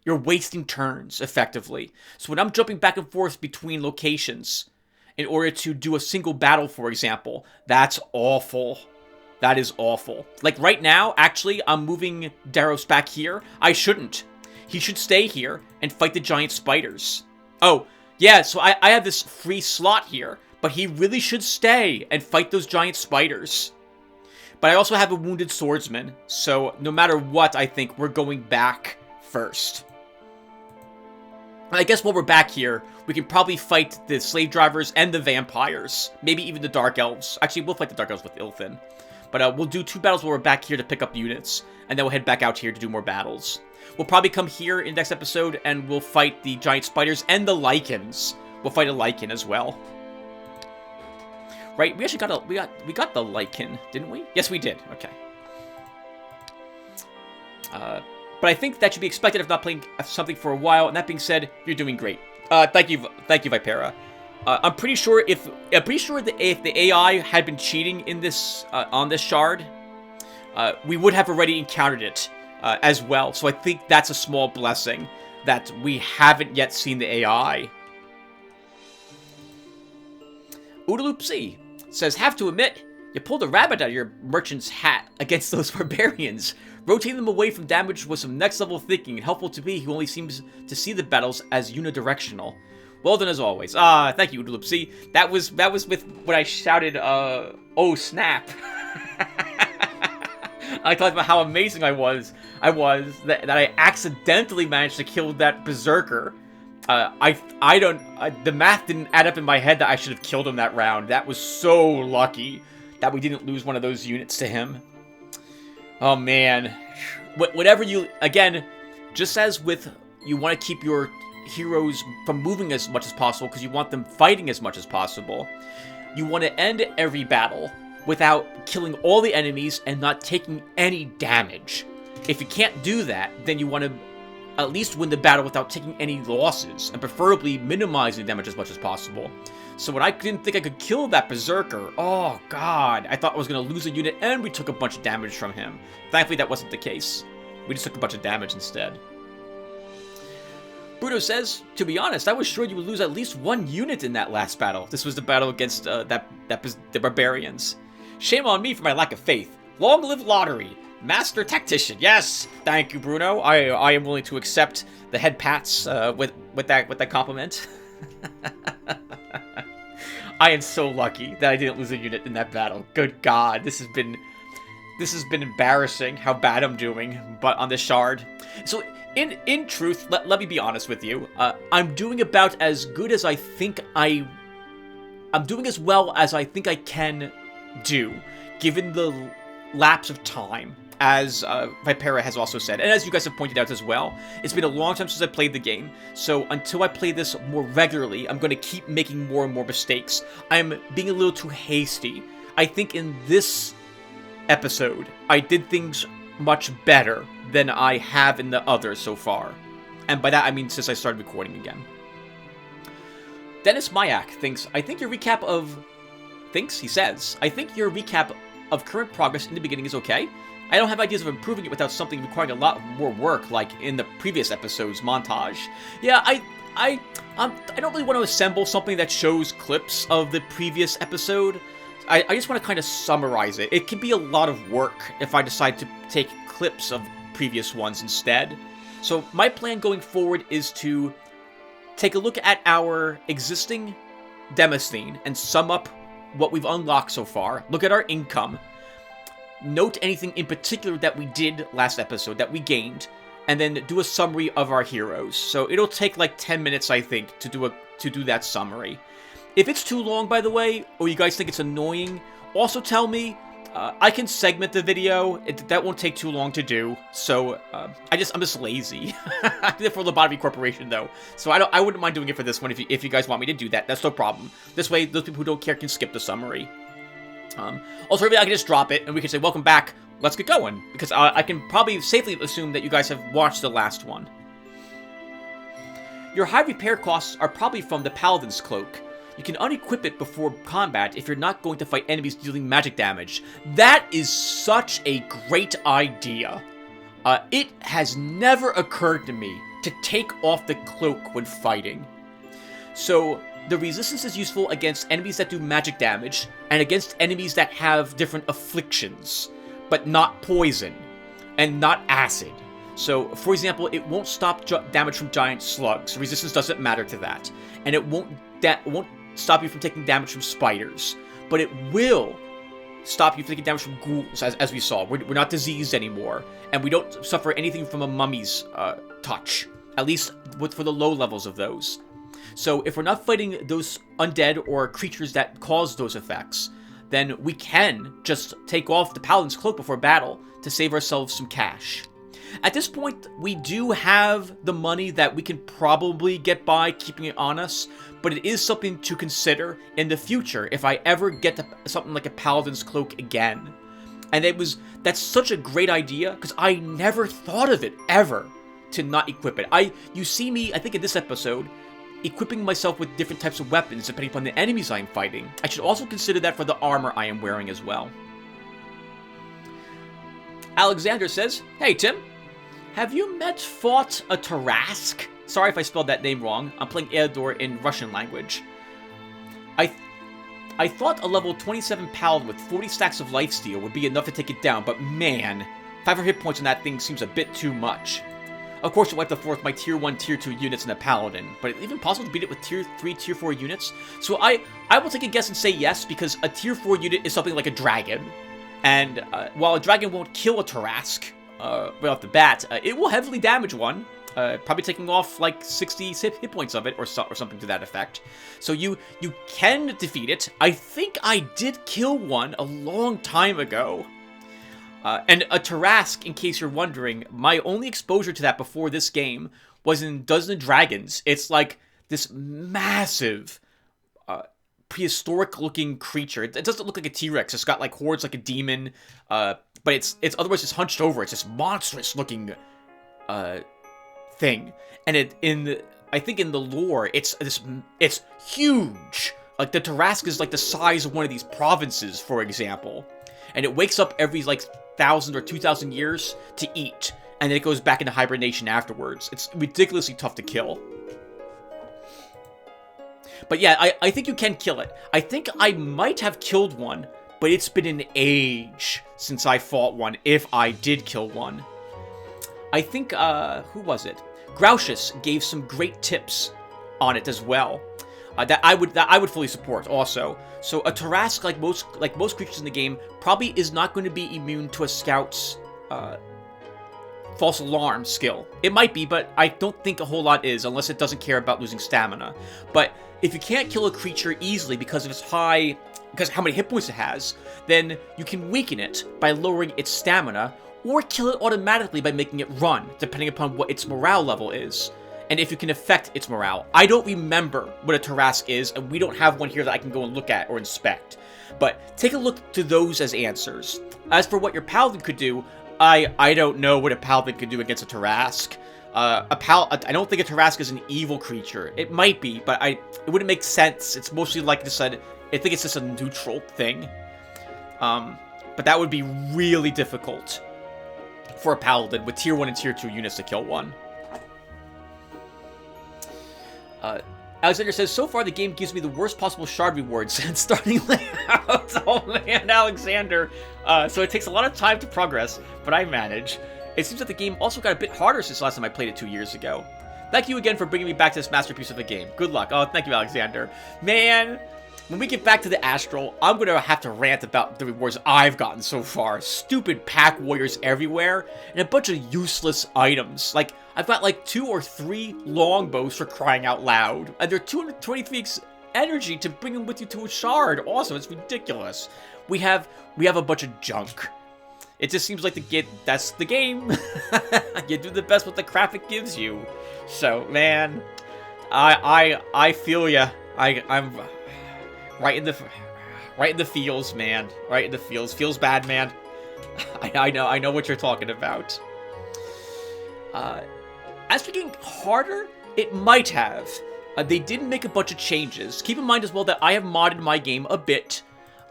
wasting turns, effectively. So when I'm jumping back and forth between locations in order to do a single battle, for example, that's awful. That is awful. Like right now, actually, I'm moving Daros back here. I shouldn't. He should stay here and fight the giant spiders. Oh, yeah, so I have this free slot here, but he really should stay and fight those giant spiders. But I also have a wounded swordsman, so no matter what, I think we're going back first. I guess while we're back here, we can probably fight the slave drivers and the vampires. Maybe even the dark elves. Actually, we'll fight the dark elves with Ilthin. But we'll do 2 battles while we're back here to pick up units, and then we'll head back out here to do more battles. We'll probably come here in next episode, and we'll fight the giant spiders and the lichens. We'll fight a lichen as well. Right? We actually got the lichen, didn't we? Yes, we did. Okay. But I think that should be expected if not playing something for a while. And that being said, you're doing great. Thank you, Vipera. I'm pretty sure if the AI had been cheating in this on this shard, we would have already encountered it as well. So I think that's a small blessing that we haven't yet seen the AI. Oodaloopsy says, have to admit, you pulled a rabbit out of your merchant's hat against those barbarians. Rotating them away from damage was some next level thinking, and helpful to me who only seems to see the battles as unidirectional. Well done as always. Thank you, Oodaloopsy. That was with when I shouted, oh snap. I talked about how amazing I was that I accidentally managed to kill that berserker. The math didn't add up in my head that I should have killed him that round. That was so lucky that we didn't lose one of those units to him. Oh man. Whatever you, again, just as with, you want to keep your heroes from moving as much as possible because you want them fighting as much as possible, you want to end every battle without killing all the enemies and not taking any damage. If you can't do that, then you want to at least win the battle without taking any losses, and preferably minimizing damage as much as possible. So when I didn't think I could kill that berserker, oh god, I thought I was going to lose a unit, and we took a bunch of damage from him. Thankfully that wasn't the case. We just took a bunch of damage instead. Bruno says, to be honest, I was sure you would lose at least 1 unit in that last battle. This was the battle against the barbarians. Shame on me for my lack of faith. Long live Lotaeri. Master Tactician, yes! Thank you, Bruno. I am willing to accept the head pats with that compliment. I am so lucky that I didn't lose a unit in that battle. Good God, this has been embarrassing how bad I'm doing, but on this shard. So in truth, let me be honest with you. I'm doing about as good as I think I'm doing as well as I think I can do, given the lapse of time. As Vipera has also said, and as you guys have pointed out as well, it's been a long time since I played the game, so until I play this more regularly, I'm going to keep making more and more mistakes. I'm being a little too hasty. I think in this episode, I did things much better than I have in the others so far. And by that, I mean since I started recording again. Dennis Mayak thinks, I think your recap of current progress in the beginning is okay. I don't have ideas of improving it without something requiring a lot more work, like in the previous episode's montage. Yeah, I don't really want to assemble something that shows clips of the previous episode. I just want to kind of summarize it. It can be a lot of work if I decide to take clips of previous ones instead. So my plan going forward is to take a look at our existing Demosthene and sum up what we've unlocked so far, look at our income, note anything in particular that we did last episode, that we gained, and then do a summary of our heroes. So it'll take like 10 minutes, I think, to do that summary. If it's too long, by the way, or you guys think it's annoying, also tell me. I can segment the video. That won't take too long to do. So I'm just lazy. I did it for Lotaeri Corporation though, so I wouldn't mind doing it for this one if you guys want me to do that. That's no problem. This way, those people who don't care can skip the summary. Also, maybe I can just drop it and we can say, welcome back, let's get going. Because I can probably safely assume that you guys have watched the last one. Your high repair costs are probably from the Paladin's Cloak. You can unequip it before combat if you're not going to fight enemies dealing magic damage. That is such a great idea. It has never occurred to me to take off the cloak when fighting. So, the resistance is useful against enemies that do magic damage, and against enemies that have different afflictions, but not poison, and not acid. So, for example, it won't stop damage from giant slugs. Resistance doesn't matter to that. And it won't stop you from taking damage from spiders. But it will stop you from taking damage from ghouls, as we saw. We're not diseased anymore. And we don't suffer anything from a mummy's touch. At least for the low levels of those. So if we're not fighting those undead or creatures that cause those effects, then we can just take off the Paladin's Cloak before battle to save ourselves some cash. At this point, we do have the money that we can probably get by keeping it on us, but it is something to consider in the future if I ever get something like a Paladin's Cloak again. And that's such a great idea, because I never thought of it, ever, to not equip it. You see me, I think in this episode, equipping myself with different types of weapons depending upon the enemies I'm fighting. I should also consider that for the armor I am wearing as well. Alexander says, "Hey Tim, have you fought a Tarask?" Sorry if I spelled that name wrong. I'm playing Eador in Russian language. I thought a level 27 paladin with 40 stacks of lifesteal would be enough to take it down, but man, 500 hit points on that thing seems a bit too much. Of course, it wiped the floor with my tier 1, tier 2 units in a paladin, but it's even possible to beat it with tier 3, tier 4 units? So I will take a guess and say yes, because a tier 4 unit is something like a dragon. And while a dragon won't kill a Tarask right off the bat, it will heavily damage one. Probably taking off like 60 hit points of it, or something to that effect. So you can defeat it. I think I did kill one a long time ago. And a Tarask, in case you're wondering, my only exposure to that before this game was in Dungeons & Dragons. It's like this massive, prehistoric-looking creature. It doesn't look like a T-Rex. It's got like horns like a demon, but it's otherwise it's hunched over. It's this monstrous-looking thing. And I think in the lore, it's huge. Like the Tarask is like the size of one of these provinces, for example. And it wakes up every like 1,000 or 2,000 years to eat, and then it goes back into hibernation afterwards. It's ridiculously tough to kill. But yeah, I think you can kill it. I think I might have killed one, but it's been an age since I fought one, if I did kill one. I think, who was it? Grautius gave some great tips on it as well. That I would fully support also. So a Tarask, like most creatures in the game, probably is not going to be immune to a scout's false alarm skill. It might be, but I don't think a whole lot is, unless it doesn't care about losing stamina. But if you can't kill a creature easily because of because how many hit points it has, then you can weaken it by lowering its stamina, or kill it automatically by making it run, depending upon what its morale level is. And if you can affect its morale. I don't remember what a Tarask is, and we don't have one here that I can go and look at or inspect. But take a look to those as answers. As for what your Paladin could do, I don't know what a Paladin could do against a Tarask. I don't think a Tarask is an evil creature. It might be, but it wouldn't make sense. It's mostly like I said, I think it's just a neutral thing. But that would be really difficult for a Paladin with tier 1 and tier 2 units to kill one. Alexander says, so far the game gives me the worst possible shard rewards since starting layout. Oh man, Alexander. So it takes a lot of time to progress, but I manage. It seems that the game also got a bit harder since last time I played it 2 years ago. Thank you again for bringing me back to this masterpiece of a game. Good luck. Oh, thank you, Alexander. Man, when we get back to the Astral, I'm going to have to rant about the rewards I've gotten so far. Stupid pack warriors everywhere, and a bunch of useless items. Like, I've got like 2 or 3 longbows for crying out loud, and they're 223 energy to bring them with you to a shard. Awesome, it's ridiculous. We have a bunch of junk. It just seems like that's the game. You do the best with the crap it gives you. So, man, I feel ya. I'm right in the feels, man. Right in the feels. Feels bad, man. I know what you're talking about. As for getting harder, It might have. They did make a bunch of changes. Keep in mind as well that I have modded my game a bit.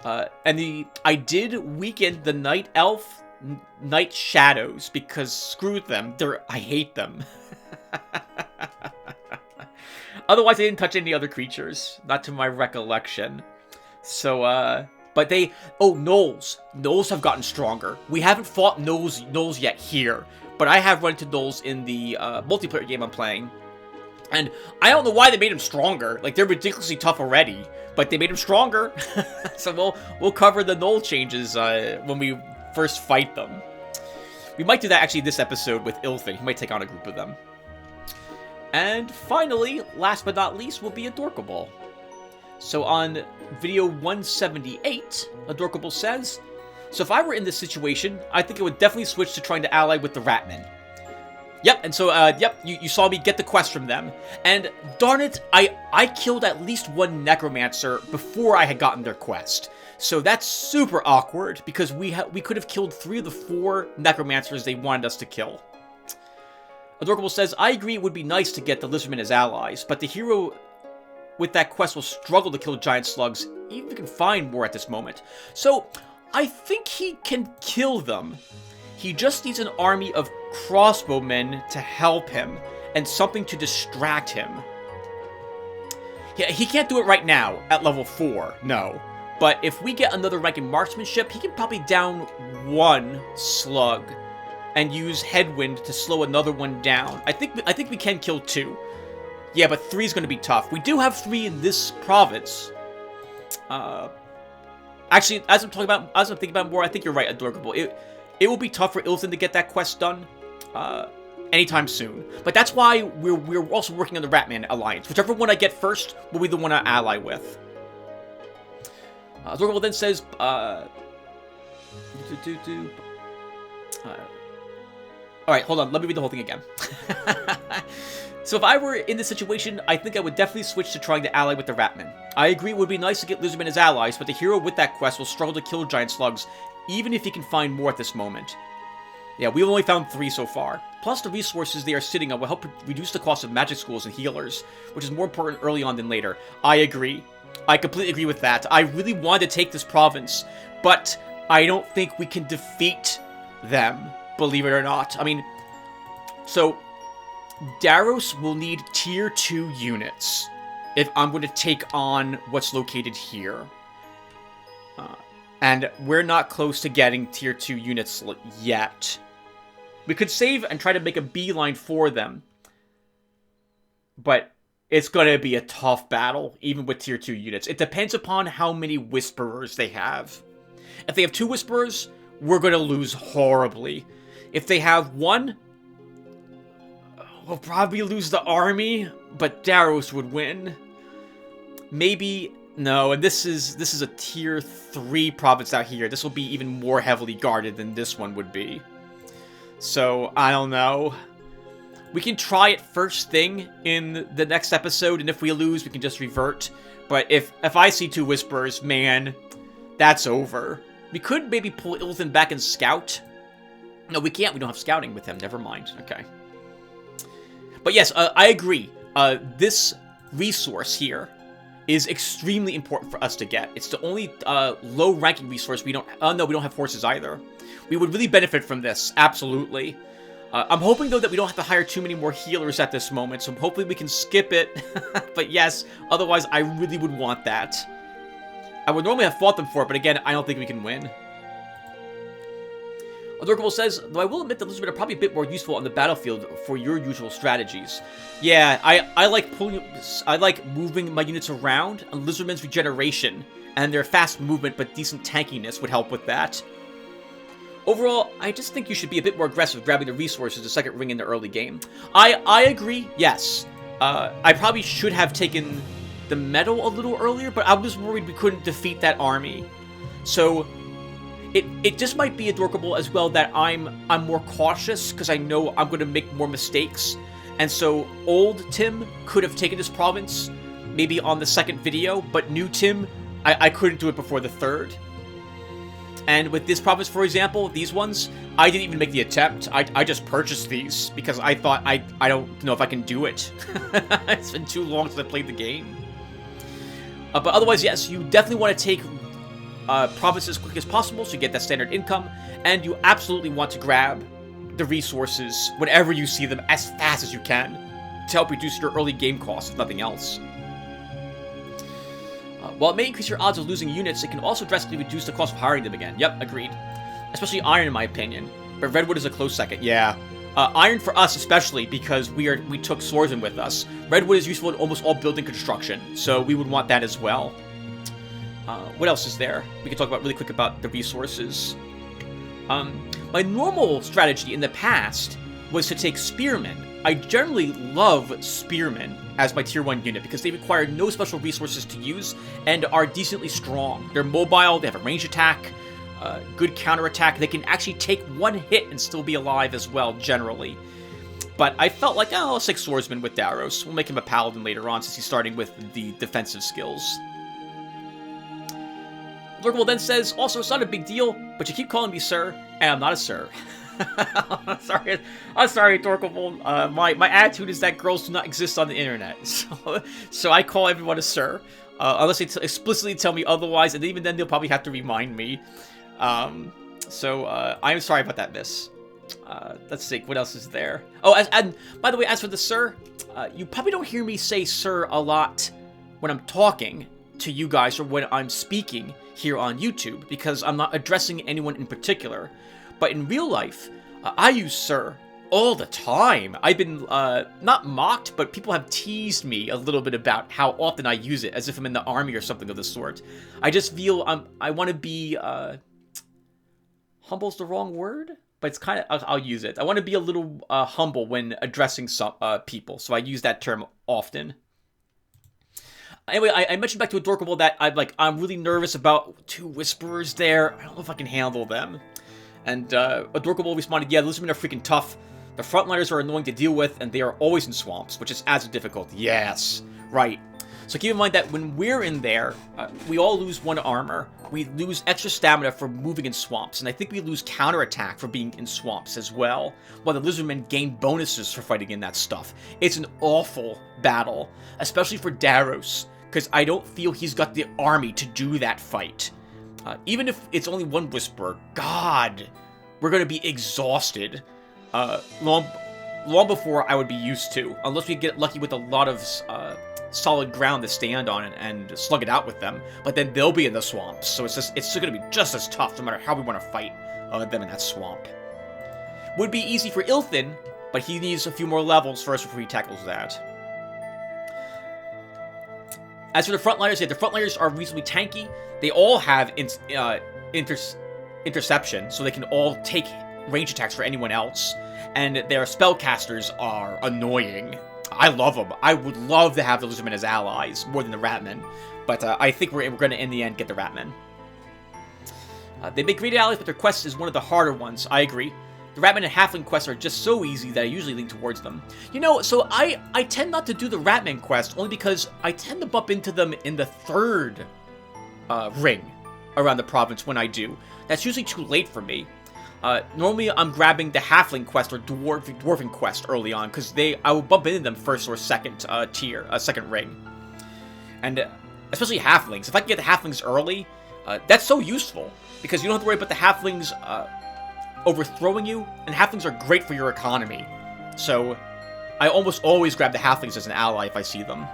I did weaken the Night Elf Night Shadows because screw them. I hate them. Otherwise, I didn't touch any other creatures. Not to my recollection. So, but they... Oh, gnolls. Gnolls have gotten stronger. We haven't fought gnolls yet here. But I have run into gnolls in the multiplayer game I'm playing. And I don't know why they made them stronger. Like, they're ridiculously tough already. But they made them stronger. So we'll cover the gnoll changes when we first fight them. We might do that actually this episode with Ilfin. He might take on a group of them. And finally, last but not least, will be Adorkable. So on video 178, Adorkable says, so if I were in this situation, I think I would definitely switch to trying to ally with the Ratmen. Yep, and so, you saw me get the quest from them. And darn it, I killed at least one Necromancer before I had gotten their quest. So that's super awkward, because we could have killed 3 of the 4 Necromancers they wanted us to kill. Adorkable says, I agree it would be nice to get the Lizardmen as allies, but the hero with that quest will struggle to kill giant slugs, even if he can find more at this moment. So, I think he can kill them. He just needs an army of crossbowmen to help him, and something to distract him. Yeah, he can't do it right now, at level 4, no. But if we get another rank in marksmanship, he can probably down 1 slug, and use Headwind to slow another one down. I think we can kill 2. Yeah, but 3 is going to be tough. We do have 3 in this province. Actually, as I'm thinking about more, I think you're right, Adorkable. It will be tough for Ilfin to get that quest done anytime soon. But that's why we're also working on the Ratman Alliance. Whichever one I get first will be the one I ally with. Adorkable then says, Alright, hold on. Let me read the whole thing again. So if I were in this situation, I think I would definitely switch to trying to ally with the Ratmen. I agree it would be nice to get Lizardmen as allies, but the hero with that quest will struggle to kill giant slugs, even if he can find more at this moment. Yeah, we've only found 3 so far. Plus, the resources they are sitting on will help reduce the cost of magic schools and healers, which is more important early on than later. I agree. I completely agree with that. I really wanted to take this province, but I don't think we can defeat them, believe it or not. I mean, so Daros will need tier 2 units if I'm going to take on what's located here. And we're not close to getting tier 2 units yet. We could save and try to make a beeline for them. But it's going to be a tough battle, even with tier 2 units. It depends upon how many Whisperers they have. If they have 2 Whisperers, we're going to lose horribly. If they have 1, we'll probably lose the army, but Daros would win. Maybe... No, and this is a tier 3 province out here. This will be even more heavily guarded than this one would be. So, I don't know. We can try it first thing in the next episode, and if we lose, we can just revert. But if I see 2 Whisperers, man, that's over. We could maybe pull Ilfin back and scout. No, we can't. We don't have scouting with him. Never mind. Okay. But yes, I agree. This resource here is extremely important for us to get. It's the only low-ranking resource we don't... no, we don't have horses either. We would really benefit from this, absolutely. I'm hoping, though, that we don't have to hire too many more healers at this moment, so hopefully we can skip it. But yes, otherwise I really would want that. I would normally have fought them for it, but again, I don't think we can win. Adorkable says, though I will admit that Lizardmen are probably a bit more useful on the battlefield for your usual strategies. Yeah, I like moving my units around, and Lizardmen's regeneration, and their fast movement but decent tankiness would help with that. Overall, I just think you should be a bit more aggressive grabbing the resources the second ring in the early game. I agree, yes. I probably should have taken the medal a little earlier, but I was worried we couldn't defeat that army. So... It just might be Adorkable as well that I'm more cautious because I know I'm going to make more mistakes. And so old Tim could have taken this province maybe on the second video, but new Tim, I couldn't do it before the third. And with this province, for example, these ones, I didn't even make the attempt. I just purchased these because I thought I don't know if I can do it. It's been too long since I played the game. But otherwise, yes, you definitely want to take provinces as quick as possible so you get that standard income, and you absolutely want to grab the resources whenever you see them as fast as you can to help reduce your early game costs, if nothing else. While it may increase your odds of losing units, it can also drastically reduce the cost of hiring them again. Yep, agreed. Especially iron, in my opinion. But redwood is a close second. Yeah. Iron for us, especially, because we took swordsmen with us. Redwood is useful in almost all building construction, so we would want that as well. What else is there? We can talk about really quick about the resources. My normal strategy in the past was to take spearmen. I generally love spearmen as my tier 1 unit because they require no special resources to use and are decently strong. They're mobile, they have a range attack, good counterattack. They can actually take one hit and still be alive as well, generally. But I felt like, oh, let's take swordsman with Daros. We'll make him a paladin later on since he's starting with the defensive skills. Lurkable then says, also, it's not a big deal, but you keep calling me sir, and I'm not a sir. I'm sorry, Dorkable. My attitude is that girls do not exist on the internet, so I call everyone a sir, unless they explicitly tell me otherwise, and even then they'll probably have to remind me. I'm sorry about that, miss. Let's see, what else is there? Oh, and by the way, as for the sir, you probably don't hear me say sir a lot when I'm talking to you guys or when I'm speaking here on YouTube, because I'm not addressing anyone in particular. But in real life, I use sir all the time. I've been, not mocked, but people have teased me a little bit about how often I use it, as if I'm in the army or something of the sort. I just feel I want to be, humble's the wrong word? But it's kind of, I'll use it. I want to be a little humble when addressing some people, so I use that term often. Anyway, I mentioned back to Adorkable that I'm really nervous about 2 Whisperers there. I don't know if I can handle them. And Adorkable responded, yeah, the Lizardmen are freaking tough. The frontliners are annoying to deal with, and they are always in swamps, which just adds to difficulty. Yes, right. So keep in mind that when we're in there, we all lose 1 armor. We lose extra stamina for moving in swamps, and I think we lose counterattack for being in swamps as well, while the Lizardmen gain bonuses for fighting in that stuff. It's an awful battle, especially for Daros, because I don't feel he's got the army to do that fight. Even if it's only 1 Whisperer, God, we're going to be exhausted long before I would be used to, unless we get lucky with a lot of solid ground to stand on and slug it out with them. But then they'll be in the swamps, so it's still going to be just as tough no matter how we want to fight them in that swamp. Would be easy for Ilthin, but he needs a few more levels first before he tackles that. As for the frontliners, yeah, the frontliners are reasonably tanky. They all have interception, so they can all take range attacks for anyone else. And their spellcasters are annoying. I love them. I would love to have the Lizardmen as allies, more than the Ratmen. But I think we're going to, in the end, get the Ratmen. They make great allies, but their quest is one of the harder ones. I agree. The Ratmen and Halfling quests are just so easy that I usually lean towards them. You know, so I tend not to do the Ratman quest, only because I tend to bump into them in the 3rd ring around the province when I do. That's usually too late for me. Normally I'm grabbing the Halfling quest or Dwarven quest early on, because I will bump into them first or second second ring. And especially Halflings. If I can get the Halflings early, that's so useful, because you don't have to worry about the Halflings overthrowing you, and Halflings are great for your economy. So I almost always grab the Halflings as an ally if I see them.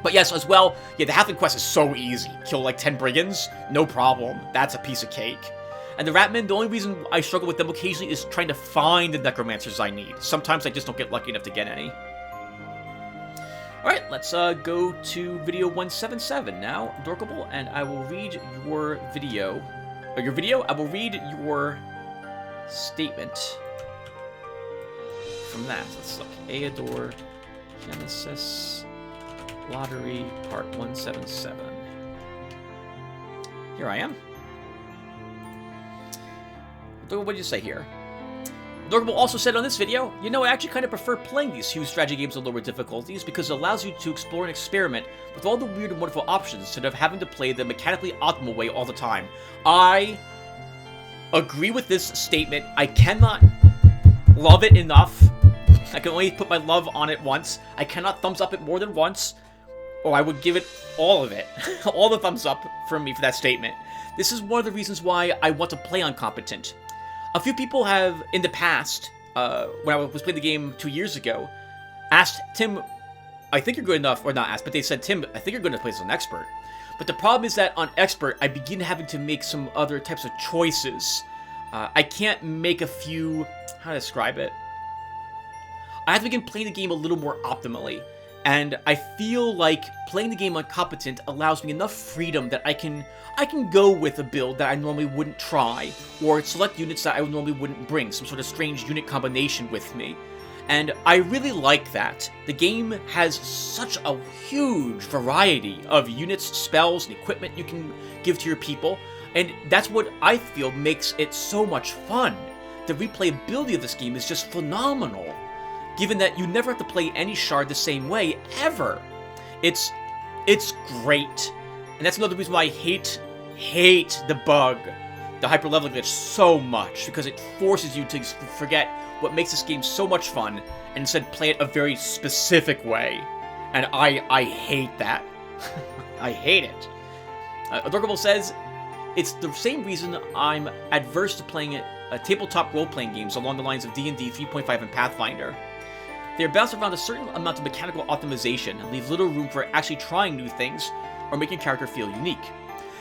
But yes, as well, yeah, the Halfling quest is so easy. Kill like 10 brigands, no problem. That's a piece of cake. And the Ratmen, the only reason I struggle with them occasionally is trying to find the Necromancers I need. Sometimes I just don't get lucky enough to get any. Alright, let's go to video 177 now, Dorkable, and I will read your video. Or your video? I will read your statement from that. Let's look. Eador Genesis Lotaeri Part 177. Here I am. What did you say here? Dorkable also said on this video, you know, I actually kind of prefer playing these huge strategy games on lower difficulties because it allows you to explore and experiment with all the weird and wonderful options instead of having to play the mechanically optimal way all the time. I agree with this statement. I cannot love it enough. I can only put my love on it once. I cannot thumbs up it more than once, or I would give it all of it. All the thumbs up from me for that statement. This is one of the reasons why I want to play on Competent. A few people have, in the past, when I was playing the game 2 years ago, asked Tim, I think you're good enough, or not asked, but they said, Tim, I think you're good enough to play as an expert. But the problem is that on expert, I begin having to make some other types of choices. I can't make a few, how to describe it? I have to begin playing the game a little more optimally. And I feel like playing the game on Competent allows me enough freedom that I can go with a build that I normally wouldn't try, or select units that I normally wouldn't bring, some sort of strange unit combination with me. And I really like that. The game has such a huge variety of units, spells, and equipment you can give to your people, and that's what I feel makes it so much fun. The replayability of this game is just phenomenal, given that you never have to play any shard the same way, ever. It's great. And that's another reason why I hate the bug, the hyper-leveling glitch, so much, because it forces you to forget what makes this game so much fun, and instead play it a very specific way. And I hate that. I hate it. Adorable says, it's the same reason I'm adverse to playing tabletop role-playing games along the lines of D&D 3.5 and Pathfinder. They are bounced around a certain amount of mechanical optimization and leave little room for actually trying new things or making your character feel unique.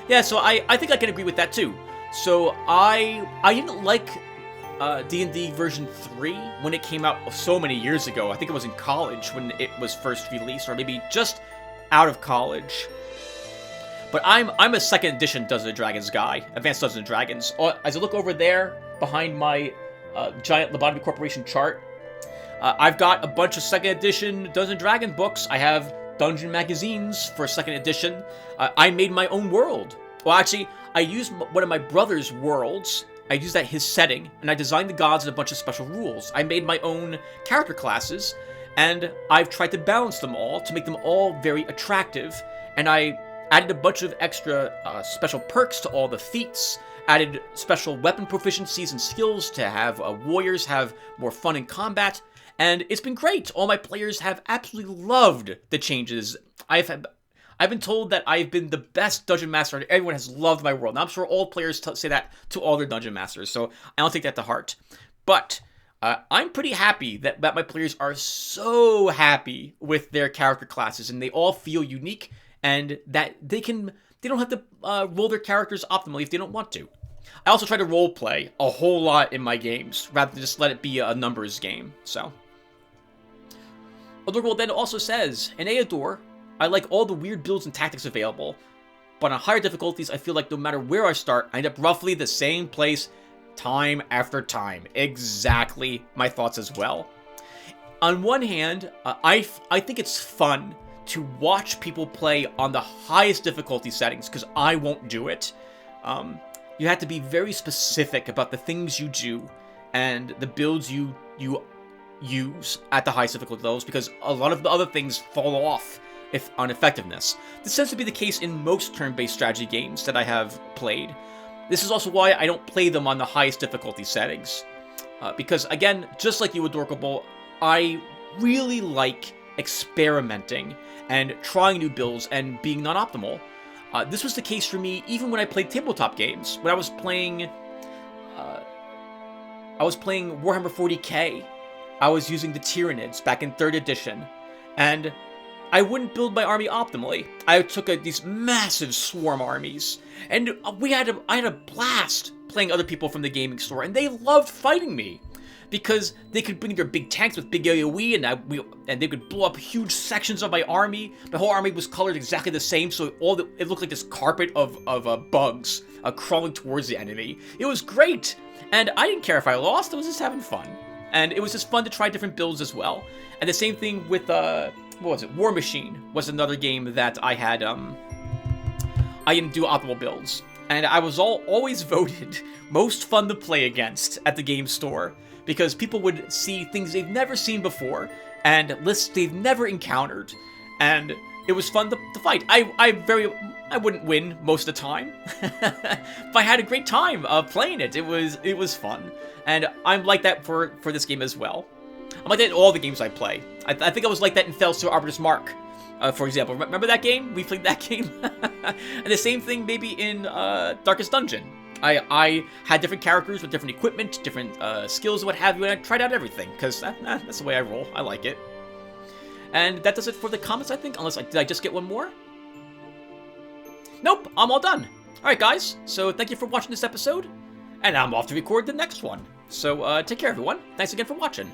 Yeah, so I think I can agree with that too. So I didn't like D&D version 3 when it came out so many years ago. I think it was in college when it was first released, or maybe just out of college. But I'm a 2nd edition Dungeons & Dragons guy, Advanced Dungeons & Dragons. As I look over there behind my giant Lobotomy Corporation chart, I've got a bunch of 2nd edition Dungeons & Dragons books. I have dungeon magazines for 2nd edition. I made my own world. Well, actually, I used one of my brother's worlds. I used his setting, and I designed the gods and a bunch of special rules. I made my own character classes, and I've tried to balance them all to make them all very attractive. And I added a bunch of extra special perks to all the feats, added special weapon proficiencies and skills to have warriors have more fun in combat, and it's been great. All my players have absolutely loved the changes. I've been told that I've been the best dungeon master, and everyone has loved my world. Now, I'm sure all players say that to all their dungeon masters, so I don't take that to heart. But I'm pretty happy that my players are so happy with their character classes, and they all feel unique, and that they don't have to roll their characters optimally if they don't want to. I also try to role play a whole lot in my games, rather than just let it be a numbers game, so. Otherworld then also says, in Eador, I like all the weird builds and tactics available, but on higher difficulties, I feel like no matter where I start, I end up roughly the same place time after time. Exactly my thoughts as well. On one hand, I think it's fun to watch people play on the highest difficulty settings, because I won't do it. You have to be very specific about the things you do and the builds you use at the highest difficulty levels, because a lot of the other things fall off on effectiveness. This tends to be the case in most turn-based strategy games that I have played. This is also why I don't play them on the highest difficulty settings. Because, again, just like you, Adorkable, I really like experimenting and trying new builds and being non-optimal. This was the case for me even when I played tabletop games. When I was playing Warhammer 40k, I was using the Tyranids back in 3rd edition, and I wouldn't build my army optimally. I took these massive swarm armies, and I had a blast playing other people from the gaming store, and they loved fighting me, because they could bring their big tanks with big AoE, and they could blow up huge sections of my army. My whole army was colored exactly the same, so it looked like this carpet of bugs crawling towards the enemy. It was great, and I didn't care if I lost. I was just having fun, and it was just fun to try different builds as well. And the same thing with what was it? War Machine was another game that I had. I didn't do optimal builds, and I was always voted most fun to play against at the game store, because people would see things they've never seen before and lists they've never encountered, and it was fun to fight. I wouldn't win most of the time, but I had a great time playing it. It was fun, and I'm like that for this game as well. I'm like that in all the games I play. I think I was like that in Fellstar Arbiter's Mark, for example. Remember that game? We played that game, and the same thing maybe in Darkest Dungeon. I had different characters with different equipment, different skills, what have you, and I tried out everything, because that's the way I roll. I like it. And that does it for the comments, I think, unless, did I just get one more? Nope, I'm all done. Alright, guys, so thank you for watching this episode, and I'm off to record the next one. So, take care, everyone. Thanks again for watching.